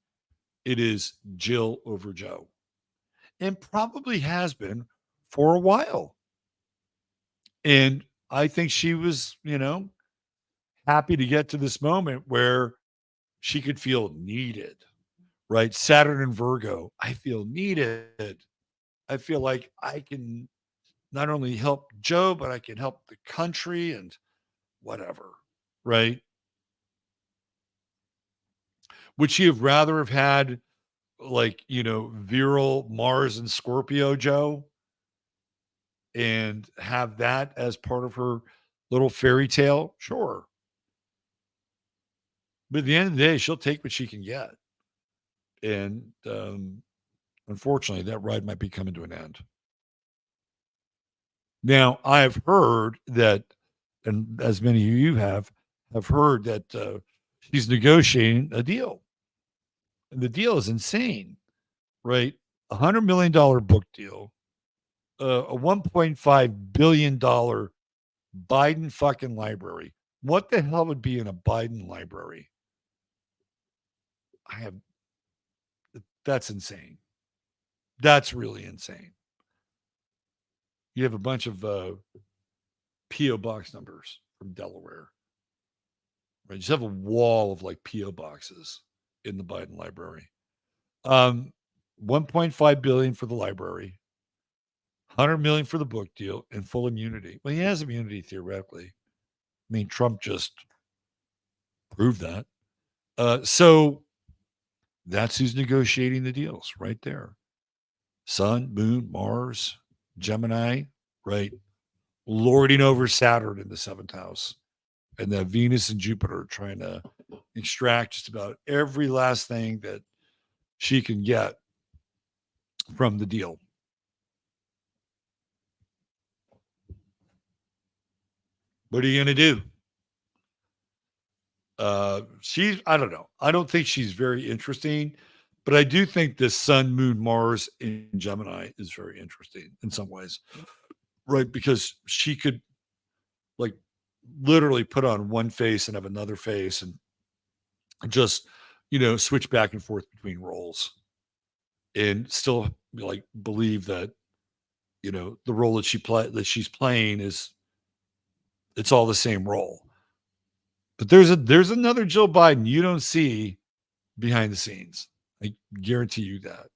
it is Jill over Joe, and probably has been for a while. And I think she was, happy to get to this moment where she could feel needed, right? Saturn and Virgo, I feel needed. I feel like I can not only help Joe, but I can help the country and whatever, right? Would she have rather have had like, virile Mars and Scorpio Joe and have that as part of her little fairy tale? Sure. But at the end of the day, she'll take what she can get. And unfortunately, that ride might be coming to an end. Now, I've heard that, and as many of you have heard that she's negotiating a deal. And the deal is insane, right? $100 million book deal, a $1.5 billion Biden fucking library. What the hell would be in a Biden library? I have, that's insane. That's really insane. You have a bunch of P.O. box numbers from Delaware. Right? You just have a wall of like P.O. boxes in the Biden library. 1.5 billion for the library, 100 million for the book deal, and full immunity. Well, he has immunity theoretically. I mean, Trump just proved that. So that's who's negotiating the deals right there. Sun, Moon, Mars, Gemini, right? Lording over Saturn in the seventh house. And then Venus and Jupiter trying to extract just about every last thing that she can get from the deal. What are you going to do? I don't know. I don't think she's very interesting, but I do think this Sun, Moon, Mars in Gemini is very interesting in some ways, right? Because she could like literally put on one face and have another face and just, switch back and forth between roles and still like believe that, the role that she's playing it's all the same role. But there's another Jill Biden you don't see behind the scenes. I guarantee you that.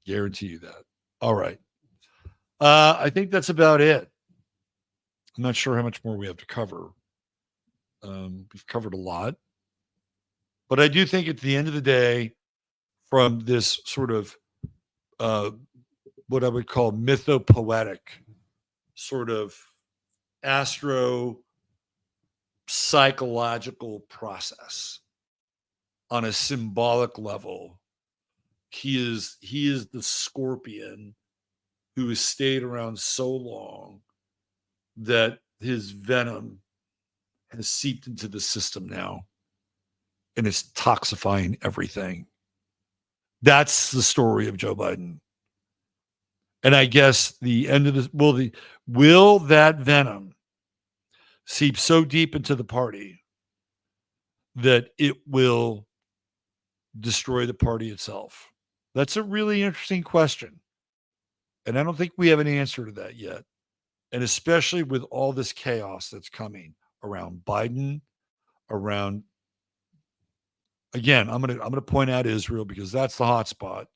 Guarantee you that. All right. I think that's about it. I'm not sure how much more we have to cover. We've covered a lot. But I do think at the end of the day, from this sort of what I would call mythopoetic sort of astro psychological process on a symbolic level, he is the scorpion who has stayed around so long that his venom has seeped into the system now and it's toxifying everything. That's the story of Joe Biden. And I guess the end of this will that venom seep so deep into the party that it will destroy the party itself? That's a really interesting question. And I don't think we have an answer to that yet. And especially with all this chaos that's coming around Biden, around again, I'm gonna point out Israel because that's the hot spot.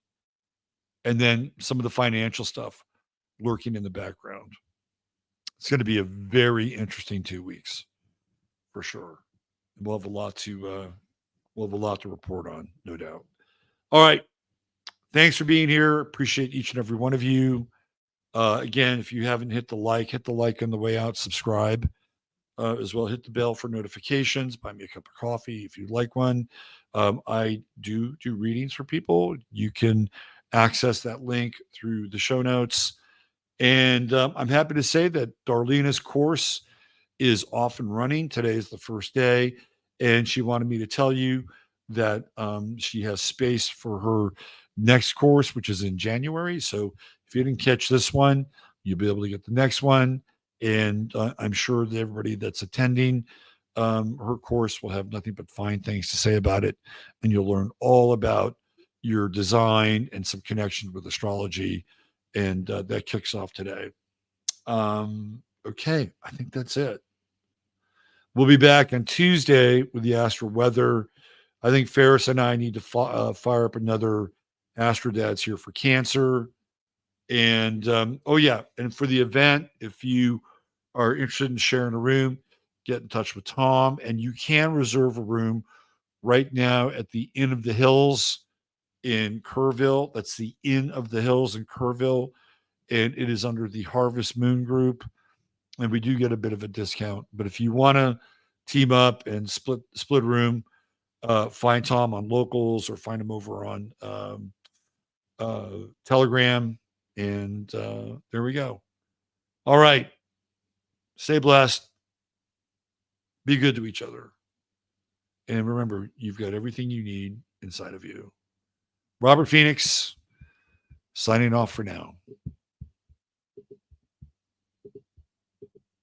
And then some of the financial stuff lurking in the background. It's going to be a very interesting 2 weeks for sure. We'll have a lot to report on, no doubt. All right. Thanks for being here. Appreciate each and every one of you. Again, if you haven't hit the like on the way out, subscribe. as well. Hit the bell for notifications. Buy me a cup of coffee if you'd like one. I do readings for people. You can access that link through the show notes. And I'm happy to say that Darlena's course is off and running. Today is the first day, and she wanted me to tell you that she has space for her next course, which is in January. So if you didn't catch this one, you'll be able to get the next one. And I'm sure that everybody that's attending her course will have nothing but fine things to say about it. And you'll learn all about your design and some connections with astrology. And that kicks off today. Okay, I think that's it. We'll be back on Tuesday with the astro weather. I think Ferris and I need to fire up another Astro Dads here for Cancer. And oh yeah, and for the event, if you are interested in sharing a room, get in touch with Tom, and you can reserve a room right now at the Inn of the Hills in Kerrville. That's the Inn of the Hills in Kerrville, and it is under the Harvest Moon Group, and we do get a bit of a discount. But if you want to team up and split room, find Tom on Locals or find him over on Telegram, and there we go. All right, stay blessed, be good to each other, and remember, you've got everything you need inside of you. Robert Phoenix signing off for now.